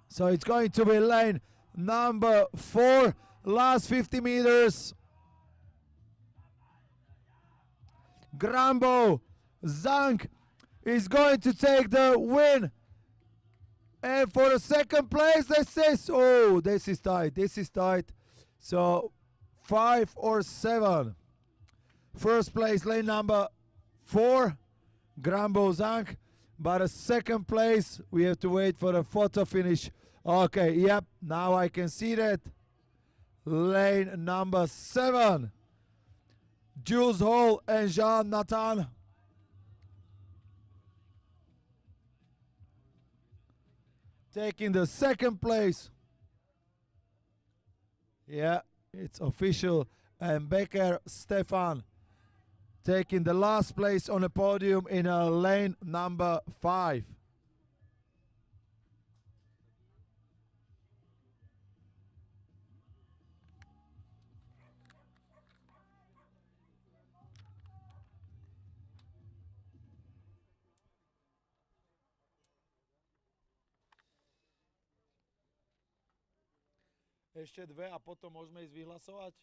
So it's going to be lane number 4, last 50 meters. Grambo Zank is going to take the win. And for the second place, they say, oh, this is tight. So 5 or 7. First place, lane number 4, Grambo Zank. But a second place, we have to wait for the photo finish. Okay, yep, now I can see that. Lane number 7, Jules Hall and Jean Nathan. Taking the second place. Yeah, it's official. And Becker Stefan taking the last place on the podium in lane number 5. Ešte 2 a potom môžeme ísť vyhlasovať?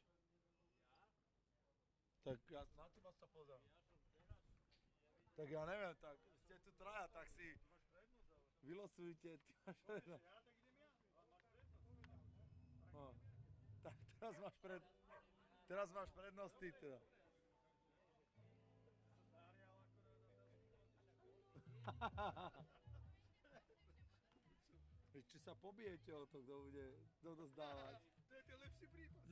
Tak ja na teba sa pozriem. Tak ja neviem, tak ste tu traja, tak si vylosujte. No, tak teraz máš prednosť ty teda. Či sa pobijete o to, kto bude dozdávať. To je ten lepší prípad.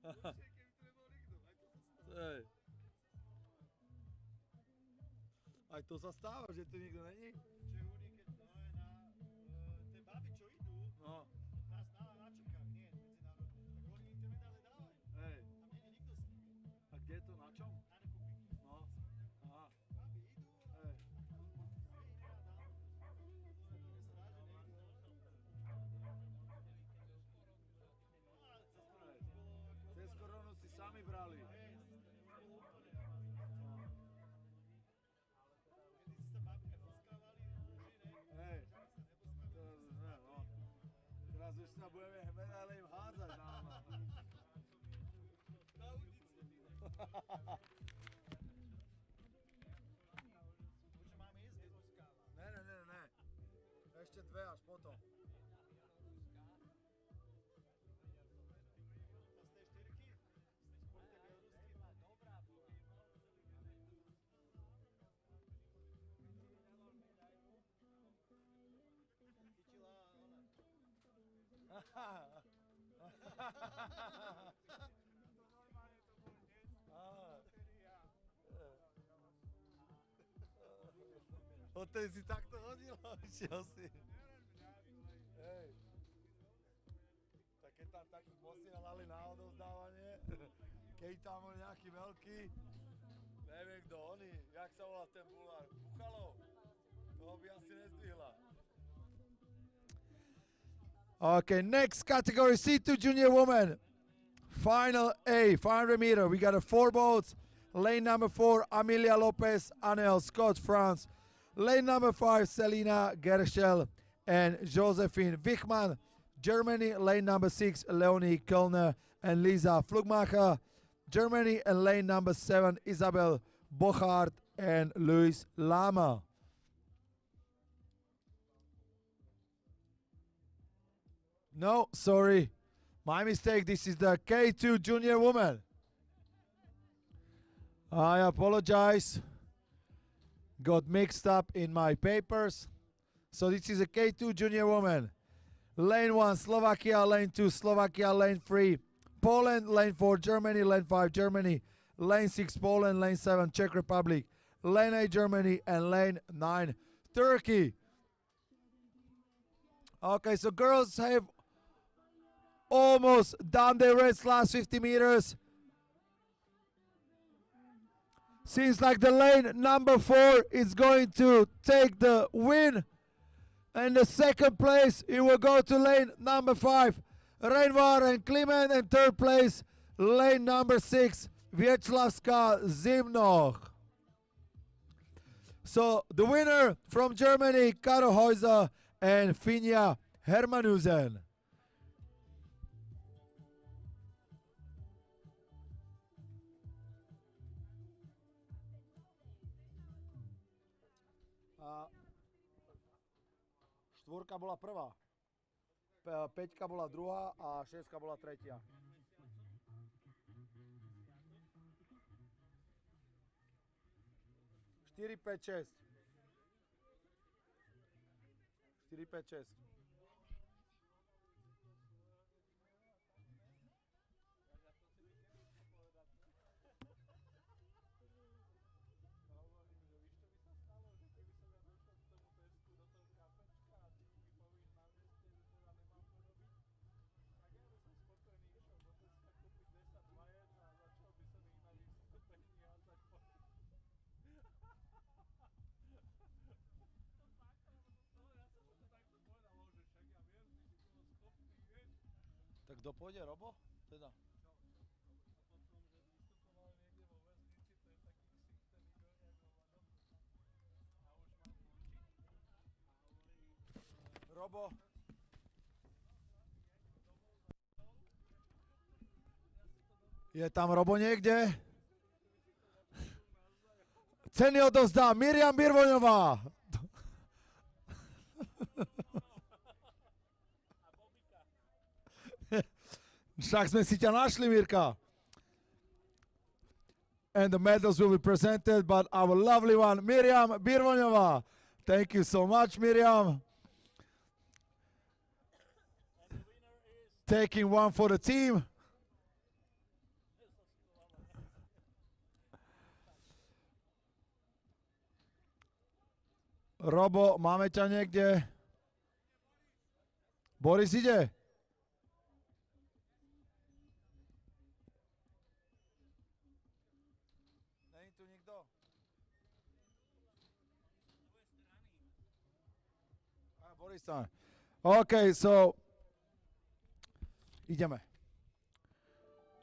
Lepšie, keby to nebol nikto. Aj to sa stáva, že tu nikto není? Čo je unik, keď to je na tie baby, čo idú, nás stáva na čekách, nie medzinárodne. Tak oni im tie medále dávajú. Hej. Tam nie je nikto s nimi. A kde je to, na čom? Na republiky. No. Aha. Baby idú, Hej. Cez koronu si sami brali. Hej. No. Teraz už sa budeme medále im hádzať na ulici. Už máme ísť, keď poskáva. Ne. Ešte 2 až potom. Odtedy si takto hodil, išiel si. Hej. Tak keď tam taký posielali na odovzdávanie, keď tam bol nejaký veľký, neviem kto oni, jak sa volá ten bulár, Buchalov, toho by asi nezdvihla. Okay, next category, C2 Junior Women. Final A, 500 meter. We got a 4 boats. Lane number 4, Amelia Lopez, Anel, Scott, France. Lane number 5, Selina Gerschel and Josephine Wichmann, Germany. Lane number 6, Leonie Kölner and Lisa Flugmacher, Germany. And lane number 7, Isabel Bochart and Luis Lama. No, sorry. My mistake. This is the K2 junior woman. I apologize. Got mixed up in my papers. So this is a K2 junior woman. Lane 1, Slovakia. Lane 2, Slovakia. Lane 3, Poland. Lane 4, Germany. Lane 5, Germany. Lane 6, Poland. Lane 7, Czech Republic. Lane 8, Germany. And lane 9, Turkey. Okay, so girls have almost done their race last 50 meters. Seems like the lane number 4 is going to take the win. And the second place, it will go to lane number 5, Reinvar and Kliment. And third place, lane number 6, Vieclavska Zimnoch. So the winner from Germany, Karo Heuser and Finja Hermanusen. Štvorka bola prvá, peťka bola druhá a šestka bola tretia. 4, 5, 6. 4, 5, 6. Tak kto pôjde, Robo? Teda. Robo. Je tam Robo niekde? Ceny odovzdá Miriam Birvoňová. Však sme si ťa našli, Mirka. And the medals will be presented by our lovely one, Miriam Birvoňová. Thank you so much, Miriam. Taking one for the team. Robo, máme ťa niekde? Boris ide? Není tu nikto? Boris tam. Okay, so ideme.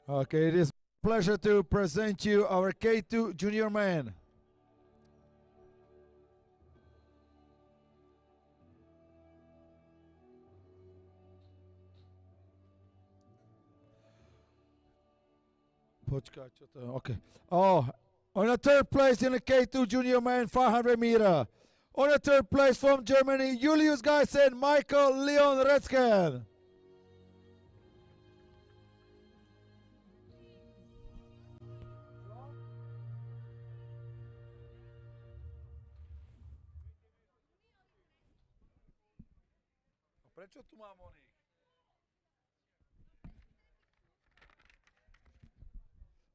Okay, it is a pleasure to present you our K2 junior man. Počkaj, čo to je? Okay. Oh, on the third place in the K2 junior man 500 meter. On the third place from Germany, Julius Geisen, Michael Leon Retzken. Prečo tu mám oných?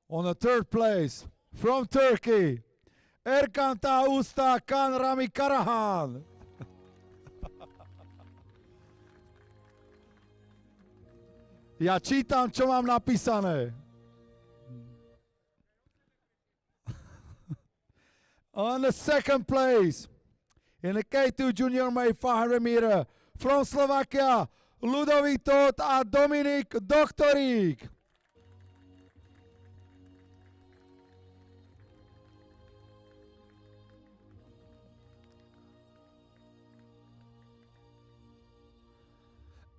On the third place, from Turkey, Erkan Usta Kan Rami Karahan. Ja čítam, čo mám napísané. On the second place, in the K2 junior male 500 meter, from Slovakia, Ludovít Tóth a Dominik Doktorík.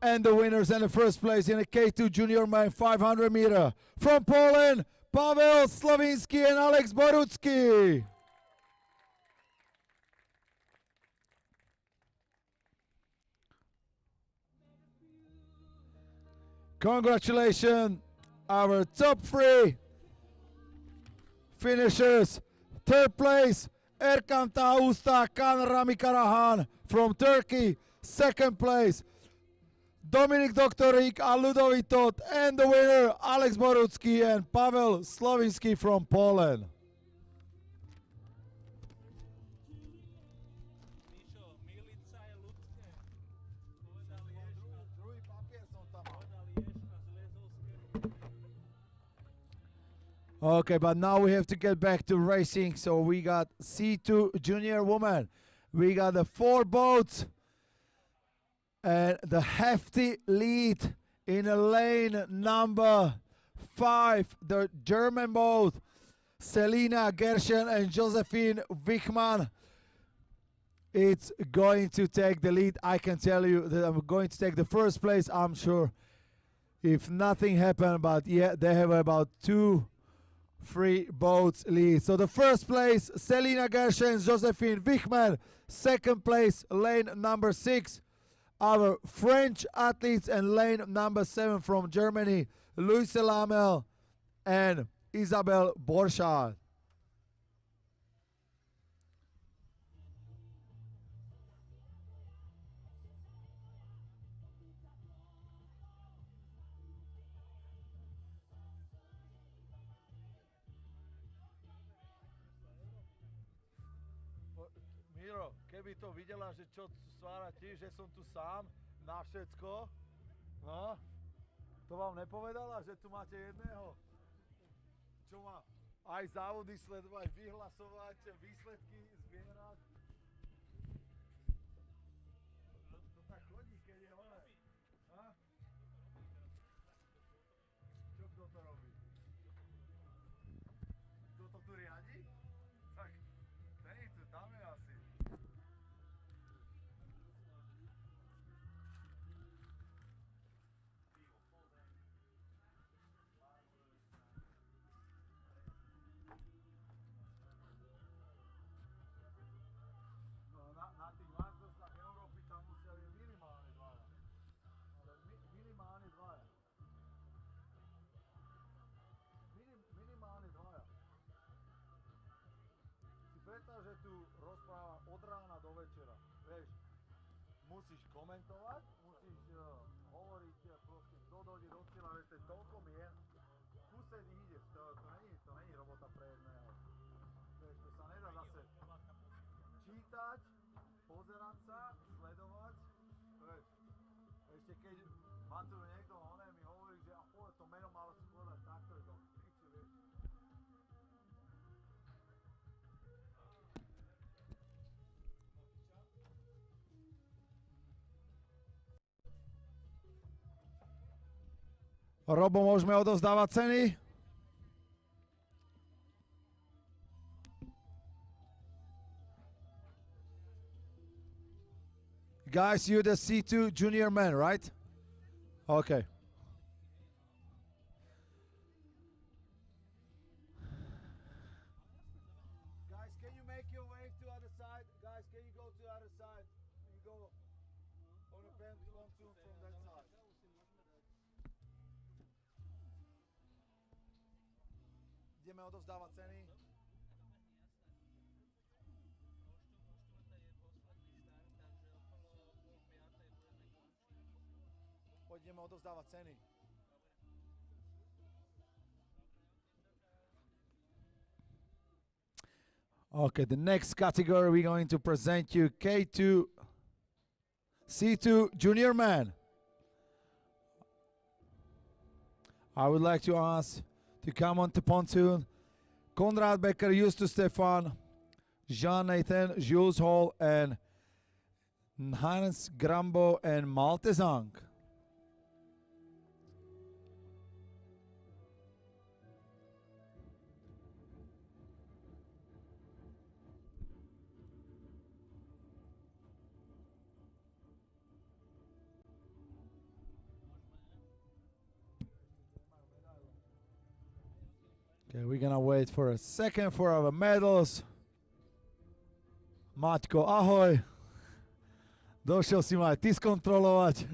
And the winners and the first place in the K2 Junior Men 500 meter from Poland, Pavel Slavinsky and Alex Borucki. Congratulations, our top three finishers. Third place, Erkan Tausta Kan Ramikarahan from Turkey. Second place, Dominik Doktorik and Ludovic Tot. And the winner, Alex Borucki and Pavel Slavinsky from Poland. Mišo, Milica je ľudské. Povedal ješ a zlezol z keru. Okay, but now we have to get back to racing. So we got C2 Junior Women. We got the 4 boats. And the hefty lead in a lane number 5, the German boat, Selina Gerschen and Josephine Wichmann. It's going to take the lead. I can tell you that I'm going to take the first place, I'm sure, if nothing happened. But yeah, they have about 2-3 boats lead. So the first place, Selina Gerschen and Josephine Wichmann. Second place, lane number 6. Our French athletes, and lane number 7 from Germany, Luis Lamel and Isabel Borchardt. Miro, keby to videla, že čo stvára ti, že som tu sám na všetko, no, to vám nepovedala, že tu máte jedného, čo má aj závody sledovať, vyhlasovať, výsledky zbierať. To tak chodí, keď je hore. Ha? Čo kto to robí? Kto to tu riadi? Tak, ten je tu, tam je asi. Na tých majstrovstvách Európy tam musia byť minimálne dvaja. Ale minimálne dvaja. Minimálne dvaja. Si predstav, že tu rozpráva od rána do večera. Vieš, musíš komentovať, musíš hovoriť proste, kto dojde do cieľa, že to je toľko mien. Kuse ideš, to není robota pre jedného. Vieš, to sa nedá zase čítať, pozerať sa, sledovať, vieš, ešte keď ma tu niekto mi hovorí, že a povedz to meno malo si povedať takto, je to piči, vieš. Robo, môžeme odovzdávať ceny? Guys, you're the C2 Junior Men, right? Okay. Guys, can you make your way to the other side? Guys, can you go to the other side? You go on a pontoon from that side. Ideme odovzdávať ceny. Ideme odovzdávať ceny. Okay, the next category we're going to present you K2 C2 Junior Man. I would like to ask to come on to pontoon Konrad Becker, Justus Stefan, Jean-Nathan, Jules Hall, and Hans Grambo and Malte Zang. Okay, we're gonna wait for a second for our medals. Maťko, ahoj. Došiel si ma aj ty skontrolovať.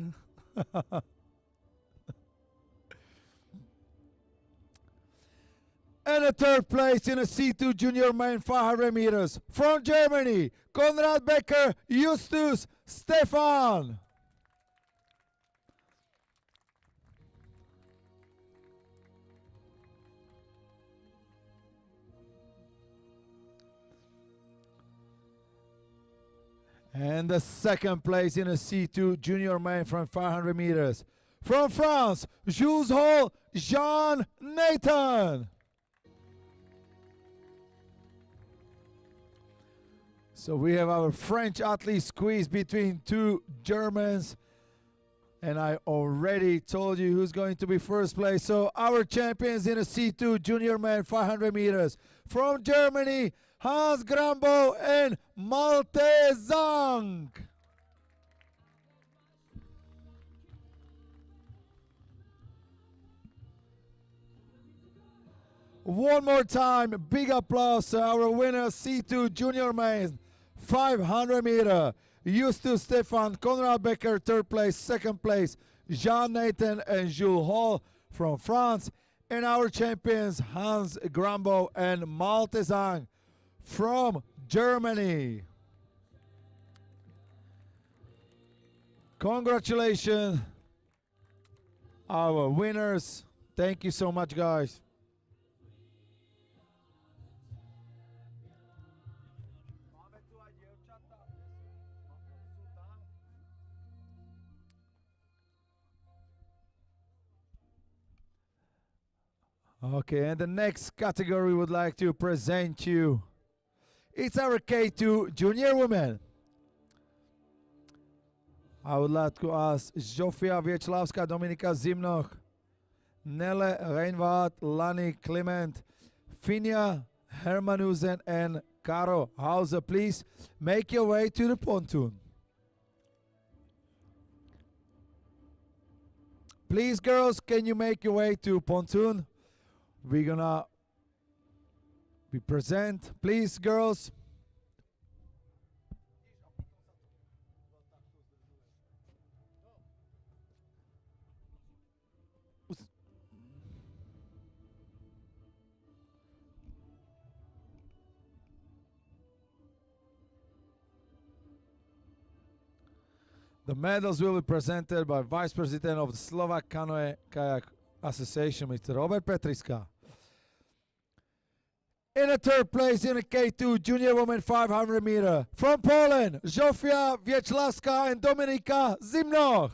And a third place in a C2 junior men 500 meters. From Germany, Konrad Becker, Justus Stefan. And the second place in a C2 junior men from 500 meters. From France, Jules Hall, Jean Nathan. So we have our French athlete squeezed between two Germans. And I already told you who's going to be first place. So our champions in a C2 junior men 500 meters. From Germany, Hans Grambo and Malte Zang. One more time, big applause to our winner, C2 junior men 500 meter. Justus Stefan, Konrad Becker, third place, second place, Jean Nathan and Jules Hall from France. And our champions, Hans Grambo and Malte Zang from Germany. Congratulations, our winners. Thank you so much, guys. Okay, and the next category we would like to present you. It's our K2 junior women. I would like to ask Zofia Viečlavská, Dominika Zimnoch, Nele Reinwald, Lani Clement, Finja Hermanusen and Caro Hauser. Please make your way to the pontoon. Please, girls, can you make your way to pontoon? We're gonna be present. Please, girls. The medals will be presented by Vice President of the Slovak Canoe Kayak Association, Mr. Robert Petriska. In a third place in a K2 junior women 500 meter. From Poland, Zofia Viečlavská and Dominika Zimnoch.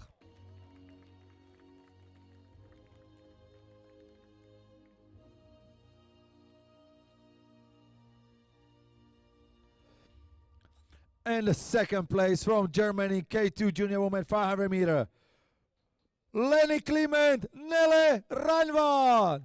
And the second place from Germany, K2 junior women 500 meter. Lenny Clement, Nele Reinwald.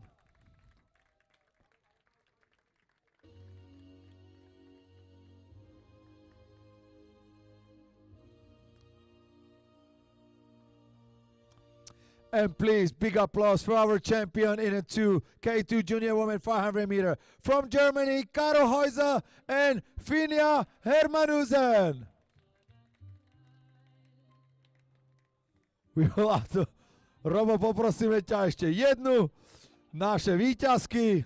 And please, big applause for our champion in a K2 junior women 500 meter. From Germany, Caro Heuser and Finja Hermanusen. We will have to, Robo, poprosíme ťa ešte jednu. Naše víťazky.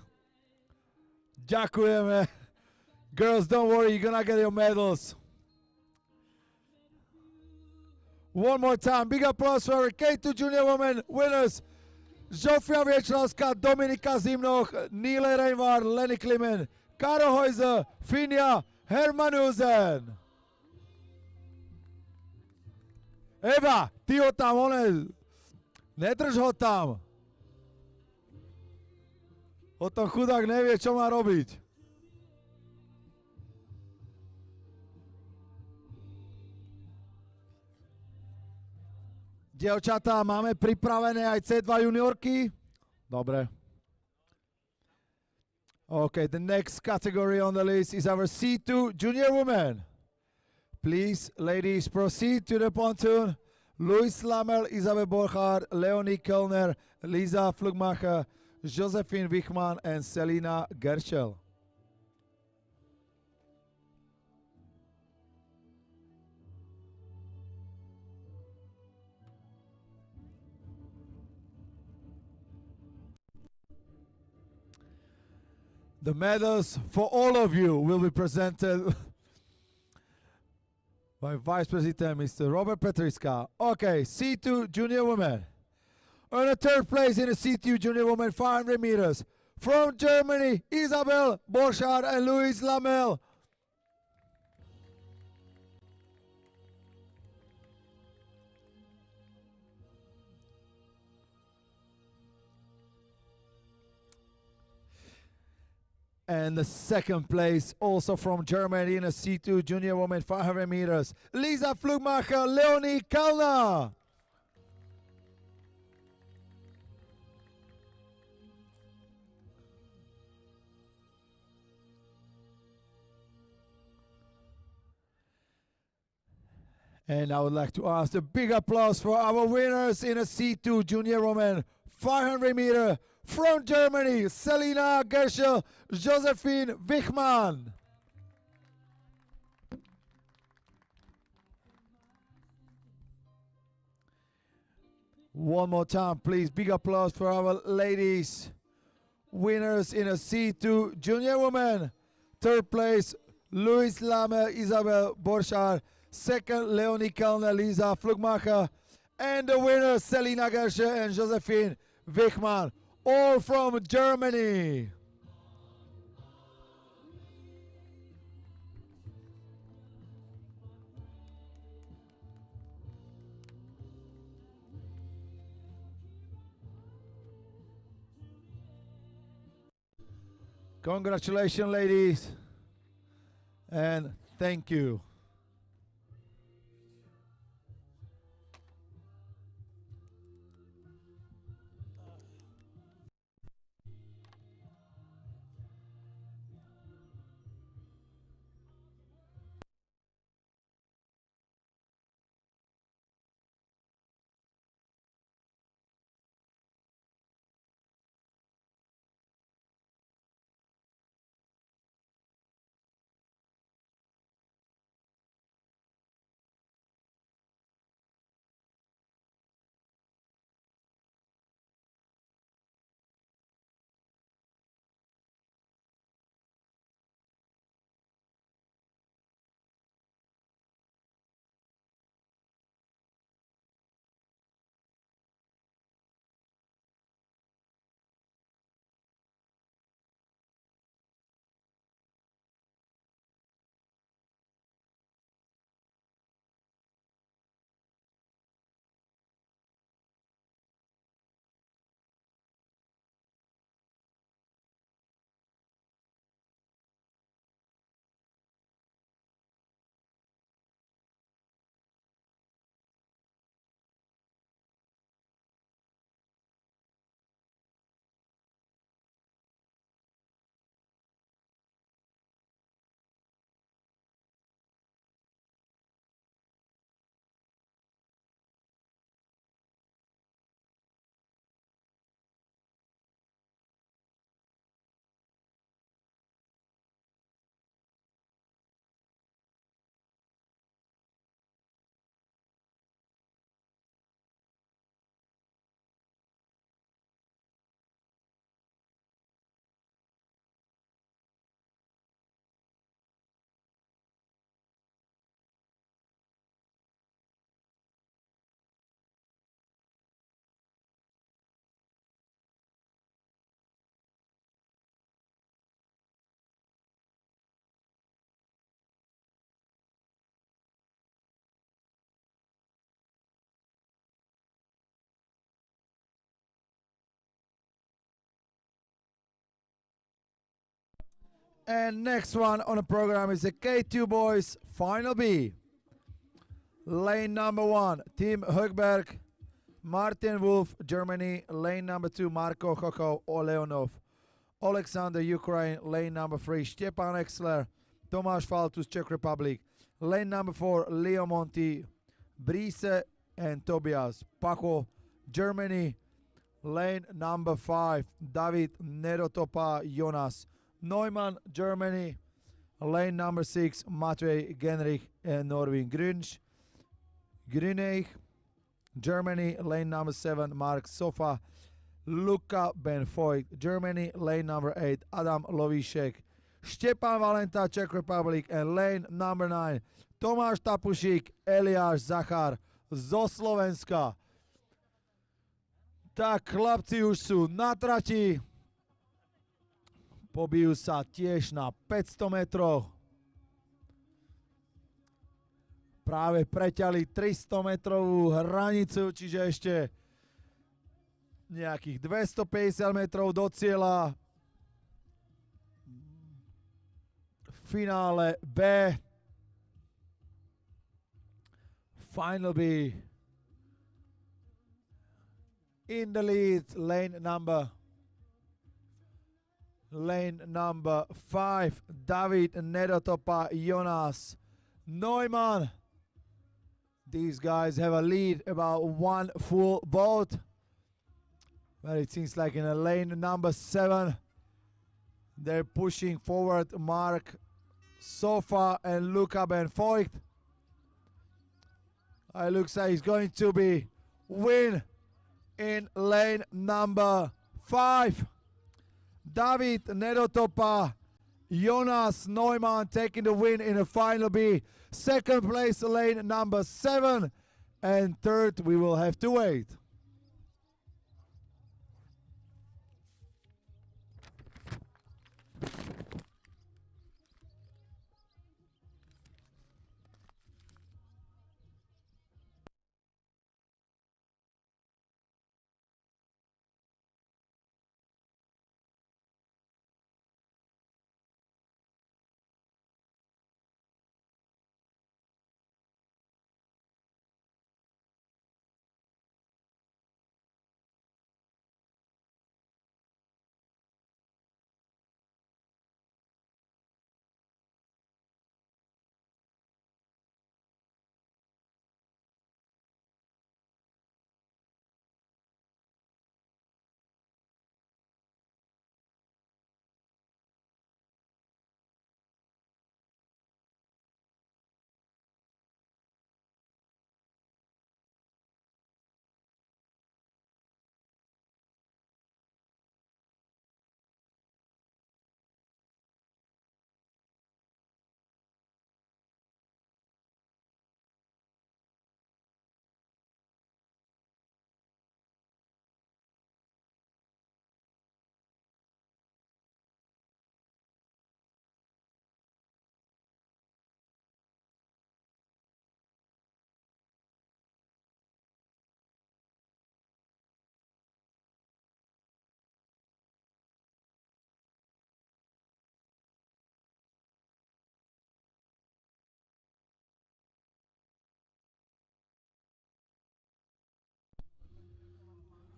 Ďakujeme. Girls, don't worry, you're gonna get your medals. One more time, big applause for our K2 junior women winners. Zofia Viečlavská, Dominika Zimnoch, Nile Reinwald, Lenny Clement, Caro Heuser, Finja Hermanusen. Eva, ty ho tam, nedrž ho tam. O tom chudák nevie, čo má robiť. Dievčatá, máme pripravené aj C2 juniorky? Dobre. Okay, the next category on the list is our C2 junior women. Please, ladies, proceed to the pontoon. Luis Lamel, Isabel Borchardt, Leonie Kellner, Lisa Flugmacher, Josephine Wichmann and Selina Gershel. The medals for all of you will be presented by Vice President Mr. Robert Petriska. Okay, C2 Junior Women. On the third place in the C2 Junior Women 500 meters. From Germany, Isabel Borchardt and Louise Lamel. And the second place, also from Germany in a C2 Junior Women 500 meters, Lisa Flugmacher, Leonie Kalna. And I would like to ask a big applause for our winners in a C2 Junior Women 500 meter from Germany, Selina Gershel, Josephine Wichmann. One more time, please. Big applause for our ladies. Winners in a C2 Junior Women. Third place, Louise Lame, Isabel Borchardt. Second, Leonie Kalner, Lisa Flugmacher. And the winners, Selina Gershel and Josephine Wichmann. All from Germany. Congratulations, ladies, and thank you. And next one on the program is the K2 Boys Final B. Lane number 1, Tim Högberg, Martin Wolf, Germany. Lane number 2, Marko Choko Oleonov, Alexander, Ukraine. Lane number 3, Stepan Exler, Tomáš Faltus, Czech Republic. Lane number 4, Leo Monti, Brise and Tobias Paco, Germany. Lane number 5, David Nerotopa Jonas Neumann, Germany. Lane number 6, Matvey Genrich and Norwin Grüneich, Germany. Lane number 7, Mark Sofa Luka Benfoy, Germany. Lane number 8, Adam Lovíšek Štěpán Valenta, Czech Republic. And lane number 9, Tomáš Tapušík, Eliáš Zachar zo Slovenska. Tak chlapci už sú na trati. Pobijú sa tiež na 500 metroch. Práve preťali 300 metrovú hranicu, čiže ešte nejakých 250 metrov do cieľa. V finále B. Final B. In the lead, lane number 5, David Nerotopa Jonas Neumann. These guys have a lead about 1 full boat. But it seems like in a lane number 7, they're pushing forward Mark Sofa and Luka Benfoy. It looks like he's going to be win in lane number 5. David Nerotopa Jonas Neumann taking the win in the final B. Second place, lane number 7. And third, we will have to wait.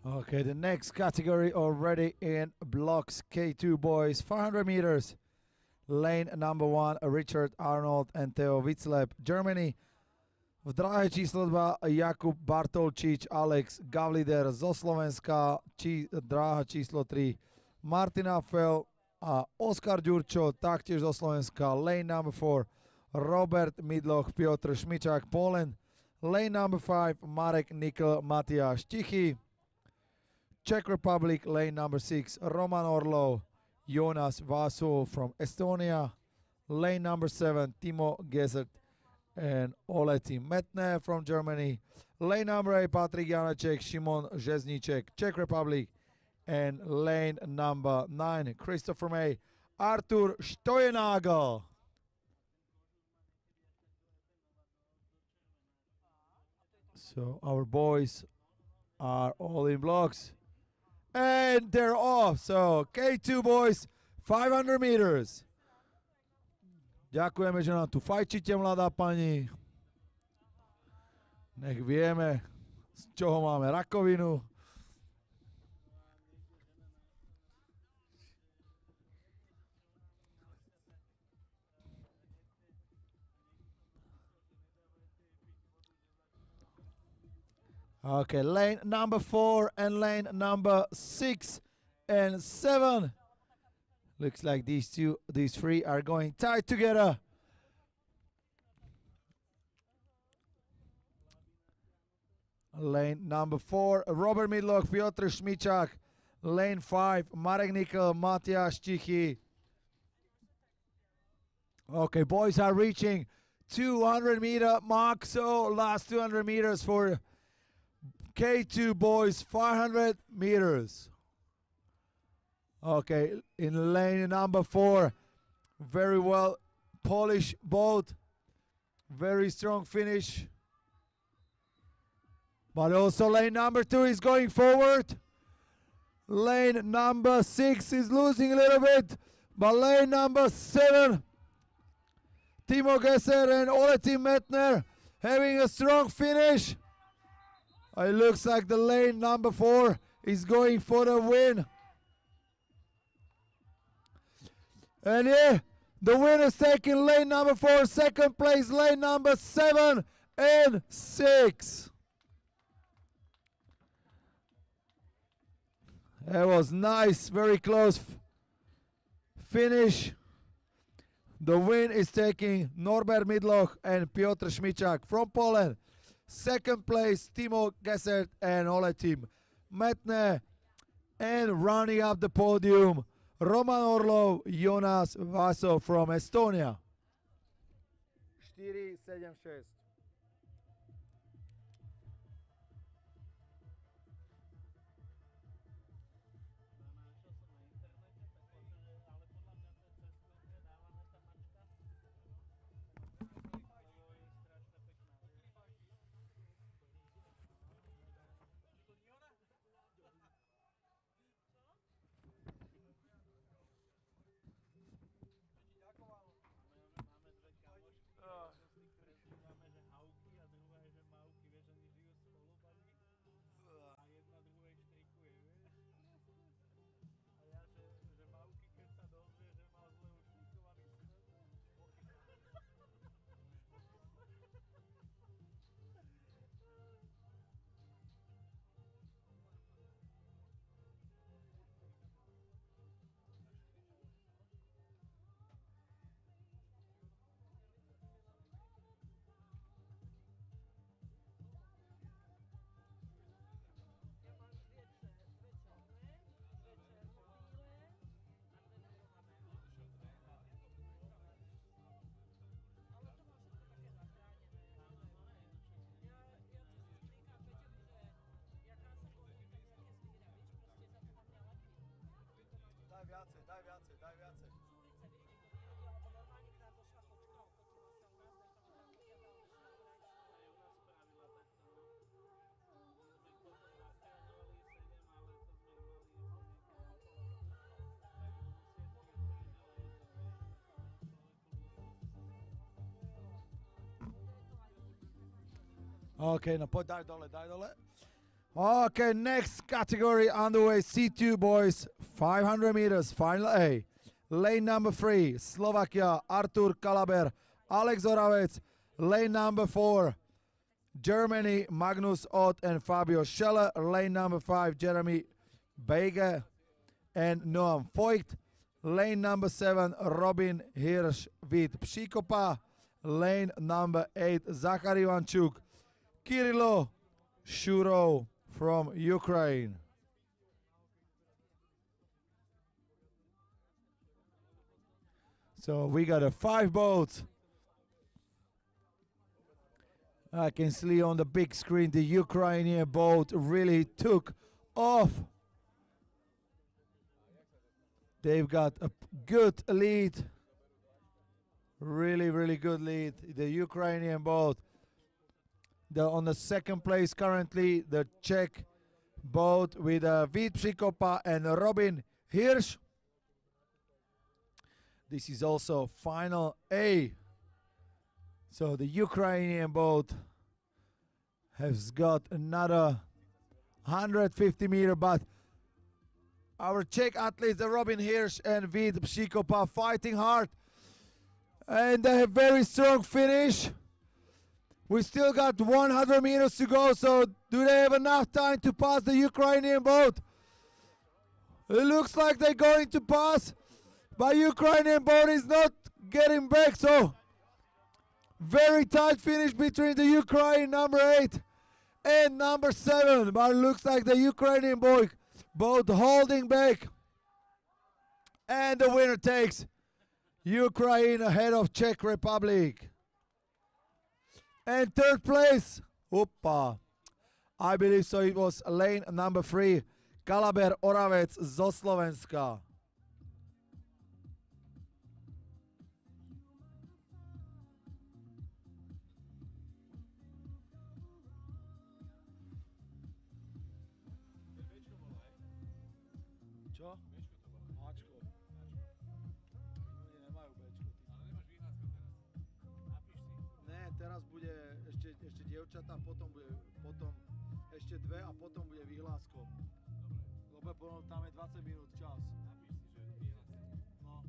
Okay, the next category already in blocks K2 boys, 400 meters. Lane number 1, Richard Arnold and Theo Witzleb, Germany. V dráhe číslo 2 Jakub Bartolčič, Alex Gavlider zo Slovenska. Dráha číslo 3 Martina Fel a Oskar Ďurčo, taktiež zo Slovenska. Lane number 4 Robert Midloch, Piotr Šmičák, Poland. Lane number 5 Marek Nikl, Matiáš Tichy, Czech Republic. Lane number 6 Roman Orlov, Jonas Vasu from Estonia. Lane number 7 Timo Gezert and Oleti Metne from Germany. Lane number 8 Patrik Janeček, Šimon Žezníček, Czech Republic. And lane number 9 Christopher May, Artur Stojenagel. So our boys are all in blocks. And they're off. So K2 boys, 500 meters. Ďakujeme, že nám tu fajčíte, mladá pani. Nech vieme, z čoho máme rakovinu. Okay, lane number 4 and lane number 6 and 7. Looks like these three are going tight together. Lane number 4, Robert Midloch, Piotr Šmičák. Lane 5, Marek Nikl, Matias Tichy. Okay, boys are reaching 200-meter mark, so last 200 meters for K2 boys, 500 meters. Okay, in lane number 4, very well Polish boat, very strong finish. But also lane number 2 is going forward. Lane number 6 is losing a little bit, but lane number 7, Timo Gesser and Oletim Metner having a strong finish. It looks like the lane number 4 is going for the win. And yeah, the winner's taking lane number 4, second place lane number 7 and 6. That was nice, very close finish. The win is taking Norbert Midloch and Piotr Šmičák from Poland. Second place, Timo Gesser and Oletim Metne. And running up the podium, Roman Orlov, Jonas Vaso from Estonia. 4-7-6. Daj viacej. Okay, no daj dole. Okay, next category on the way, C2 boys, 500 meters, Final A. Lane number 3, Slovakia, Artur Kalaber, Alex Oravec. Lane number 4, Germany, Magnus Ott and Fabio Scheller. Lane number 5, Jeremy Bege and Noam Voigt. Lane number 7, Robin Hirsch with Pshikopa. Lane number 8, Zachary Ivanchuk, Kirilo Shurov from Ukraine. So we got 5 boats. I can see on the big screen the Ukrainian boat really took off. They've got a good lead. Really good lead. The Ukrainian boat. On the second place currently, the Czech boat with Vít Přikopa and Robin Hirsch. This is also Final A. So the Ukrainian boat has got another 150 meter, but our Czech athletes, the Robin Hirsch and Vít Přikopa, fighting hard. And they have very strong finish. We still got 100 meters to go, so do they have enough time to pass the Ukrainian boat? It looks like they're going to pass, but Ukrainian boat is not getting back, so very tight finish between the Ukraine number 8 and number 7, but it looks like the Ukrainian boat holding back. And the winner takes Ukraine ahead of Czech Republic. And third place, I believe so, it was lane number 3, Kalaber Oravec zo Slovenska. Čo? Ačko. Oni nemajú Bčko. Ale nemáš výhľadko teraz. Napíš si. Ne, teraz bude ešte dievčatá, potom ešte 2 a potom bude vyhlásko. Dobre. Lebo tam je 20 minút čas. Napíš si, že vyhlásko. No.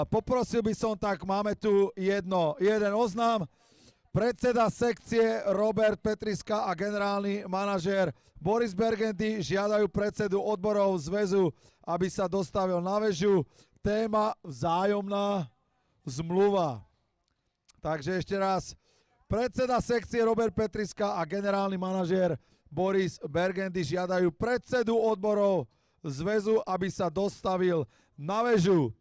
Poprosil by som, tak máme tu jeden oznám. Predseda sekcie Robert Petriska a generálny manažér Boris Bergendy žiadajú predsedu odborov zväzu, aby sa dostavil na väžu. Téma vzájomná zmluva. Takže ešte raz. Predseda sekcie Robert Petriska a generálny manažér Boris Bergendy žiadajú predsedu odborov zväzu, aby sa dostavil na väžu.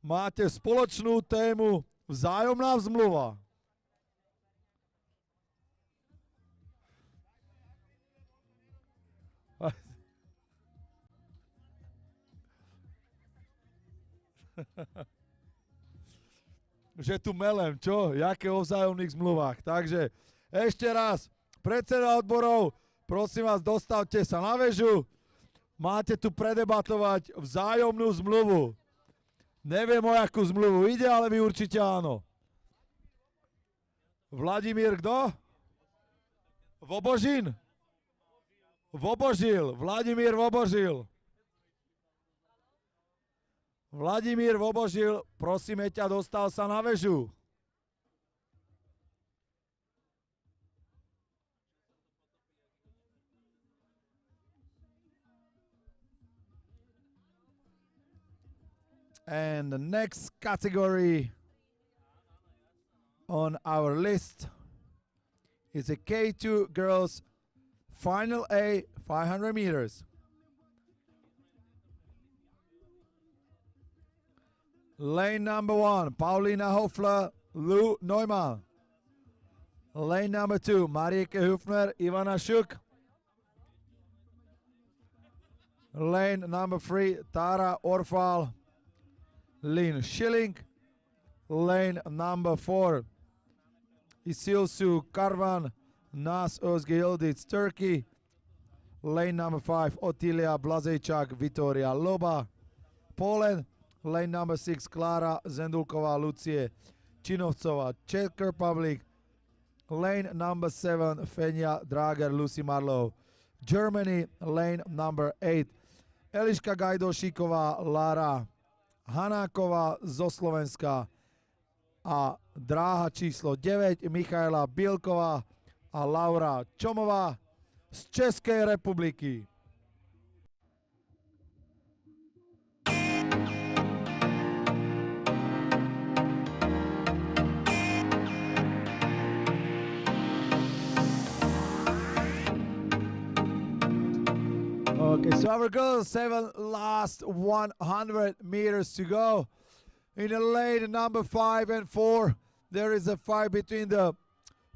Máte spoločnú tému vzájomná zmluva. Že tu melem, čo? Jaké o vzájomných zmluvách. Takže ešte raz, predseda odborov, prosím vás, dostavte sa na väžu. Máte tu predebatovať vzájomnú zmluvu. Neviem, o jakú zmluvu ide, ale vy určite áno. Vladimír kto? Vobožin? Vobožil. Vladimír Vobožil. Vladimír Vobožil, prosíme ťa, dostal sa na väžu. And the next category on our list is a K2 Girls Final A 500 meters. Lane number 1, Paulina Hofler, Lou Neumann. Lane number 2, Marieke Hufner, Ivana Šuk. Lane number 3, Tara Orfal, Lynn Schilling. Lane number 4, Isilsu Karvan, Nas Özge Yildiz, Turkey. Lane number 5, Otilia Blazejčak, Vitoria Loba, Poland. Lane number 6, Klára Zendulková, Lucie Činovcová, Czech Republic. Lane number 7, Fenia Drager, Lucy Marlow, Germany. Lane number 8, Eliška Gajdošíková, Lara Hanáková zo Slovenska a dráha číslo 9 Michaela Bielková a Laura Čomová z Českej republiky. Okay, so our girls, 7 last 100 meters to go. In the lane number 5 and 4, there is a fight between the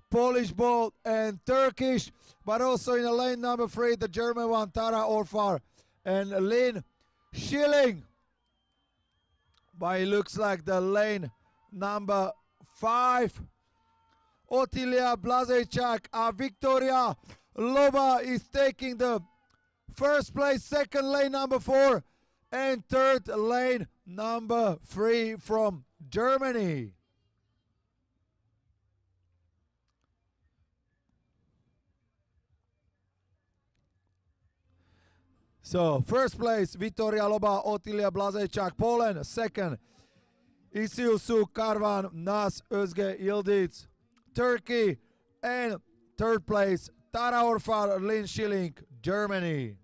Polish boat and Turkish, but also in the lane number 3, the German one, Tara Orfar and Lynn Schilling. But it looks like the lane number 5, Otilia Blazejčák and Victoria Loba is taking the first place, second lane number 4, and third lane number 3 from Germany. So first place, Victoria Loba, Otilia Blazejčák, Poland. Second, Isiusu Karvan, Nas Özge Yildiz, Turkey. And third place, Tara Orfar, Lynn Schilling, Germany.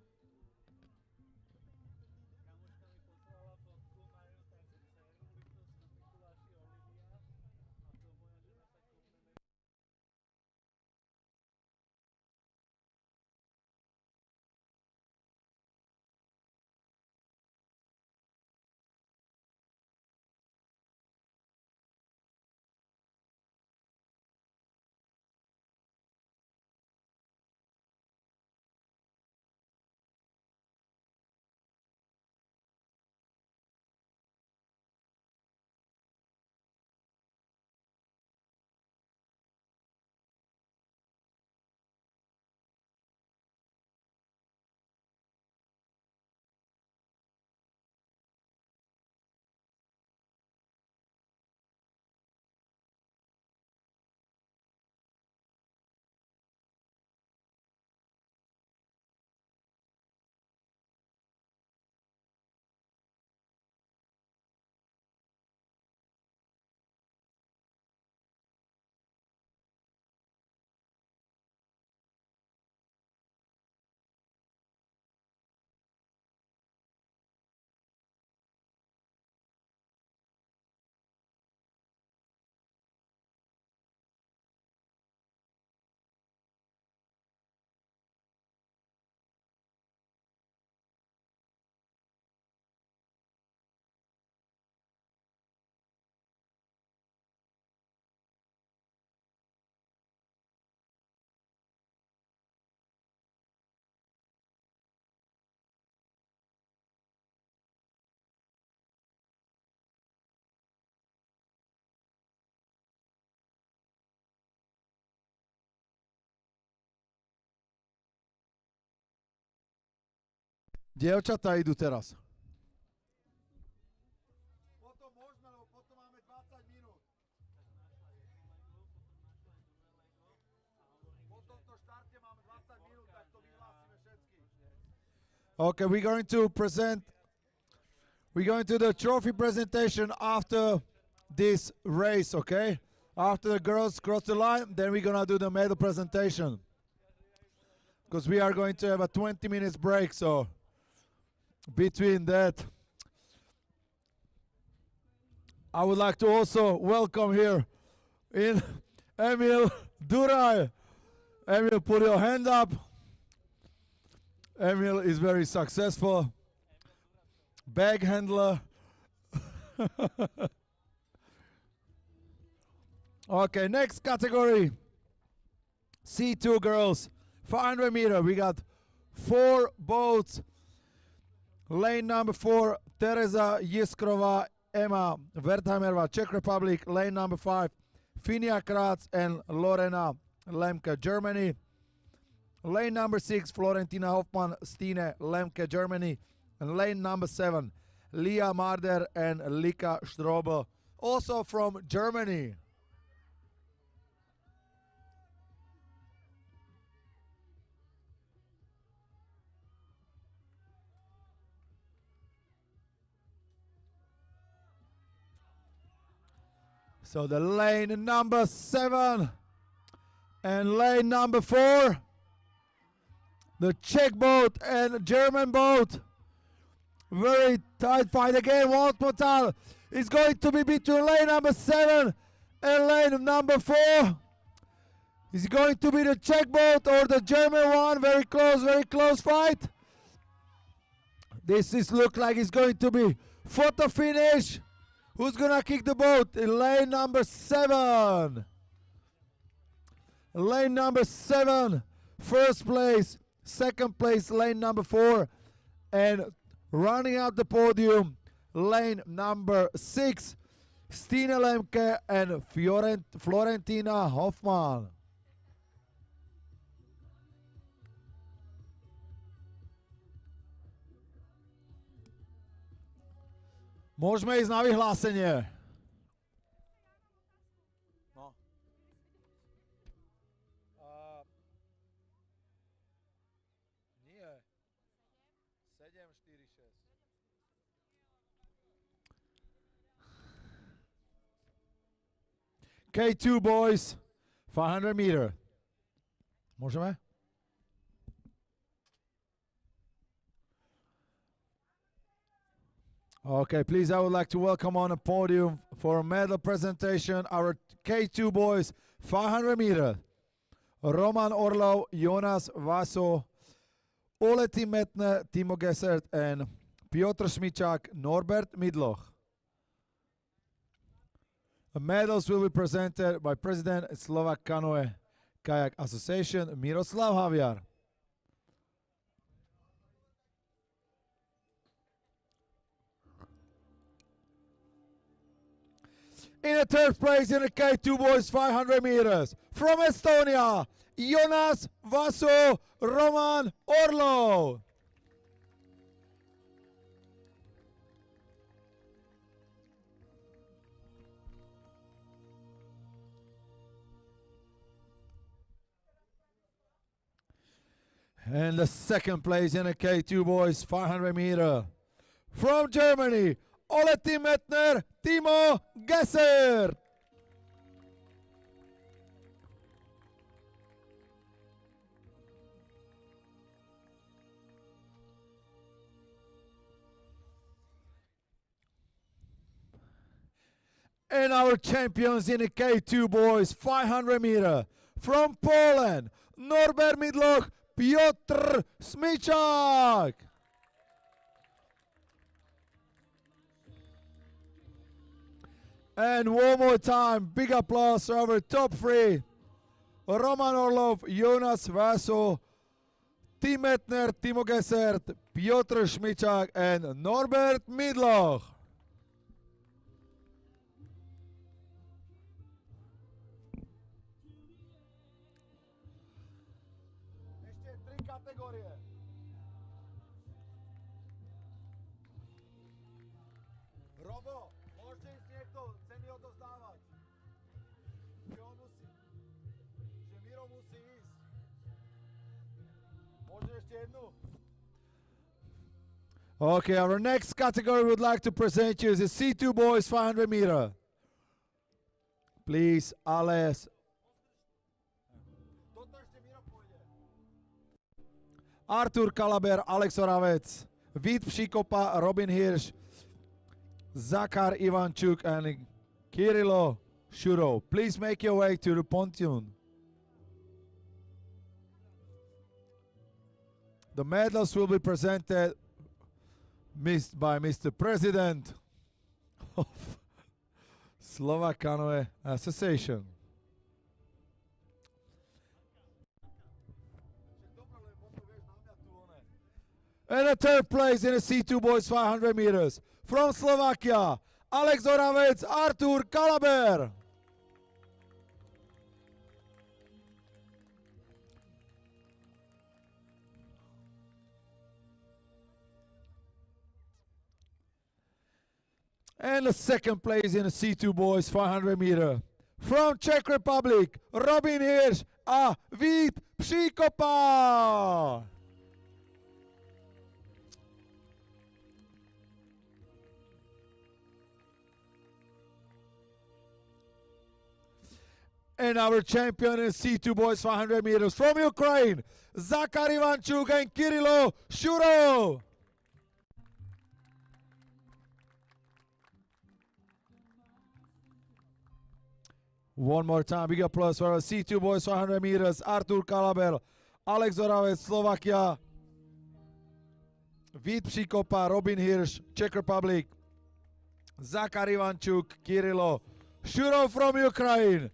Dievčatá idú teraz. Potom môžeme, lebo potom máme 20 minút. Po tomto štarte máme 20 minút, tak to vyhlásime všetky. Okay, we're going to the trophy presentation after this race, okay? After the girls cross the line, then we're gonna do the medal presentation. Because we are going to have a 20 minutes break, so between that, I would like to also welcome here in Emil Duraj. Emil, put your hand up. Emil is very successful bag handler. Okay, next category, C2 girls, 500 meter. We got 4 boats. Lane number 4, Tereza Jiskrova, Emma Wertheimerová, Czech Republic. Lane number 5, Finia Kratz and Lorena Lemke, Germany. Lane number 6, Florentina Hoffmann, Stine Lemke, Germany. And lane number 7, Leah Marder and Lika Strobel, also from Germany. So the lane number 7 and lane number 4. The Czech boat and German boat. Very tight fight again. One more time. It's going to be between lane number 7 and lane number 4. Is it going to be the Czech boat or the German one? Very close fight. This is look like it's going to be photo finish. Who's gonna kick the boat in lane number 7? Lane number 7, first place. Second place, lane number 4. And running out the podium, lane number 6, Stine Lemke and Florentina Hoffmann. Môžeme ísť na vyhlásenie. No. Nie. 7, 4, 6. K2 boys, 500 meter. Môžeme? Okay, please, I would like to welcome on the podium for a medal presentation our K2 boys, 500 meter. Roman Orlov, Jonas Vaso, Ole Timetne, Timo Gessert, and Piotr Smičák, Norbert Midloch. The medals will be presented by President Slovak Canoe Kayak Association, Miroslav Haviar. In the third place in the K2 boys 500 meters, from Estonia, Jonas Vaso, Roman Orlov. And the second place in the K2 boys 500 meter, from Germany, Ole Timetner, Timo Gesser. And our champions in the K2 boys 500 meter, from Poland, Norbert Midloch, Piotr Smičák. And one more time, big applause to our top 3. Roman Orlov, Jonas Vaso, Timetner, Timo Gessert, Piotr Smičák, and Norbert Midloch. Ešte 3 kategórie. Robo, môžete ísť niekto, chce mi odozdávať. Že on musí. Že Miro musí ísť. Môže ešte jednu? Okay, our next category we would like to present you is the C2 boys 500 meter. Please, Ales. Artur Kalaber, Alex Oravec, Vít Pšíkopa, Robin Hirš, Zakar Ivančuk, and Kirilo Shurov. Please make your way to the pontoon. The medals will be presented by Mr. President of Slovak Canoe Association. And the third place in the C2 boys 500 meters, from Slovakia, Alex Oravec, Artur Kalaber. And the second place in the C2 boys 500 meter, from Czech Republic, Robin Hirš a Vít Pšíkopa. And our champion in C2 boys 500 meters from Ukraine, Zakhar Ivanchuk and Kirilo Shurov. One more time, big applause for our C2 boys 500 meters, Artur Kalaber, Alex Oravec, Slovakia, Vít Přikopa, Robin Hirsch, Czech Republic, Zakhar Ivanchuk, Kirilo Shurov from Ukraine.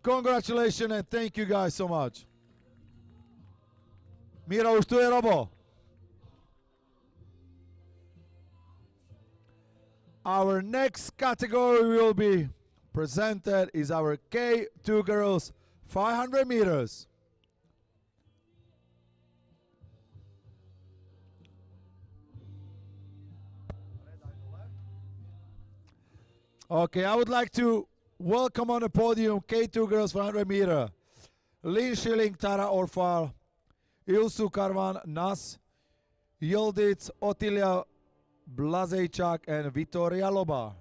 Congratulations and thank you guys so much. Miro, už tu je Robo. Our next category will be presented is our K2 girls 500 meters. Okay, I would like to welcome on the podium K2 girls 400 meter. Lynn Schilling, Tara Orfal, Ilsu Karvan, Nas, Yildiz, Otilia Blazejčák and Vitoria Loba.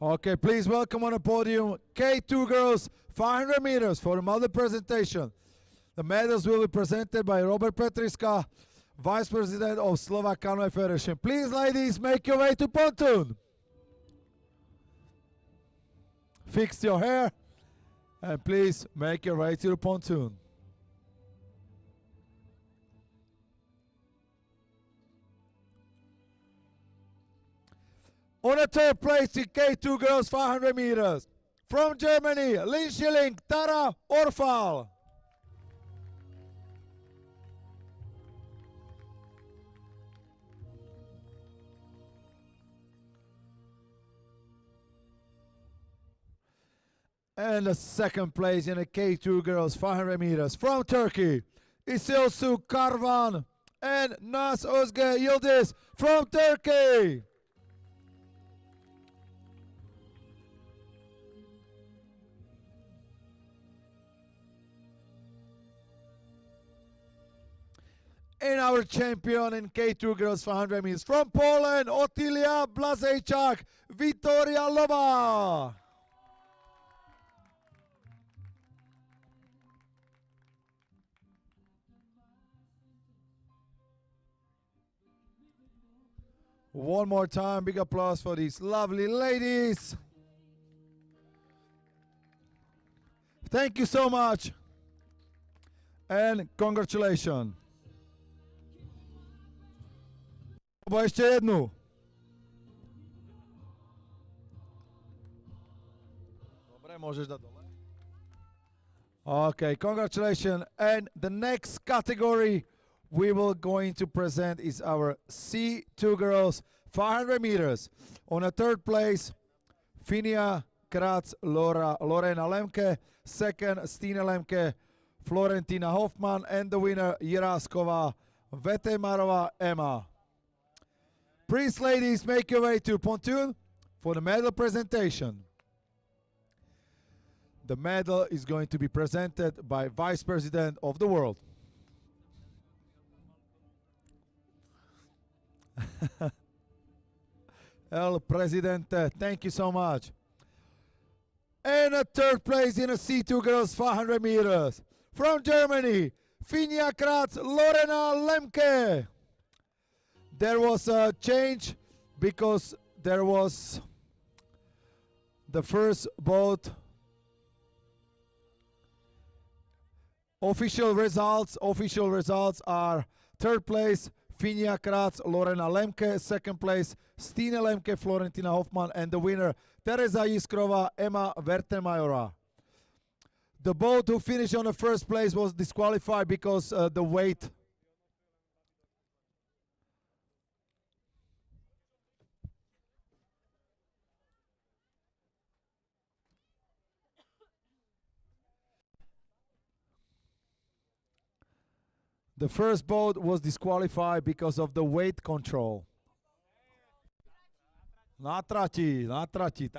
Okay, please welcome on the podium K2 girls 500 meters for the medal presentation. The medals will be presented by Robert Petriska, Vice President of Slovak Canoe Federation. Please, ladies, make your way to pontoon. Fix your hair and please make your way to the pontoon. On the third place in K2 girls 500 meters. From Germany, Lynn Schilling, Tara Orfal. And the second place in the K2 girls 500 meters. From Turkey, İsilsu Karvan and Naz Özge Yildiz from Turkey. And our champion in K2 girls 500 meters from Poland, Otilia Blazejčák, Vitoria Loba. One more time, big applause for these lovely ladies. Thank you so much. And congratulations. Ešte jednu. Dobre, môžeš dať dole. Okay, congratulations. And the next category we will going to present is our C2 girls 500 meters. On the third place, Finia Kratz Lorena Lemke. Second, Stina Lemke, Florentina Hoffman. And the winner, Jiráskova Vetemarova Emma. Please, ladies, make your way to pontoon for the medal presentation. The medal is going to be presented by Vice President of the World. El Presidente, thank you so much. And a third place in a C2 girls 500 meters. From Germany, Finia Kratz Lorena Lemke. There was a change because there was the first boat. Official results are third place Finia Kratz Lorena Lemke, second place Stina Lemke, Florentina Hoffman, and the winner Tereza Jiskrova, Emma Vertemajora. The boat who finished on the first place was disqualified because the weight. The first boat was disqualified because of the weight control. Na trati, na trati.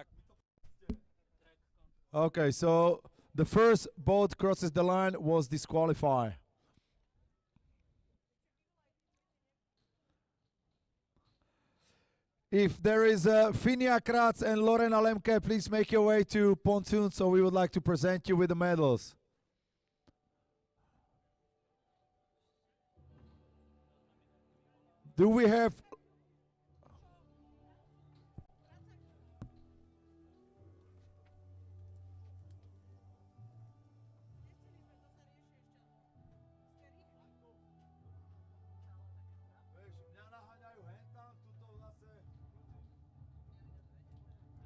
Okay, so the first boat crosses the line was disqualified. If there is Finia Kratz and Lorena Lemke, please make your way to pontoon, so we would like to present you with the medals. Do we have...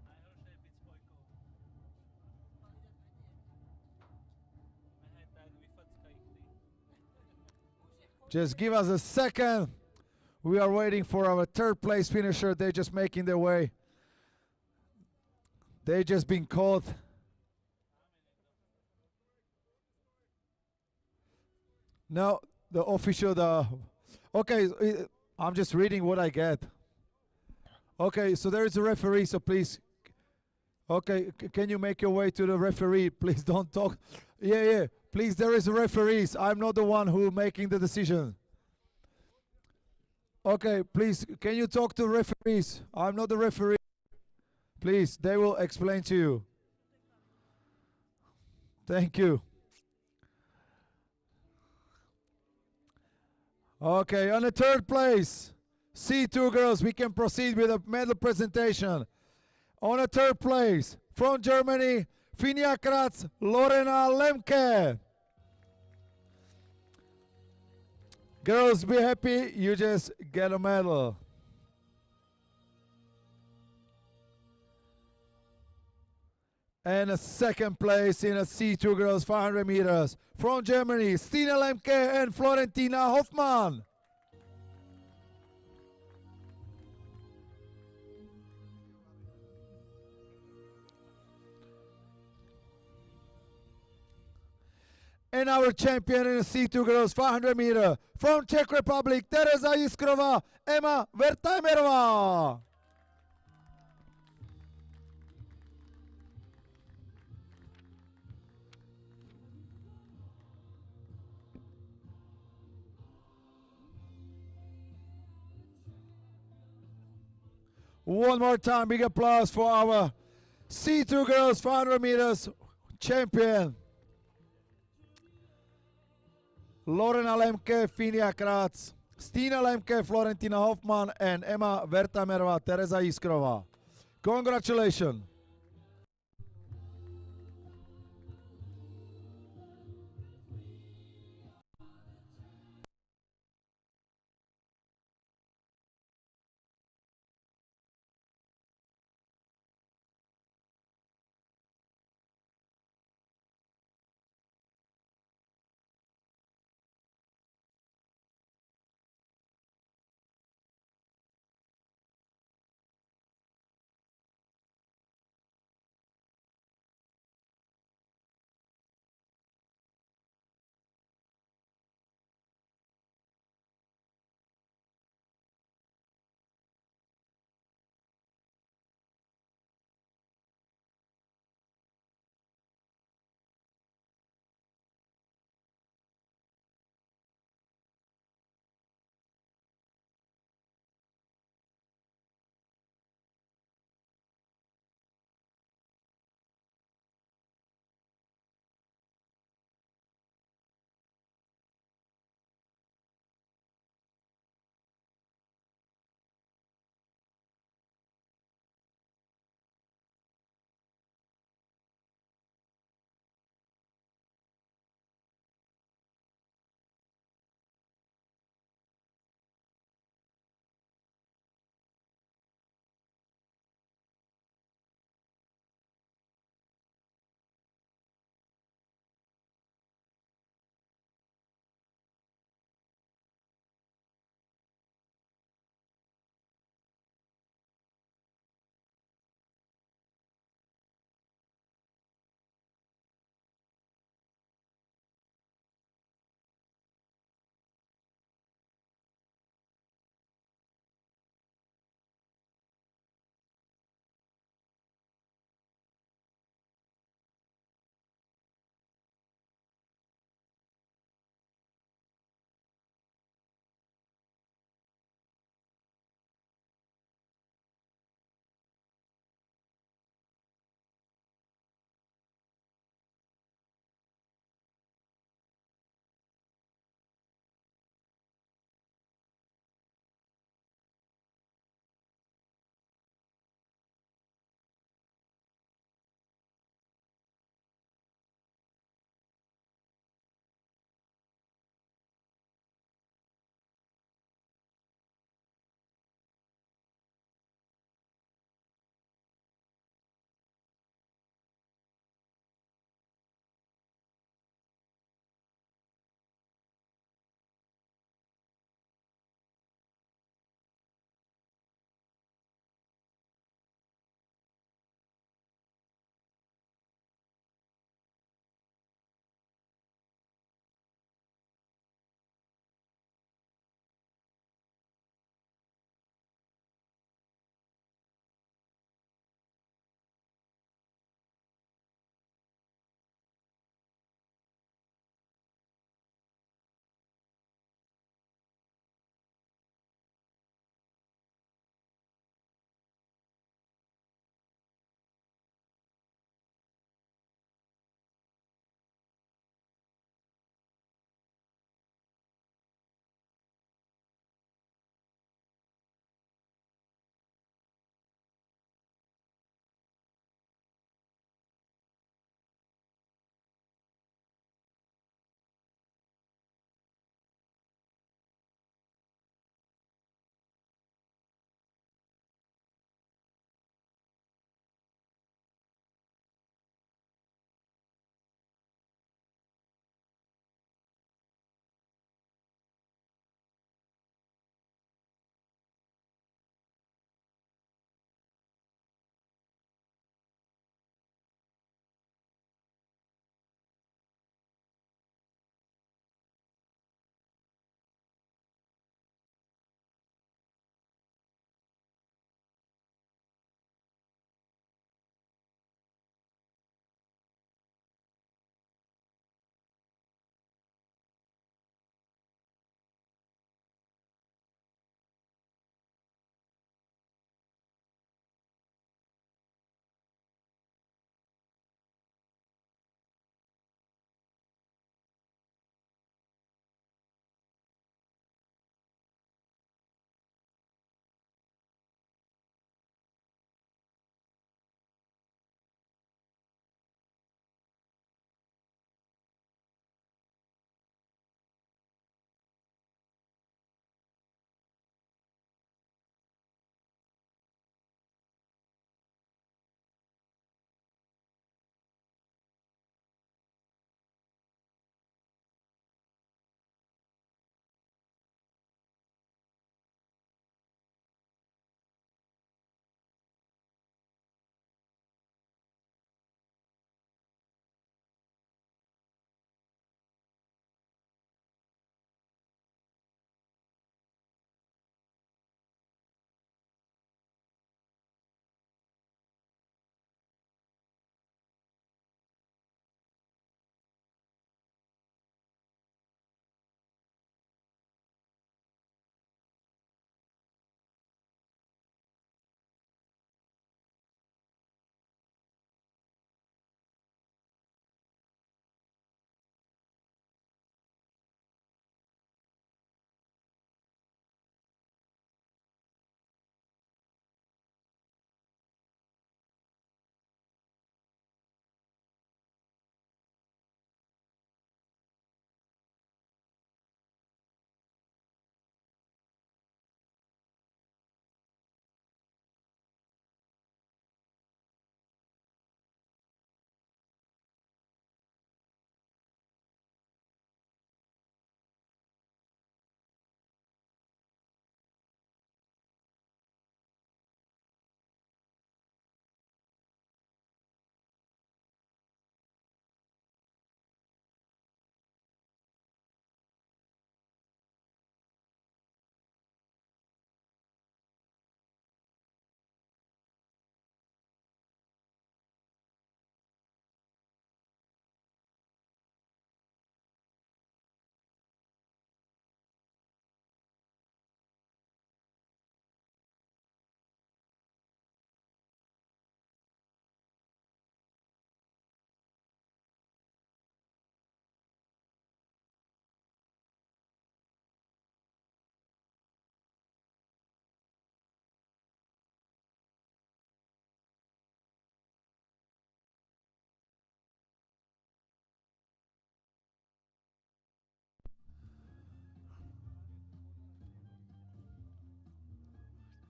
Najhoršie je byť spojkou. Nehaj tak, vyfackaj ich ty. Just give us a second. We are waiting for our third place finisher. They're just making their way. They just been caught. No, the official, okay, I'm just reading what I get. Okay, so there is a referee, so please, okay, can you make your way to the referee? Please don't talk. Yeah, please, there is a referee. I'm not the one who making the decision. Okay, please, can you talk to referees? I'm not the referee. Please, they will explain to you. Thank you. Okay, on the third place, C2 girls, we can proceed with a medal presentation. On the third place, from Germany, Finia Kratz, Lorena Lemke. Girls, be happy, you just get a medal. And a second place in a C2 girls 500 meters from Germany, Stina Lemke and Florentina Hoffmann. And our champion in the C2 girls 500 meter from Czech Republic, Tereza Jiskrova, Emma Vertajmerová. One more time, big applause for our C2 girls 500 meters champion. Lorena Lemke, Finia Kratz, Stina Lemke, Florentina Hoffmann, and Emma Vertajmerová, Tereza Jiskrova. Congratulations.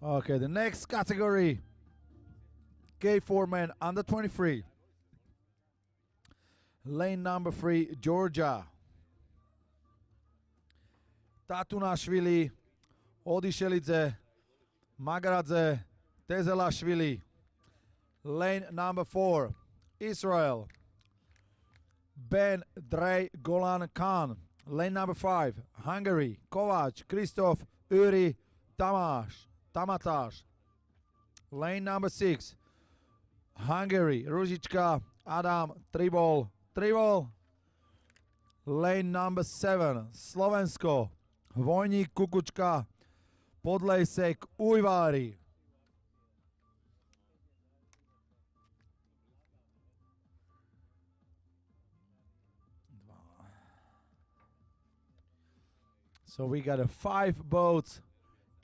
Okay, the next category, K4 men under 23. Lane number 3, Georgia. Tatunashvili, Odishelidze, Magradze, Tezelashvili. Lane number 4, Israel. Ben Drey Golan Khan. Lane number 5, Hungary. Kovac, Christoph, Uri, Tamatash. Lane number 6, Hungary. Ružička, Adam, Tribol. Lane number 7, Slovensko. Vojník, Kukučka, Podlejsek, Ujvári. So we got 5 boats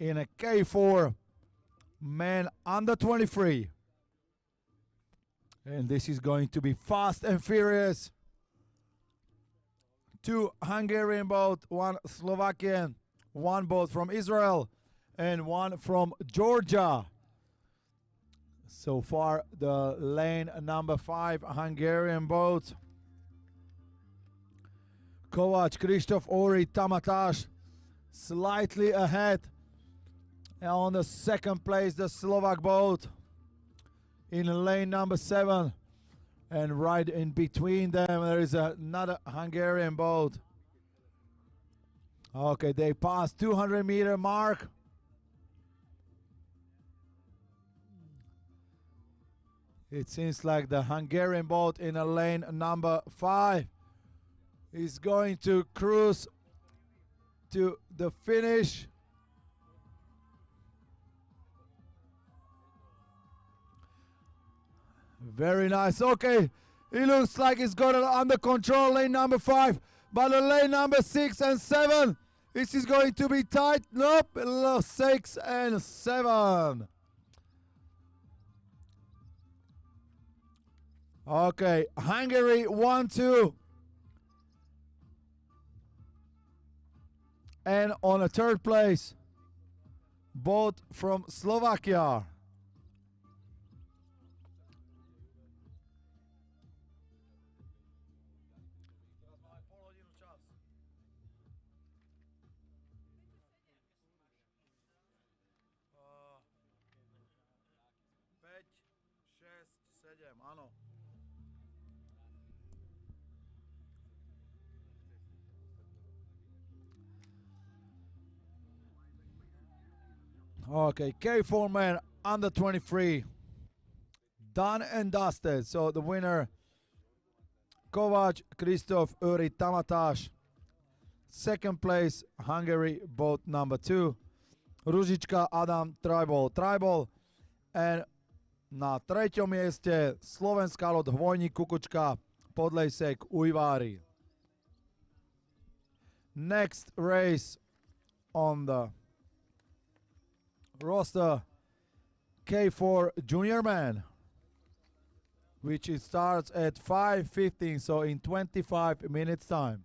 in a K4 men under 23. And this is going to be fast and furious. 2 Hungarian boat, 1 Slovakian, 1 boat from Israel, and 1 from Georgia. So far, the lane number 5 Hungarian boat. Kovac, Krzysztof, Ori, Tamatash, slightly ahead. And on the second place, the Slovak boat in lane number 7. And right in between them, there is another Hungarian boat. Okay, they passed 200-meter mark. It seems like the Hungarian boat in a lane number 5 is going to cruise to the finish. Very nice. Okay, it looks like it's got it under control, lane number 5. But the lane number 6 and 7, this is going to be tight. Nope, 6 and 7. Okay, Hungary 1-2. And on a third place, boat from Slovakia. Okay, K4 man under 23. Done and dusted. So the winner, Kovac, Christoph, Uri, Tamatash. Second place, Hungary, boat number 2. Ružička, Adam, Tribal. And na treťom mieste Slovenská loď Vojník, Kukučka, Podlejsek, Ujvári. Next race on the roster, K4 Junior Man, which it starts at 5:15, so in 25 minutes time.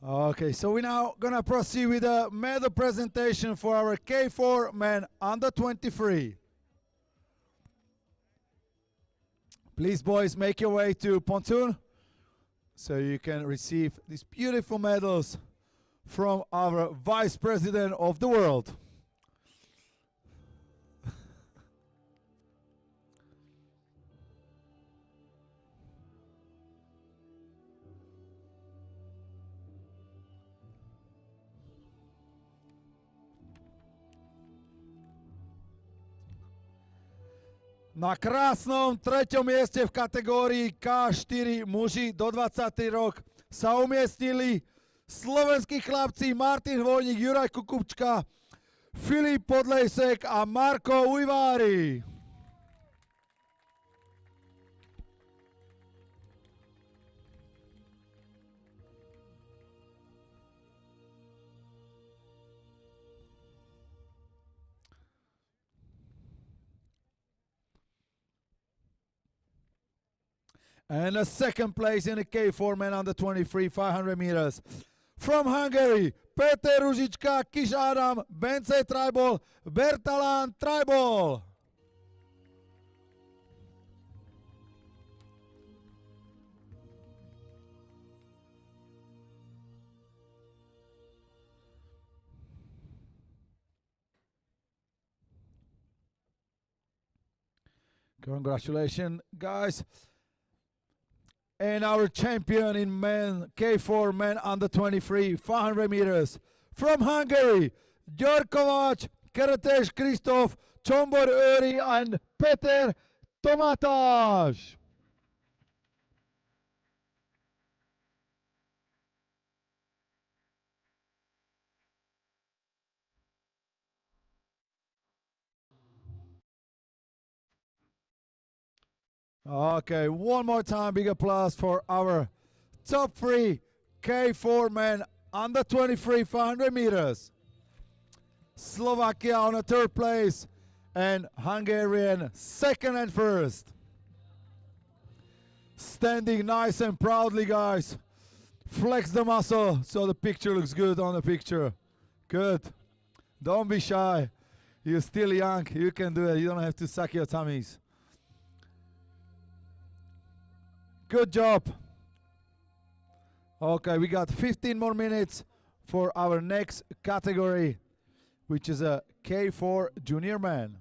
Okay, so we're now gonna proceed with the medal presentation for our K4 men under 23. Please, boys, make your way to pontoon so you can receive these beautiful medals from our Vice President of the world. Na krásnom 3. mieste v kategórii K4 muži do 23 rok sa umiestnili slovenskí chlapci Martin Hvojník, Juraj Kukupčka, Filip Podlejsek a Marko Ujvári. And a second place in the K4 men under 23 500 meters. From Hungary, Peter Ružička, Kiš Adam, Bence Tribal, Bertalan Tribal. Congratulations, guys. And our champion in men K4 men under 23 500 meters from Hungary, György Kovács, Keretes Kristóf, Csombor Őri and Peter Tomatás. Okay, one more time, big applause for our top 3 K4 men under 23 500 meters. Slovakia on a 3rd place and Hungarian 2nd and 1st. Standing nice and proudly, guys. Flex the muscle so the picture looks good on the picture. Good. Don't be shy. You're still young. You can do it. You don't have to suck your tummies. Good job. Okay, we got 15 more minutes for our next category, which is a K4 junior man.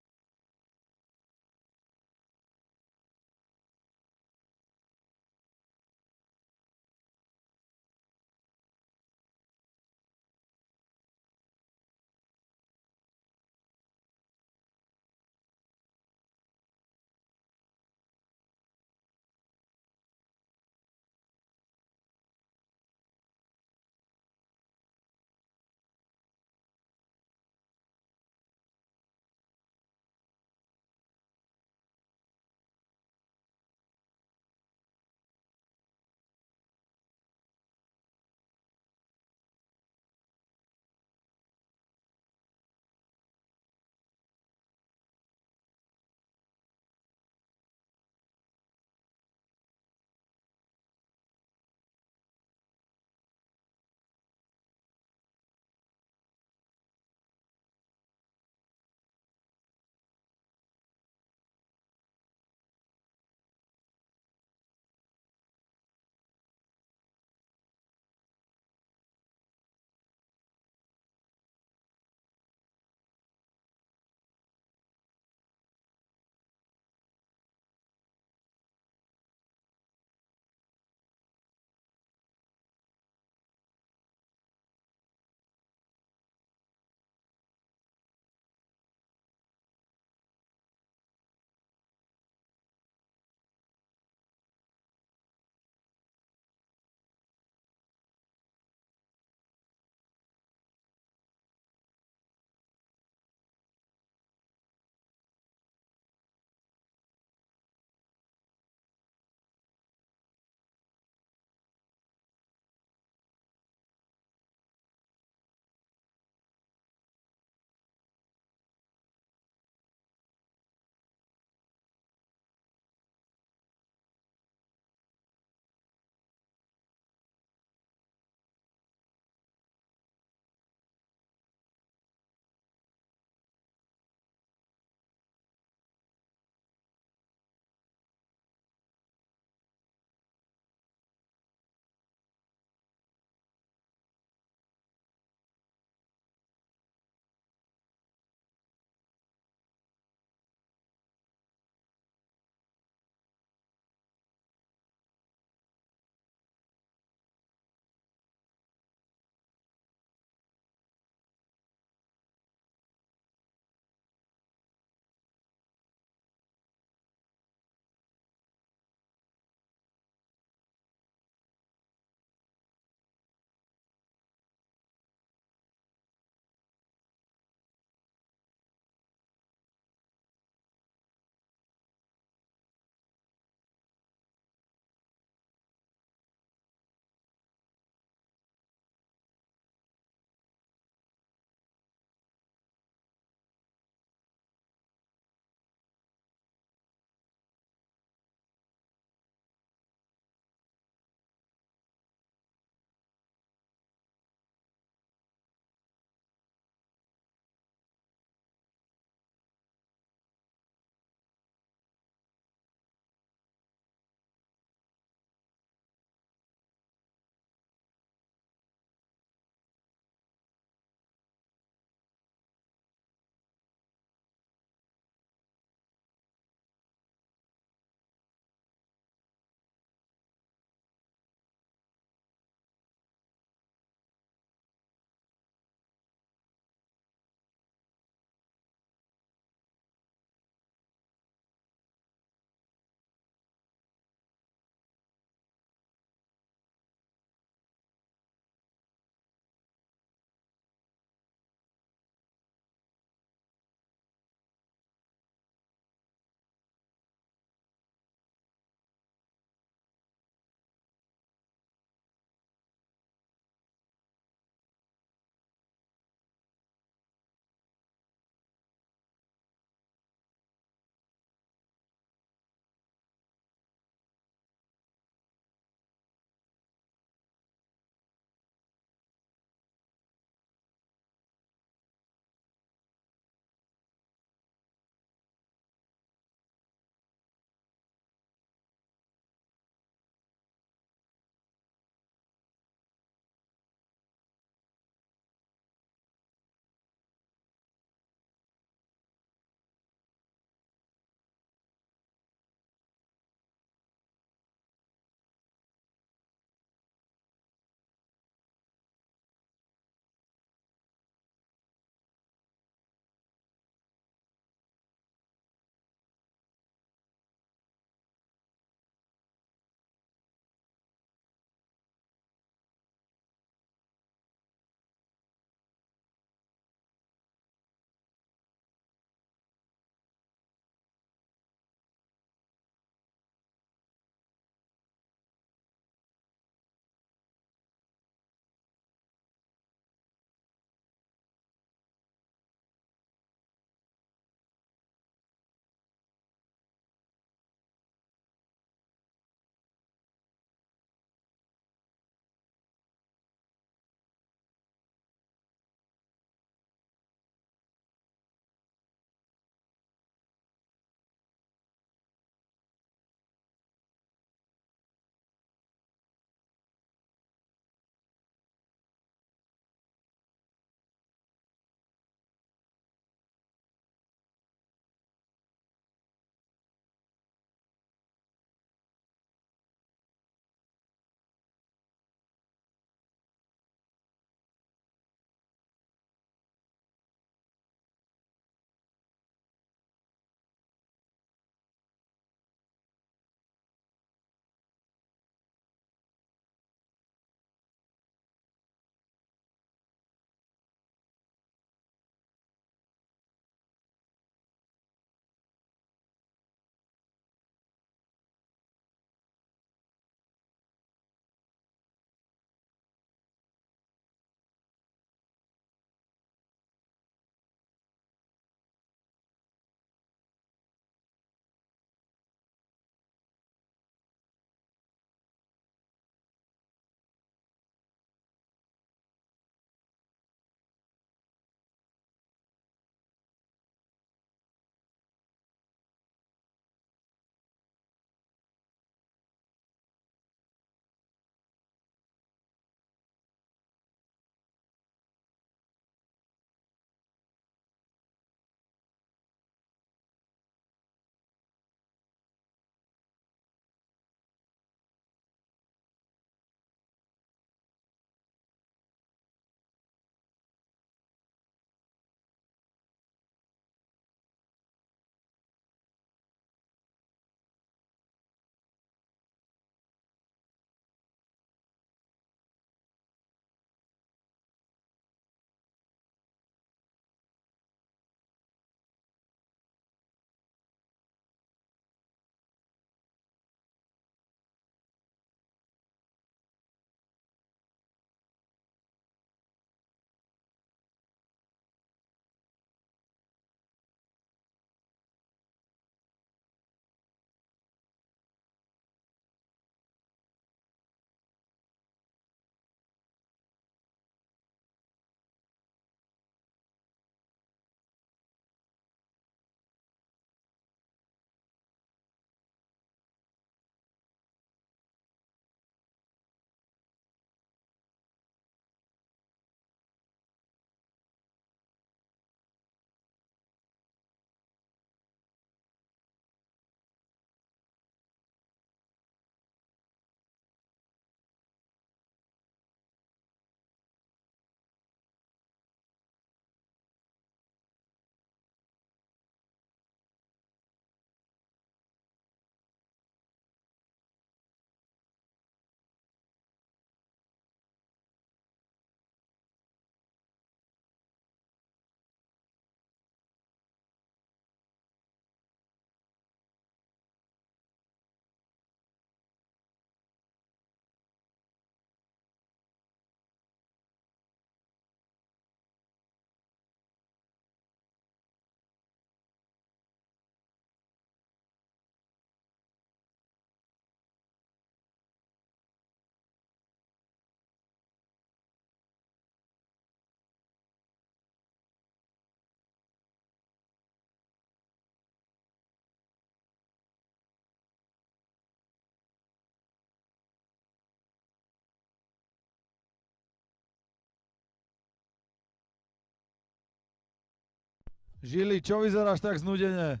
Žili, čo vyzeráš tak znudene?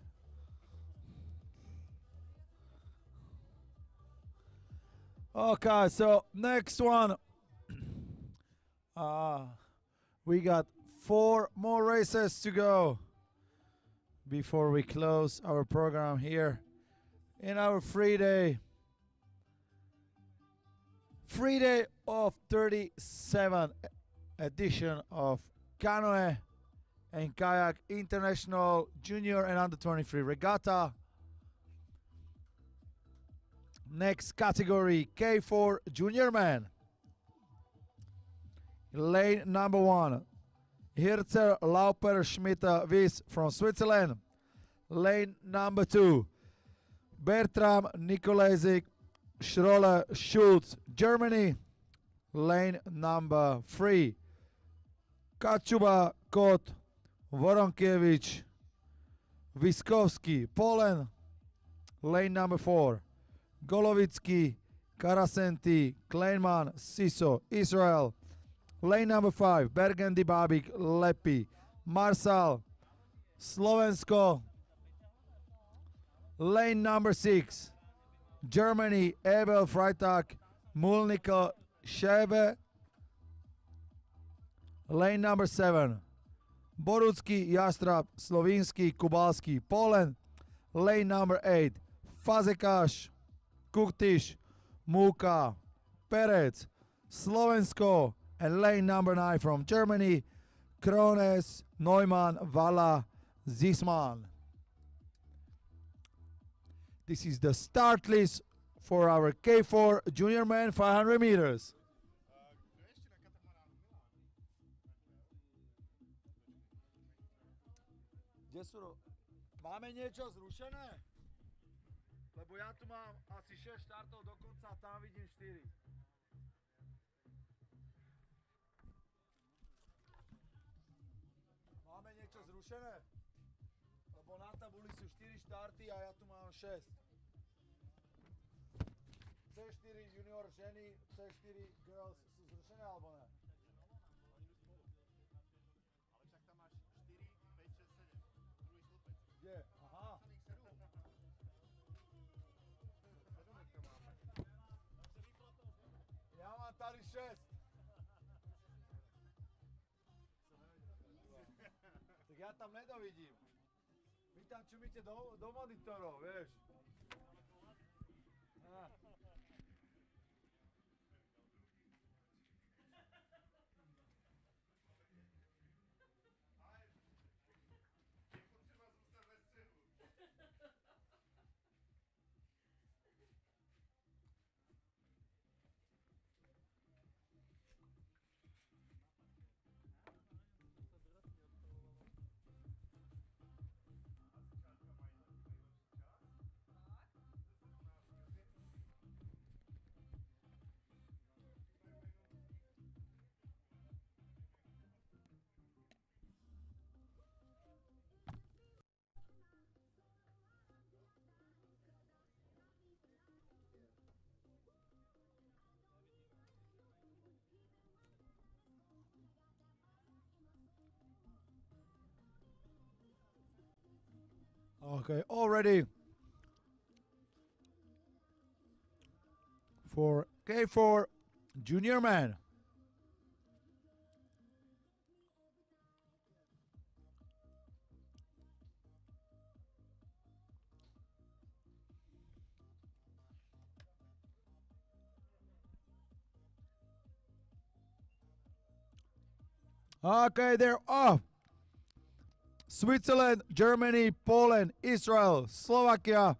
Okay, so next one. We got 4 more races to go before we close our program here in our free day. Free day of 37 edition of Canoe and Kayak International Junior and Under 23 Regatta. Next category, K4 Junior Man. Lane number 1, Hirzer Lauper Schmidt Wies from Switzerland. Lane number 2, Bertram Nikolajzik Schroller Schulz, Germany. Lane number 3, Kachuba Kot Voronkiewicz Wiskowski, Poland. Lane number 4, Golovitsky Karasenti Kleinman Siso, Israel. Lane number 5, Bergendy Babik Lepi Marsal, Slovensko. Lane number 6, Germany Abel Freitag Mulniko Sheve. Lane number 7, Borucki Jastrab Slovinsky Kubalski, Poland. Lane number 8, Fazekaš Kuktiš Muka Perec, Slovensko. And lane number 9 from Germany, Krones Neumann Walla Zisman. This is the start list for our K4 Junior Man 500 meters. Máme niečo zrušené? Lebo ja tu mám asi 6 štartov dokonca a tam vidím 4. Máme niečo zrušené? Lebo na tabuli sú 4 štarty a ja tu mám 6. C4 junior ženy, C4 girls sú zrušené alebo ne? Ale však tam máš 4, 5, 6, 7. Druhý stĺpec. Kde? Aha. 7 tam máme. Ja mám tady 6. Tak ja tam nedovidím. Vy tam čumíte do monitorov, vieš. Okay, all ready for K4 Junior Man. Okay, they're off. Switzerland, Germany, Poland, Israel, Slovakia,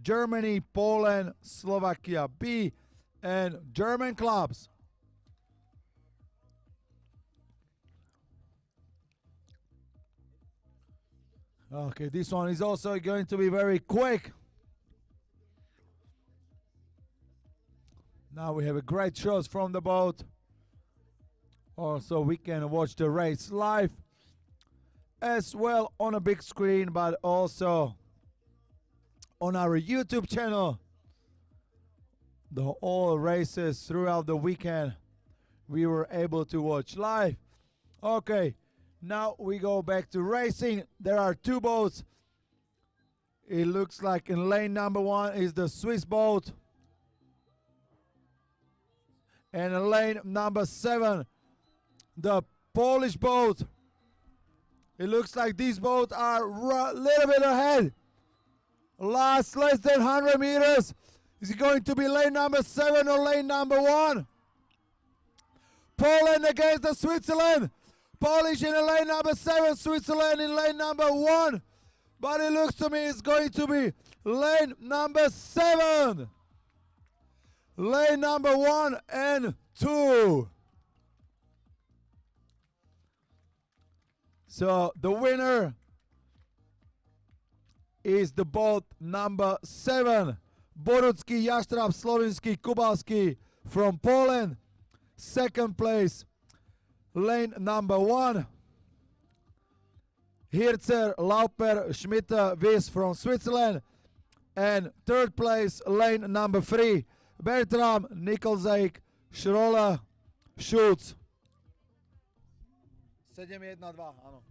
Germany, Poland, Slovakia B, and German clubs. Okay, this one is also going to be very quick. Now we have a great shots from the boat. Also, we can watch the race live as well on a big screen, but also on our YouTube channel. All races throughout the weekend we were able to watch live. Okay, Now we go back to racing. There are two boats. It looks like in lane number 1 is the Swiss boat. And in lane number 7, the Polish boat. It looks like these boats are a little bit ahead. Less than 100 meters. Is it going to be lane number 7 or lane number 1? Poland against the Switzerland. Polish in lane number 7, Switzerland in lane number 1. But it looks to me it's going to be lane number 7. Lane number 1 and 2. So the winner is the boat number 7. Borucki, Jastrab, Slovinsky, Kubalski from Poland. Second place, lane number 1. Hirzer, Lauper, Schmidt, Wies from Switzerland. And third place, lane number 3, Bertram, Nikolzajk, Schroller, Schulz. 7-1-2, áno.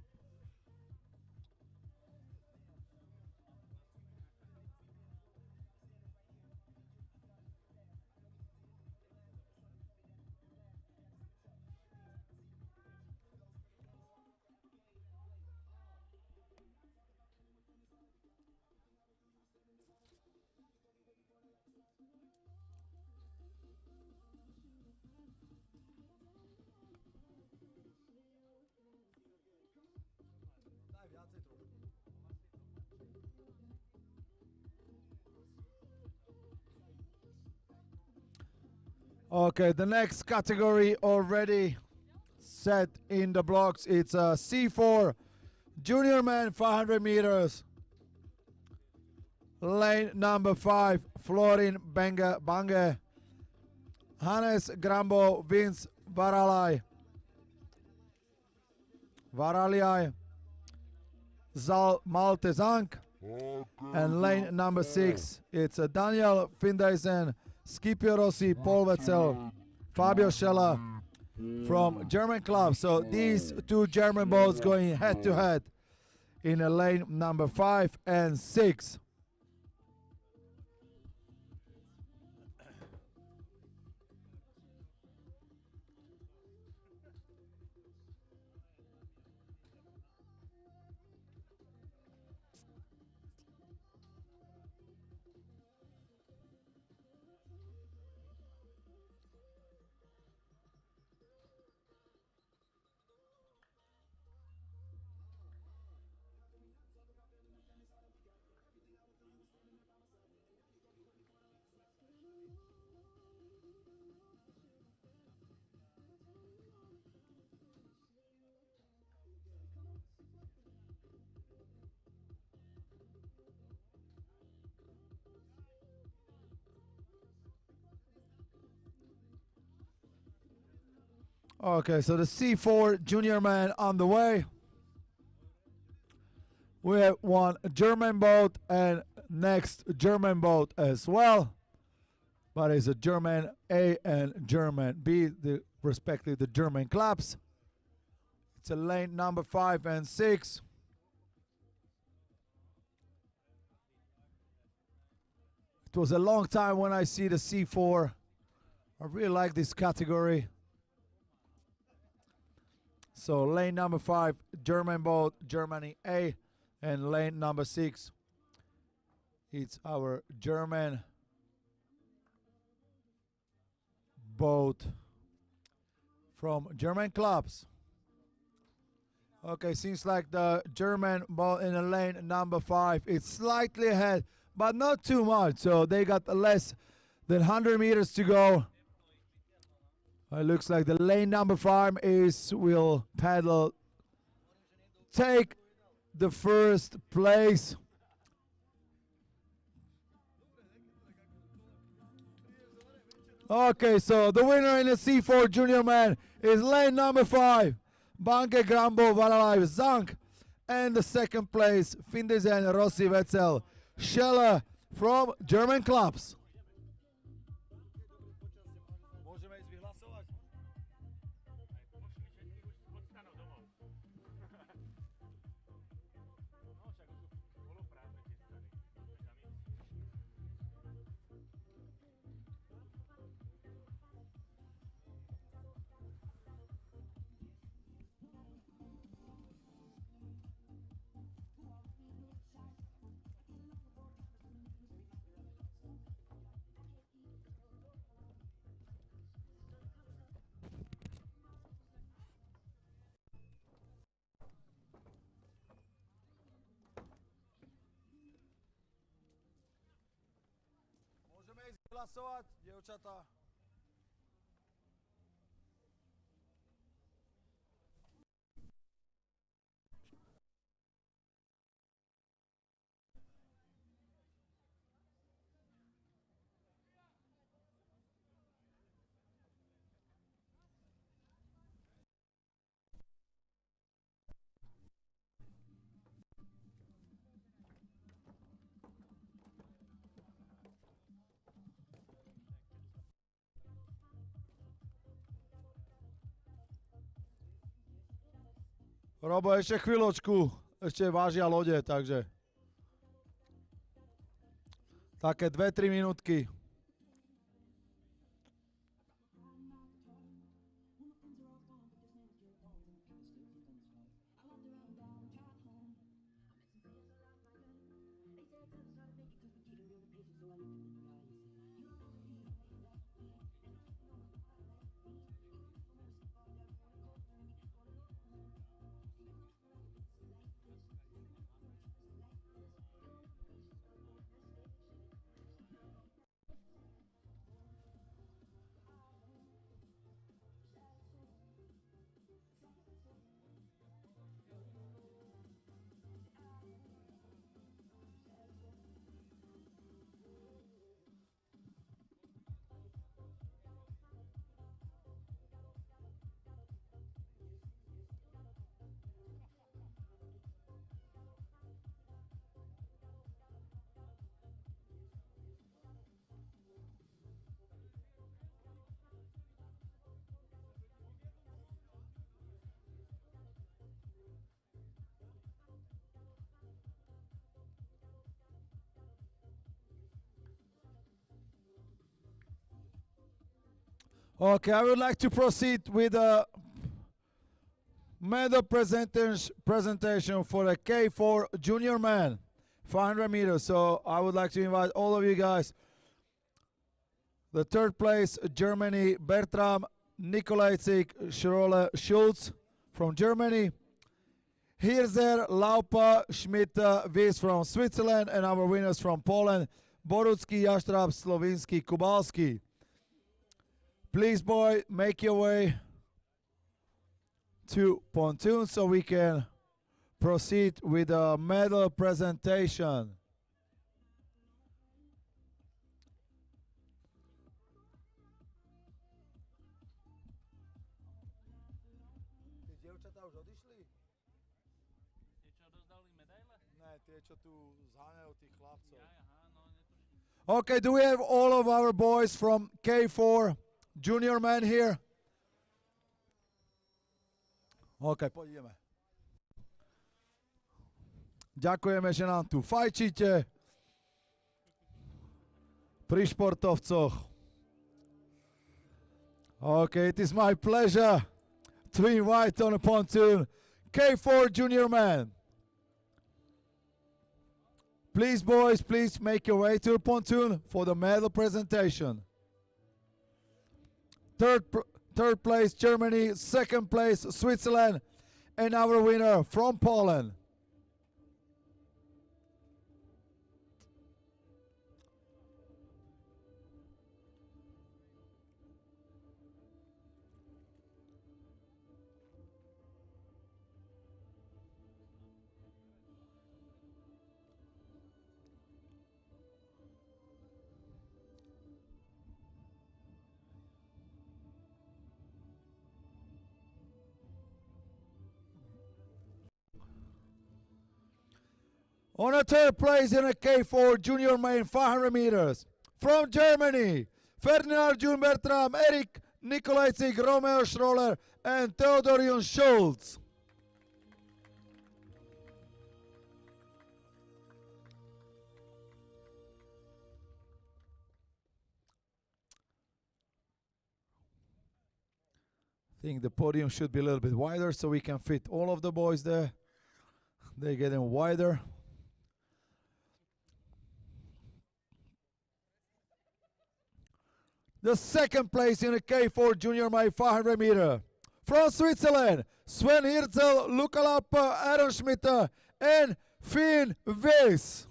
Okay, the next category already set in the blocks. It's a C4 junior man 500 meters. Lane number 5, Florin Bange, Hannes Grambo, Vince Varalai, Zal Malte Zank. And lane number 6, it's Daniel Findeisen, Scipio Rossi, Paul Wetzel, Fabio Scheller from German club. So these two German boats going head to head in a lane number 5 and 6. Okay, so the C4 junior man on the way. We have one German boat and next German boat as well. But it's a German A and German B, respectively the German clubs. It's a lane number 5 and 6. It was a long time when I see the C4. I really like this category. So lane number 5, German boat, Germany A, and lane number 6, it's our German boat from German clubs. Okay, seems like the German boat in the lane number 5, it's slightly ahead, but not too much. So they got less than 100 meters to go. It looks like the lane number 5 will paddle, take the first place. Okay, so the winner in the C4 junior man is lane number 5, Banke Grambo Varalai Zank, and the second place, Findeisen Rossi Wetzel Scheller from German clubs. hlasovať, dievčatá? Robo, ešte chvíľočku, ešte vážia lode, takže také 2-3 minútky. Okay, I would like to proceed with the medal presentation for the K4 junior man, 500 meters. So I would like to invite all of you guys. The third place, Germany, Bertram Nikolajczyk Schulz from Germany. Hirzer, Laupa, Schmidt, Wies from Switzerland, and our winners from Poland, Borucki, Jastrab, Slovinsky, Kubalski. Please, boy, make your way to pontoon so we can proceed with the medal presentation. Tí dievčatá už odišli? Tie, čo rozdali medaile? Ne, tie, čo tu zháňajú tých chlapcov. Aha, no netuším. Okay, do we have all of our boys from K4 junior man here? OK, poďme. Ďakujeme, že nám tu fajčíte pri športovcoch. OK, it is my pleasure to invite on a pontoon K4 junior man. Please, boys, please make your way to the pontoon for the medal presentation. Third place, Germany. Second place, Switzerland. And our winner from Poland. On a third place in a K4 junior main 500 meters. From Germany, Ferdinand Jun Bertram, Erik Nikolajczyk, Romeo Schroller, and Theodorian Schulz. I think the podium should be a little bit wider so we can fit all of the boys there. They're getting wider. The second place in the K4 junior my 500 meter. From Switzerland, Sven Hirzel, Luca Lappa, Aaron Schmidt, and Finn Weiss.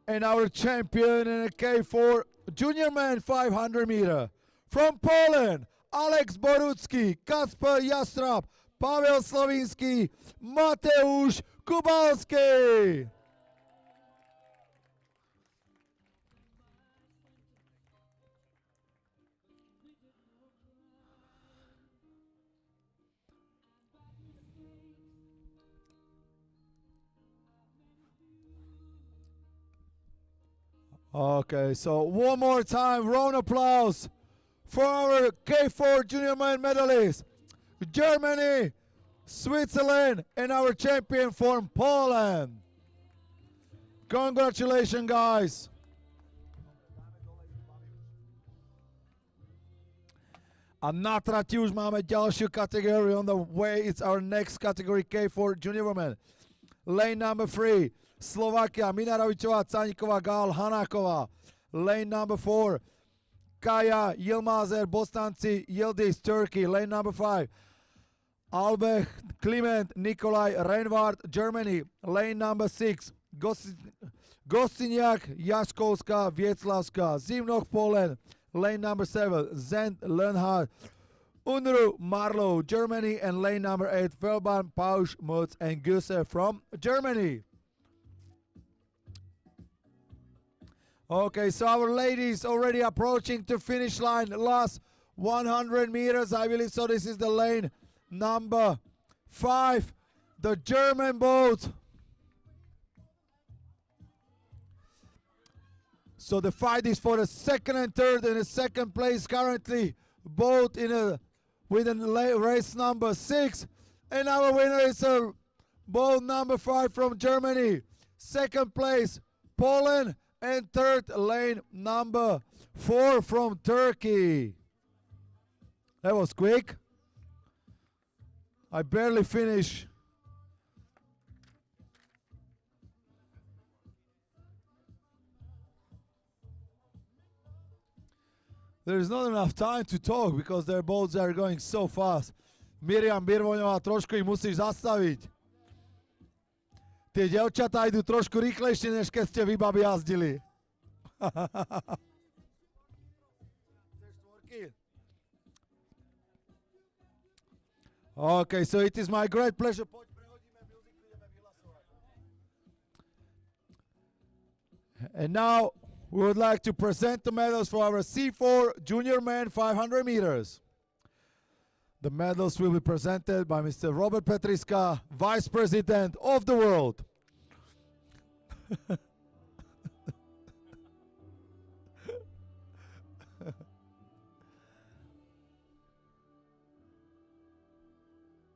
and our champion in a K4 junior man 500 meter. From Poland, Alex Borucki, Kacper Jastrab, Pavel Slovinský, Mateusz Kubalski. Okay, so one more time, round of applause for our K4 junior man medalists. Germany, Switzerland, and our champion from Poland. Congratulations, guys. A na trati už máme ďalšiu kategóriu on the way. It's our next category, K4 junior women. Lane number 3, Slovakia, Minarovičová, Caníková, Gál, Hanáková. Lane number 4, Kaya, Yilmazer, Bostanci, Yildiz, Turkey. Lane number 5, Albech, Kliment, Nikolai, Reinwart, Germany. Lane number 6, Gostiniak, Jaškovská, Vieclavská, Zimnoch, Poland. Lane number 7, Zent, Leonhard, Unru, Marlow, Germany. And lane number 8, Velban, Pausch, Mutz, and Güsse from Germany. Okay, so our ladies already approaching to finish line. Last 100 meters, I believe. So this is the lane number 5, the German boat. So the fight is for the second and third. In the second place currently, both with a race number 6. And our winner is boat number 5 from Germany. Second place, Poland. And third, lane number 4 from Turkey. That was quick. I barely finished. There's not enough time to talk because their boats are going so fast. Miriam Birvoňová, trošku ich musíš zastaviť. Tie dievčatá idú trošku rýchlejšie, než keď ste vy, babi, jazdili. Okay, so it is my great pleasure. And now we would like to present the medals for our C4 junior men 500 meters. The medals will be presented by Mr. Robert Petriska, Vice President of the world.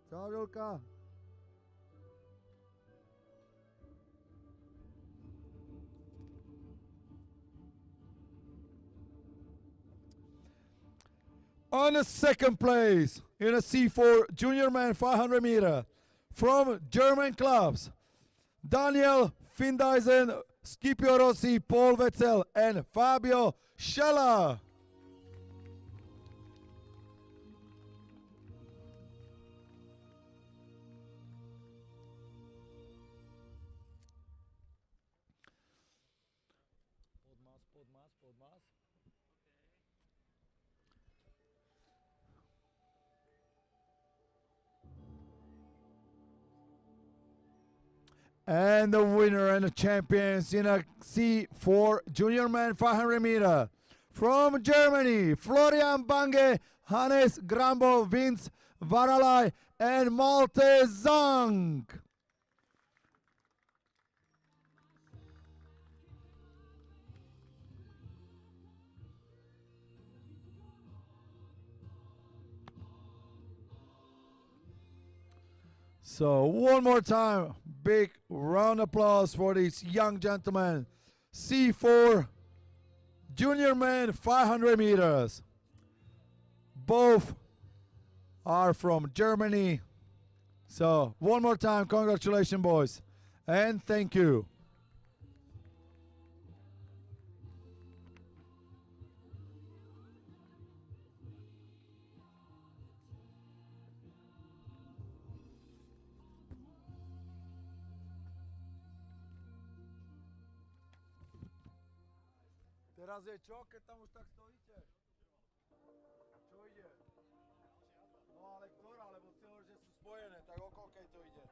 Čau, Vilka. On the second place in a C4 junior man 500 meter from German clubs, Daniel Findeisen, Scipio Rossi, Paul Wetzel, and Fabio Scheller. And the winner and the champions in a C4 junior man 500 meter from Germany, Florian Bange, Hannes Grambo, Vince Varalai, and Malte Zang. So one more time, big round of applause for these young gentlemen. C4 junior men 500 meters. Both are from Germany. So one more time, congratulations, boys, and thank you. Teraz je čo, keď tam už tak stojíte? Čo ide? No ale ktorá, lebo ste hovorili, že sú spojené, tak o koľkej to ide?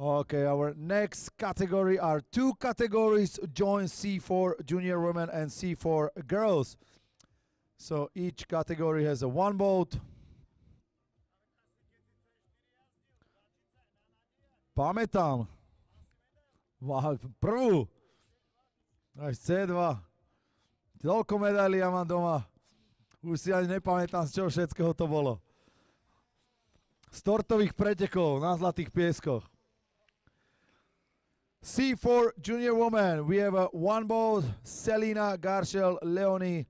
Okay, our next category are two categories join C4 junior women and C4 girls. So each category has a one boat. Pamätám. Prvú. Až C2. Toľko medailí ja mám doma. Už si ani nepamätám, z čoho všetkého to bolo. Z tortových pretekov na Zlatých pieskoch. C4 junior woman, we have a one boat, Selina Garshel, Leonie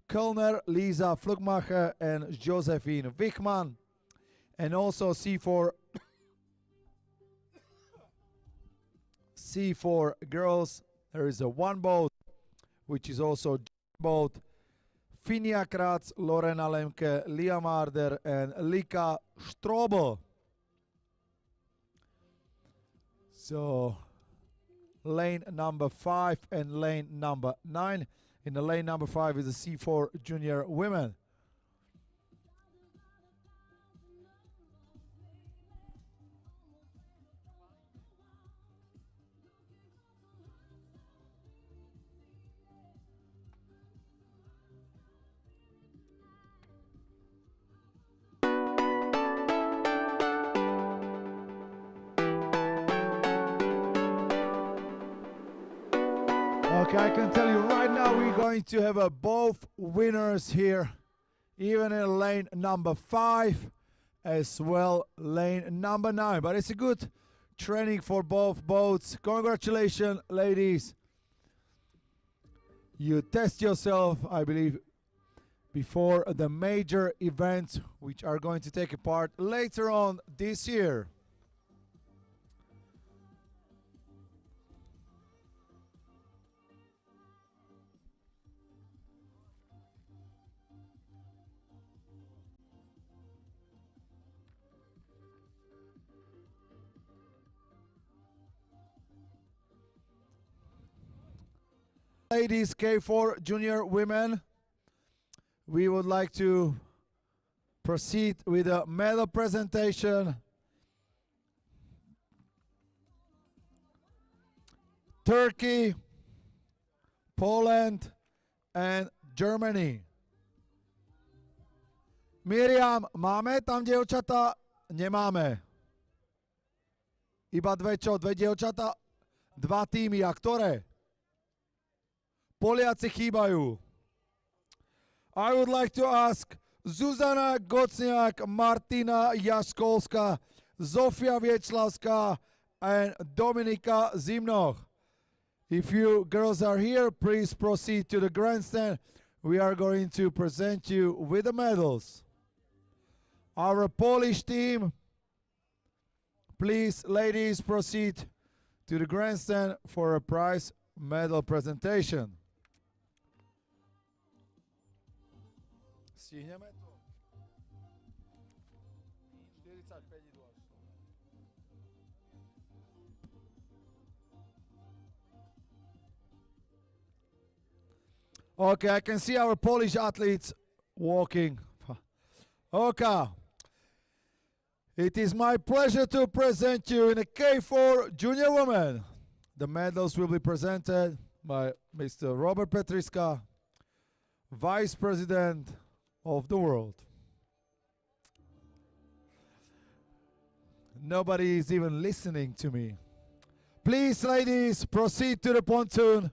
Kölner, Lisa Flugmacher, and Josephine Wichmann. And also C4 C4 girls, there is a one boat, which is also boat, Finia Kratz, Lorena Lemke, Lia Marder, and Lika Strobel. So lane number 5 and lane number 9. In the lane number 5 is the C4 junior women. Okay, I can tell you right now we're going to have both winners here, even in lane number 5, as well lane number 9. But it's a good training for both boats. Congratulations, ladies. You test yourself, I believe, before the major events which are going to take part later on this year. Ladies, K4 junior women, we would like to proceed with a medal presentation. Turkey, Poland, and Germany. Miriam, máme tam dievčata? Nemáme. Iba dve dievčata? Dva týmy. A ktoré? Poliaci chýbajú. I would like to ask Zuzana Gocniak, Martina Jaškolská, Zofia Viečlavská, and Dominika Zimnoch. If you girls are here, please proceed to the grandstand. We are going to present you with the medals. Our Polish team, please, ladies, proceed to the grandstand for a prize medal presentation. Stihneme to? 45 idú až. Okay, I can see our Polish athletes walking. Okay. It is my pleasure to present you in a K4 junior women. The medals will be presented by Mr. Robert Petriska, Vice President of the world. Nobody is even listening to me. Please, ladies, proceed to the pontoon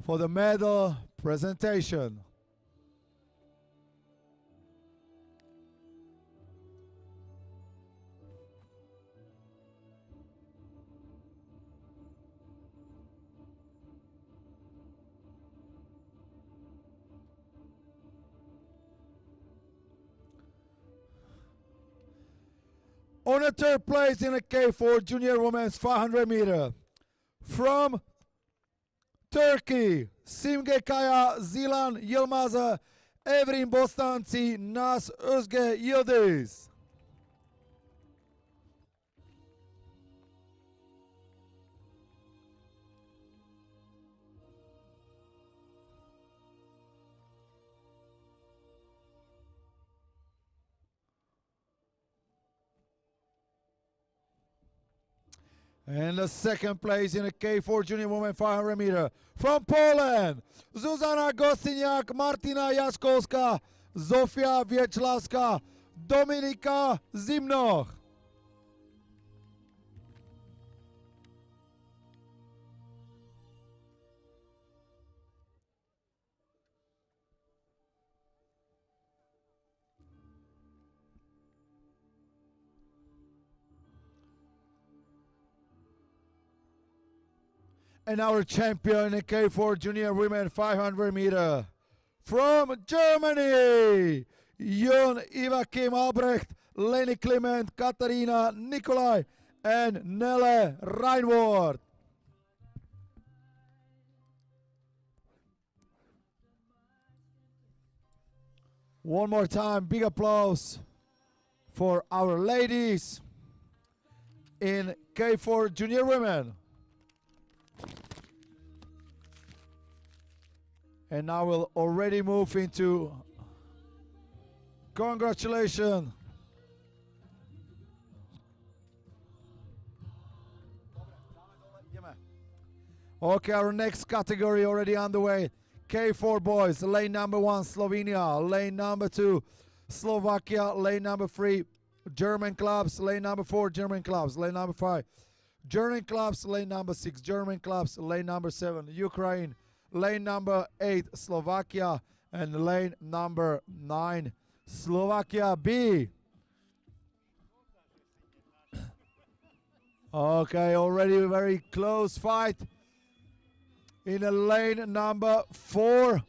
for the medal presentation. On the third place in the K4 Junior Women's 500 meter, from Turkey, Simge Kaya, Zilan Yilmaza, Evrim Bostanci, Nas Özge Yildiz. And the second place in the K4 Junior Women 500 meter, from Poland, Zuzana Gostiniak, Martina Jaškolská, Zofia Viečlavská, Dominika Zimnoch. And our champion in the K4 Junior Women 500 meter, from Germany, Jon Ivakim Albrecht, Leni Clement, Katarina Nikolai, and Nele Reinward. One more time, big applause for our ladies in K4 Junior Women. And now we'll already move into congratulations. Okay, our next category already underway. K4 boys, lane number 1, Slovenia, lane number 2, Slovakia, lane number 3, German clubs, lane number 4, German clubs, lane number 5, German clubs, lane number 6, German clubs, lane number 7, Ukraine, lane number 8 Slovakia, and lane number 9 Slovakia B. Okay, already a very close fight in the lane number 4.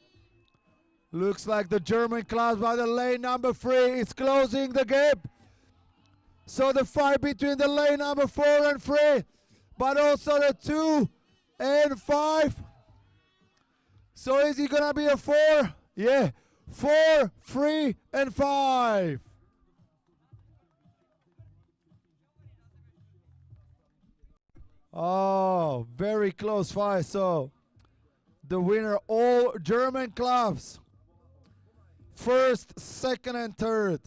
Looks like the German class by the lane number 3 is closing the gap. So the fight between the lane number 4 and 3, but also the 2 and 5. So is it gonna be a 4? Yeah, 4, 3, and 5. Oh, very close fight. So the winner, all German clubs. First, second, and third.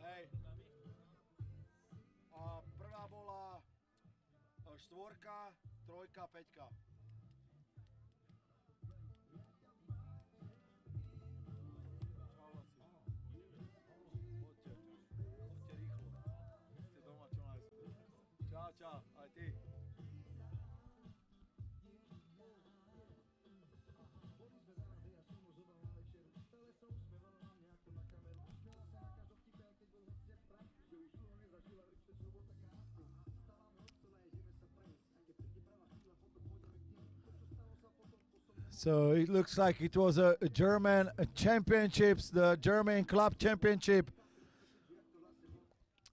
Hej. A prvá bola štvorka, trojka, peťka. Poďte rýchlo. Ste doma čo najskôr. Čau, aj ty. So it looks like it was a German championships, the German club championship.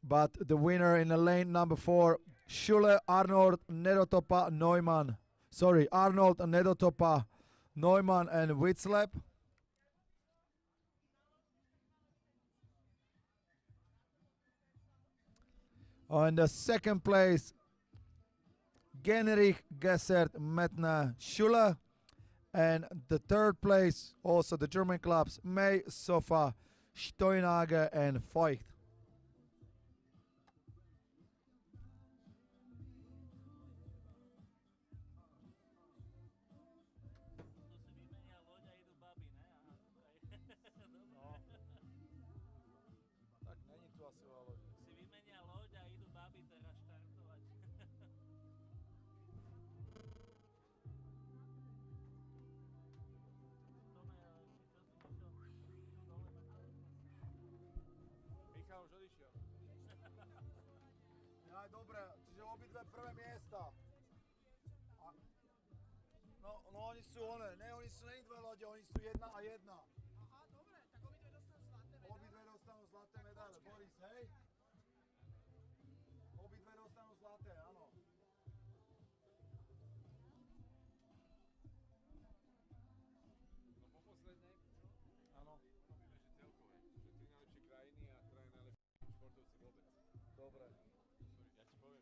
But the winner in the lane number 4, Schule Arnold Nedotopa Neumann. Sorry, Arnold Nedotopa Neumann and Witzleb. On the second place, Genrich Gessert Metna Schule. And the third place, also the German clubs, May, Sofa, Steinhager, and Feucht. Michal už odišiel. Ja, dobre, čiže obidve prvé miesta. No oni sú oni sú není dve lode, oni sú 1 a 1. Aha, dobre, tak obidve dostanú zlaté medaile. Obidve dostanú zlaté medaile, Boris, hej? Obidve dostanú zlaté, áno. No po poslednej, Áno. robíme, že celkové, že 3 najlepšie krajiny a 3 najlepší športovci vôbec. Dobre. Ja ti poviem, že ktorý.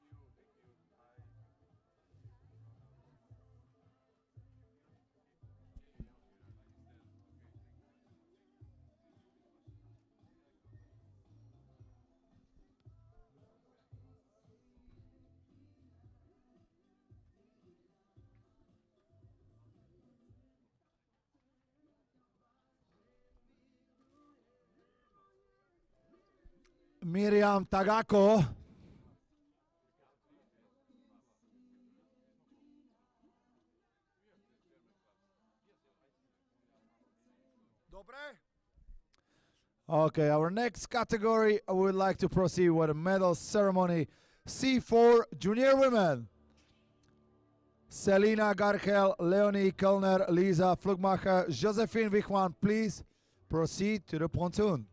Thank you, aj... Miriam Tagako. Dobre? Okay, our next category, I would like to proceed with a medal ceremony. C4 Junior Women. Selina Garchel, Leonie Kellner, Lisa Flugmacher, Josephine Wichmann, please proceed to the pontoon.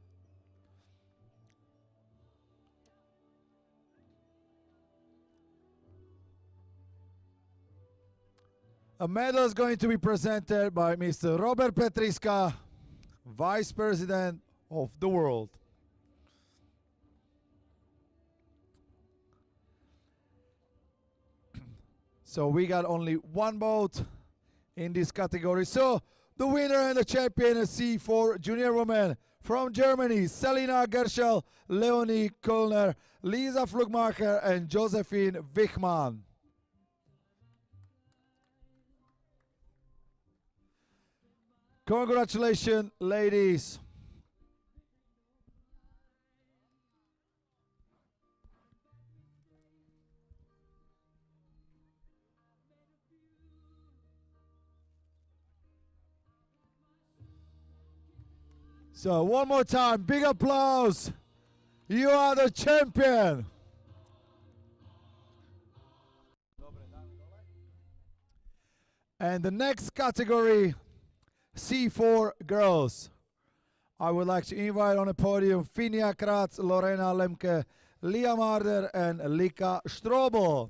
A medal is going to be presented by Mr. Robert Petriska, Vice President of the world. So we got only one vote in this category. So the winner and the champion is C4 Junior Women From Germany, Selina Gerschel, Leonie Kölner, Lisa Flugmacher, and Josephine Wichmann. Congratulations, ladies. So one more time, big applause. You are the champion. And the next category, C4 girls. I would like to invite on the podium Finja Kratz, Lorena Lemke, Lia Marder, and Lika Strobel.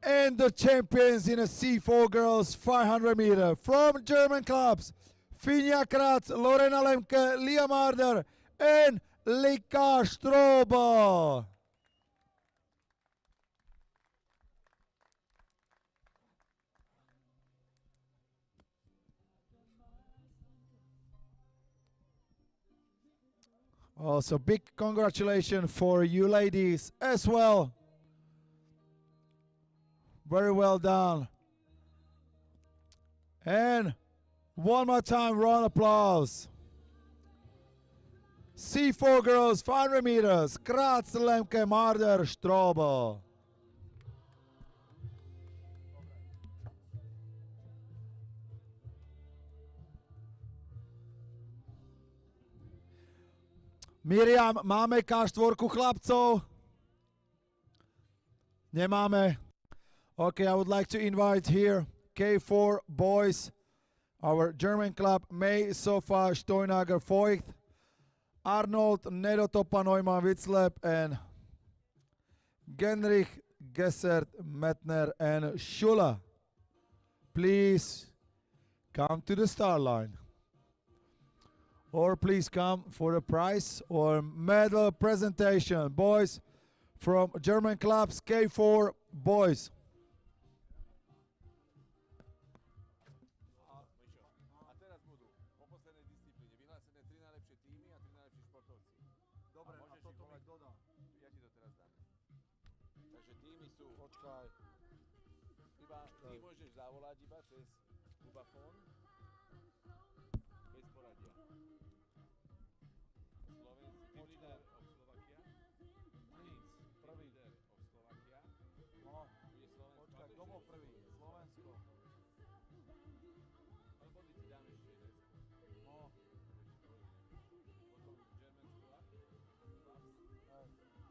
And the champions in a C4 girls 500 meter from German clubs, Finja Kratz, Lorena Lemke, Lia Marder, and Lika Strobel. Also, big congratulations for you ladies as well. Very well done. And one more time, round of applause. C4 girls, 500 meters, Kratz, Lemke, Marder, Strobel. Miriam, máme K4 chlapcov? Nemáme. Okay, I would like to invite here K4 boys, our German club, May, Sofa, Steunager, Voigt, Arnold, Nedotopa, Neumann, Witzleb, and Genrich, Gessert, Mettner, and Schula. Please come to the start line. Or please come for the prize or medal presentation. Boys from German clubs, K4 boys. A teraz budú po poslednej disciplíne vyhlásené 3 najlepšie týmy a 3 najlepší športovci. Dobre, a môžeš ich volať. Ja ti to teraz dám. Takže týmy sú... Počkaj. Ty môžeš zavolať iba cez Kubafón. Bez poradia. Team leader of Slovakia. Prvý leader of Slovakia. No, bude Slovensko. Počkaj, kto bol prvý? Slovensko. Ale body ti dám ešte jeden. No. Potom German Club. A Czech. Czech Republic. A potom budú athletes.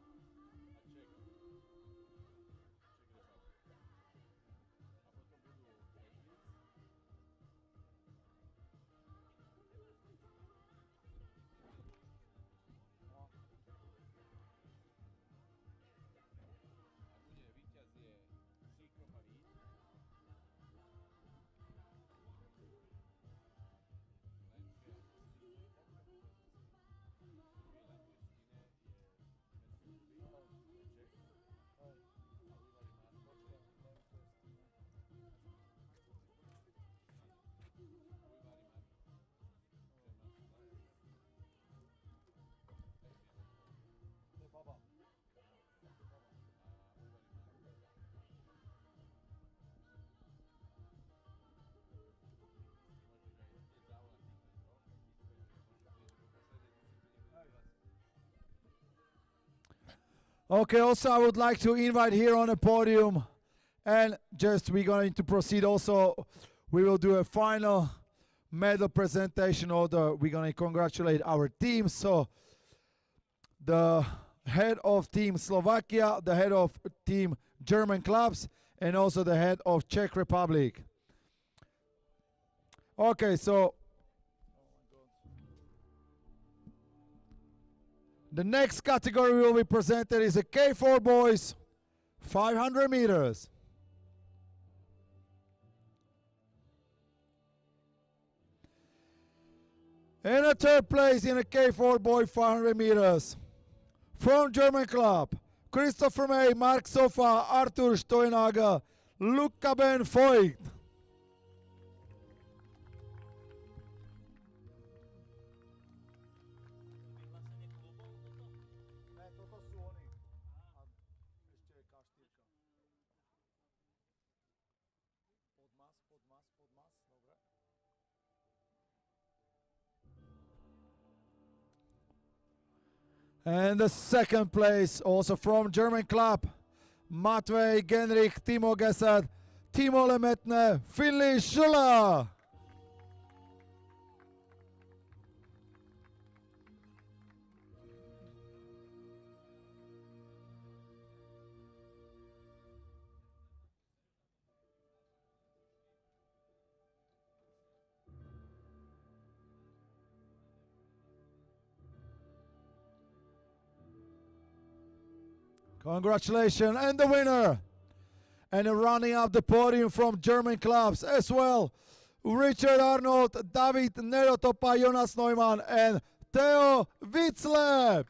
Okay, also I would like to invite here on the podium, and just we're going to proceed also, we will do a final medal presentation order. We're going to congratulate our team. So the head of team Slovakia, the head of team German clubs, and also the head of Czech Republic. Okay, so the next category will be presented is a K4 boys 500 meters. In a third place in a K4 boy 500 meters. From German club, Christopher May, Mark Sofa, Arthur Stoinaga, Luca Ben Voigt. Vyhlásenie klubov toto? Ne, toto sú oni. A ešte je K4. Podmas, dobre. And the second place, also from German club, Matvey Genrich, Timo Gesad, Timo Lemetne, Finley Schula. Congratulations, and the winner. And running up the podium from German clubs as well, Richard Arnold, David Nerotopa, Jonas Neumann, and Theo Witzle.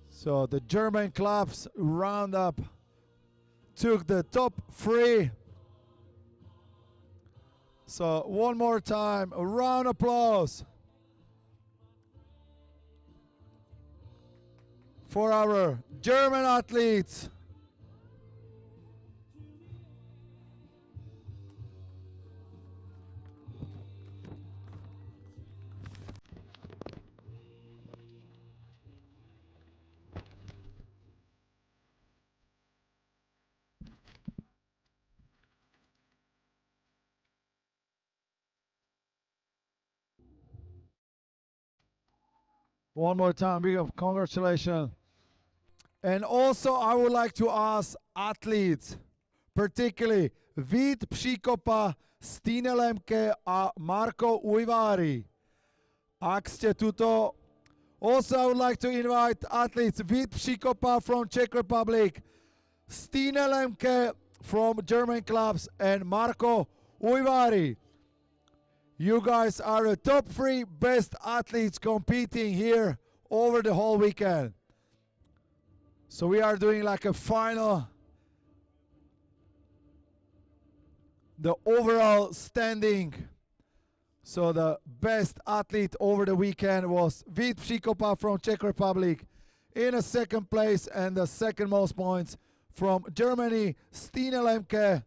So the German clubs roundup took the top 3. So one more time, a round of applause for our German athletes. One more time, big of congratulations. And also I would like to ask athletes, particularly Vít Příkopa, Stine Lemke a Marko Ujvári. Ak ste tuto, also I would like to invite athletes Vít Příkopa from Czech Republic, Stine Lemke from German clubs, and Marko Ujvári. You guys are the top 3 best athletes competing here over the whole weekend. So we are doing like a final. The overall standing. So the best athlete over the weekend was Vít Příkopa from Czech Republic in a second place, and the second most points from Germany, Stine Lemke.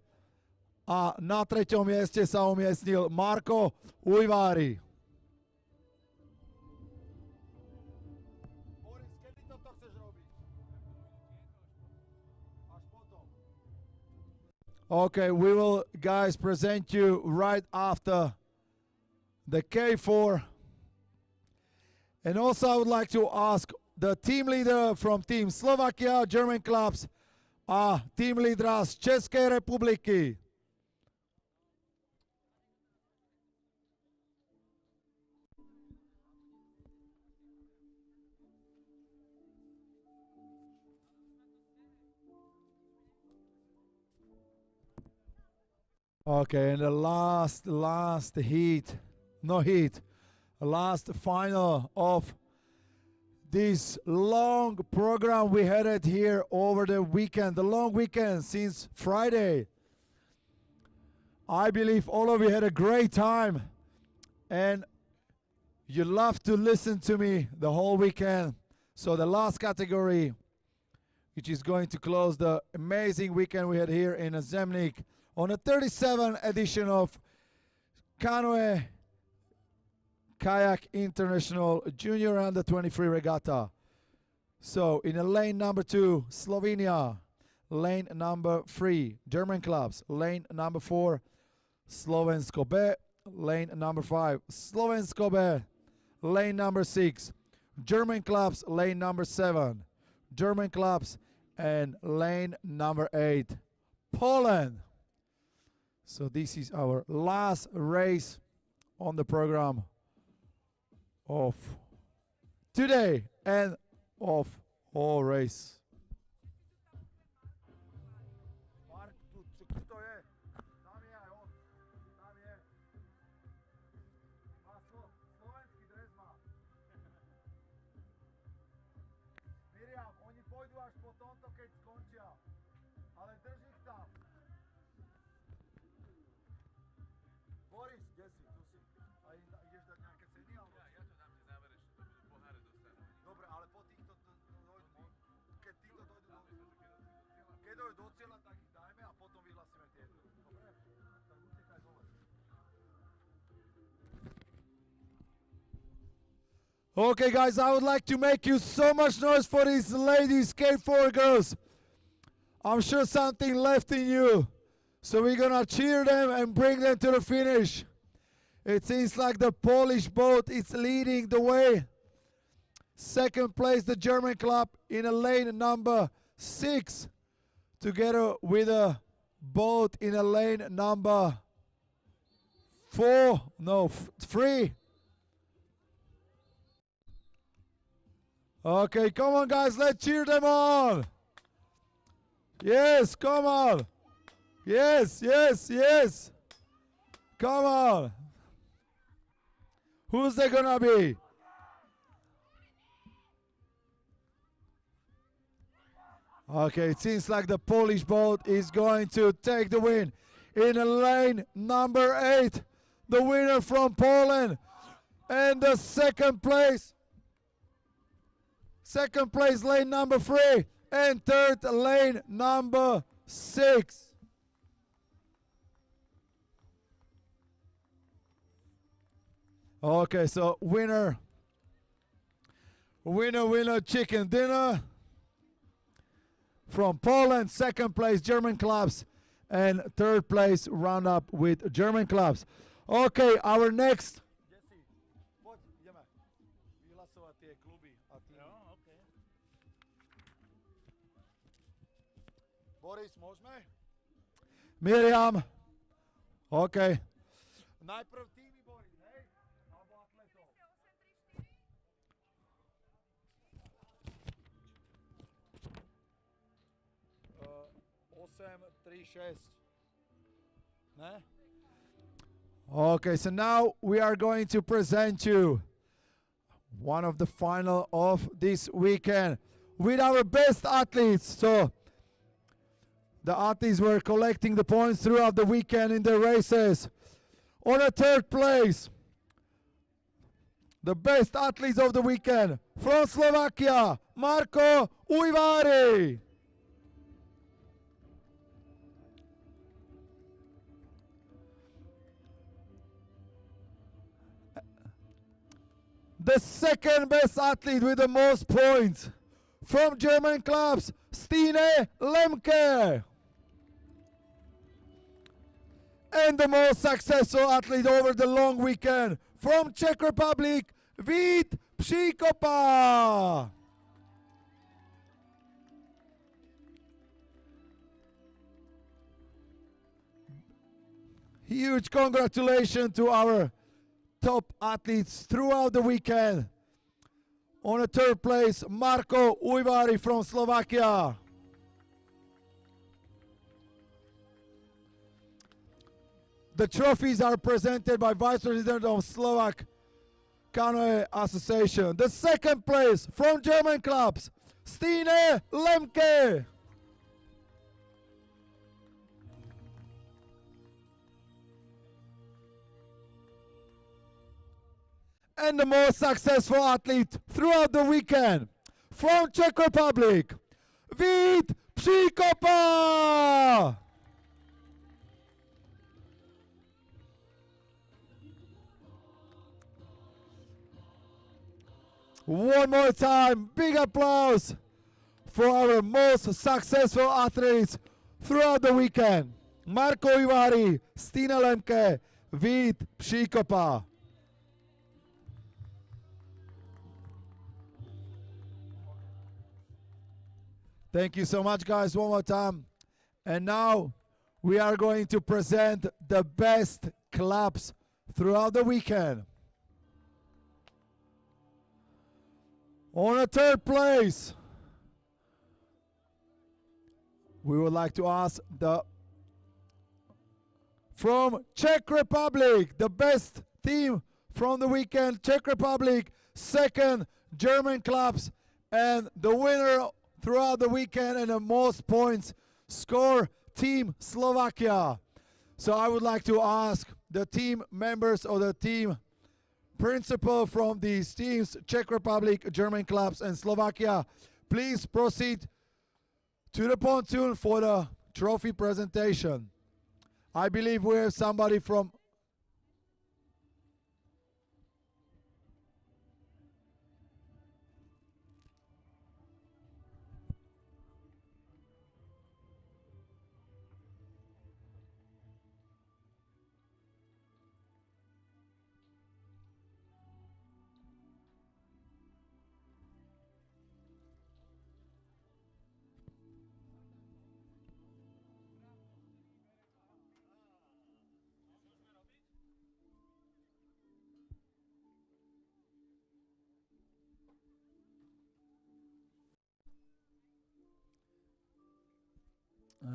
A na treťom mieste sa umiestnil Marko Ujvári. Boris, kedy toto chceš robiť? Až potom. Okay, we will, guys, present you right after the K4. And also I would like to ask the team leader from Team Slovakia, German clubs, a team lídra z Českej republiky. Okay, and the last final of this long program we had it here over the weekend, the long weekend since Friday. I believe all of you had a great time and you love to listen to me the whole weekend. So the last category, which is going to close the amazing weekend we had here in Zemnik, on the 37th edition of Canoe Kayak International Junior Under 23 Regatta. So in the lane number 2, Slovenia. Lane number 3, German clubs. Lane number 4, Slovensko B. Lane number 5, Slovensko B. Lane number 6, German clubs. Lane number 7, German clubs. And lane number 8, Poland. So this is our last race on the program of today and of all race. Mark, tu, to je? pôjdu až po tomto, keď skončia. Ale drž ich tam. Boris, kde si? Tu si. A ideš dať nejaké ceny? Alebo... Ja to dám tie záverečné, to budú poháre dostanú. Dobre, ale po týchto, keď týchto dojdu do... Keď dojdu do cieľa, tak ich dajme a potom vyhlasíme tieto. Dobre? Tak utekaj dole. Okay, guys, I would like to make you so much noise for these ladies, K4 girls. I'm sure something left in you. So we're gonna cheer them and bring them to the finish. It seems like the Polish boat is leading the way. Second place, the German club in a lane number 6, together with a boat in a lane number 3. Okay, come on, guys, let's cheer them on. Yes, come on. Yes, yes, yes. Come on. Who's they gonna be? Okay, it seems like the Polish boat is going to take the win. In lane number 8, the winner from Poland. And the second place, lane number 3. And third, lane number 6. Okay, so winner, chicken dinner from Poland. Second place, German clubs. And third place, roundup with German clubs. Okay, our next. Boris, môžeme? Miriam. OK. Najprv týmy, Boris, hej? Alebo atletov. 8, 3, 6. Ne? Okay, so now we are going to present you one of the final of this weekend with our best athletes. So the athletes were collecting the points throughout the weekend in their races. On a third place, the best athletes of the weekend from Slovakia, Marko Ujvari. The second best athlete with the most points from German clubs, Stine Lemke. And the most successful athlete over the long weekend from Czech Republic, Vít Příkopa. Huge congratulations to our top athletes throughout the weekend. On a third place, Marko Ujvari from Slovakia. The trophies are presented by Vice President of Slovak Canoe Association. The second place from German clubs, Stine Lemke. And the most successful athlete throughout the weekend from Czech Republic, Vít Příkopa. One more time, big applause for our most successful athletes throughout the weekend. Marko Ujvari, Stine Lemke, Vít Příkopa. Thank you so much, guys, one more time. And now we are going to present the best clubs throughout the weekend. On a third place, we would like to ask from Czech Republic, the best team from the weekend, Czech Republic, second, German clubs, and the winner throughout the weekend and the most points score Team Slovakia. So I would like to ask the team members or the team principal from these teams, Czech Republic, German clubs and Slovakia, please proceed to the pontoon for the trophy presentation. I believe we have somebody from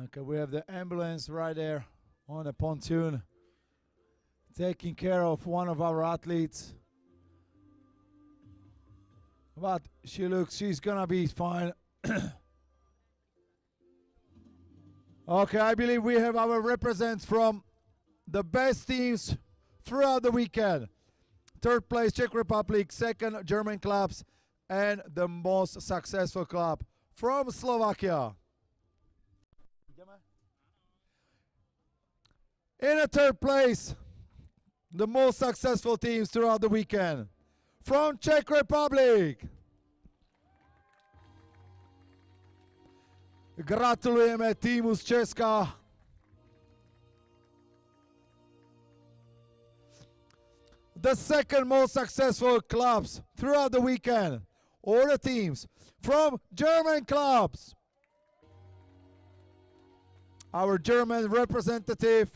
Okay, we have the ambulance right there on the pontoon taking care of one of our athletes. But she's gonna be fine. Okay, I believe we have our representatives from the best teams throughout the weekend. Third place, Czech Republic, second, German clubs, and the most successful club from Slovakia. In the third place, the most successful teams throughout the weekend from Czech Republic. Gratulujeme týmu z Česka. The second most successful clubs throughout the weekend, or the teams from German clubs. Our German representative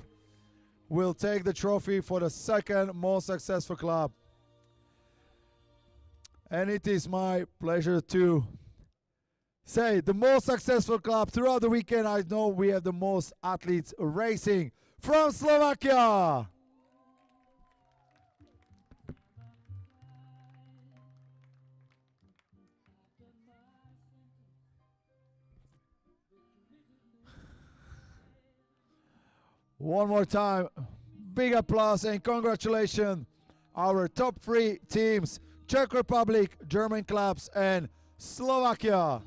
will take the trophy for the second most successful club. And it is my pleasure to say the most successful club throughout the weekend. I know we have the most athletes racing from Slovakia. One more time, big applause and congratulations our top three teams, Czech Republic, German clubs and Slovakia.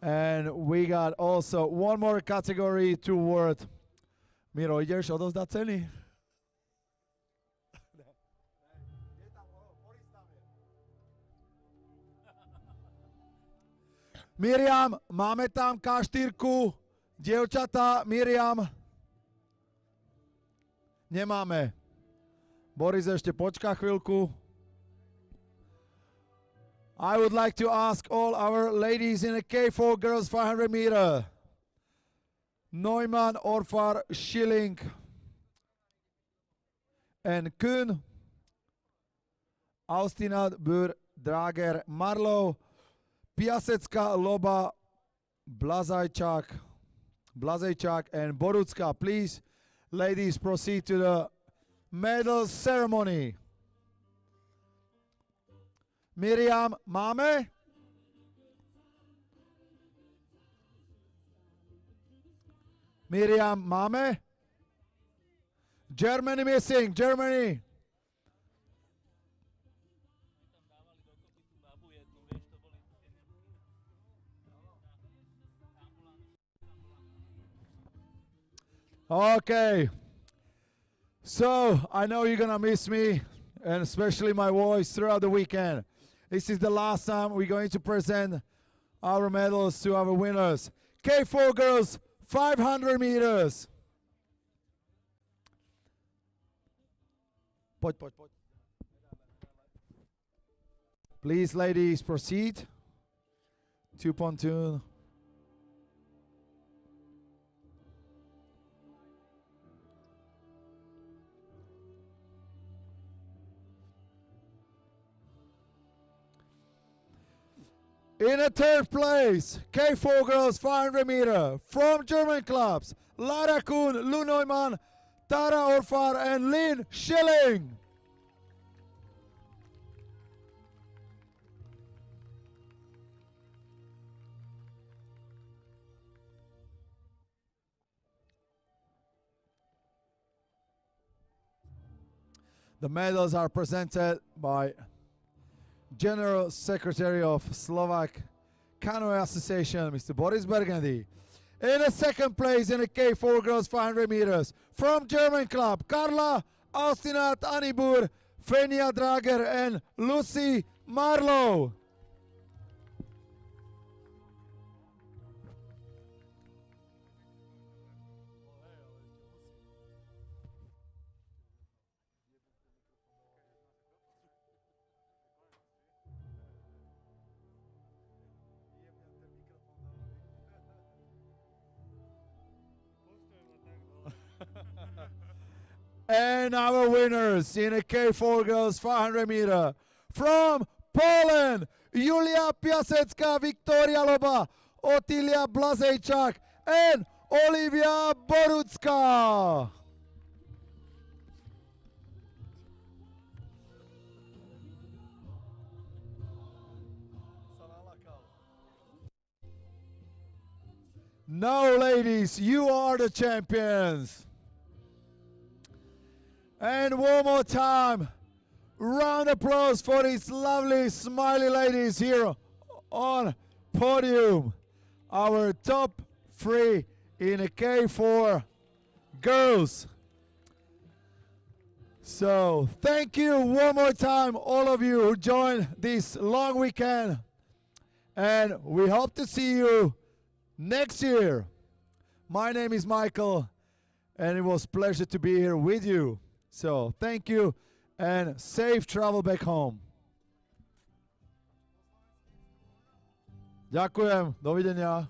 And we got also one more category toward Miro, ideš odozdať ceny? Miriam, máme tam K4, dievčatá, Miriam. Nemáme. Boris ešte počká chvíľku. I would like to ask all our ladies in the K4 girls 500 meter. Neumann, Orfar, Schilling and Kuhn. Austinat, Bur, Drager, Marlow, Piasecka, Loba, Blazajčák and Borucka. Please, ladies, proceed to the medal ceremony. Miriam, máme? Miriam, máme? Germany missing, Germany. Okay. So, I know you're gonna miss me, and especially my voice throughout the weekend. This is the last time we're going to present our medals to our winners. K4 girls, 500 meters. Please, ladies, proceed to pontoon. In a third place, K4 girls 500 meter from German clubs, Lara Kuhn, Lu Neumann, Tara Orfar and Lynn Schilling. The medals are presented by General Secretary of Slovak Canoe Association, Mr. Boris Bergendy. In the second place in the K4 girls 500 meters from German club, Karla Austinat Anibur, Fenia Drager and Lucy Marlowe. And our winners in the K4 girls 500 meter from Poland, Julia Piasecka, Victoria Loba, Otilia Blazejčák and Olivia Borucka. Now, ladies, you are the champions. And one more time, round of applause for these lovely smiley ladies here on podium. Our top three in a K4 girls. So thank you one more time, all of you who joined this long weekend. And we hope to see you next year. My name is Michael, and it was a pleasure to be here with you. So thank you and safe travel back home. Ďakujem, dovidenia.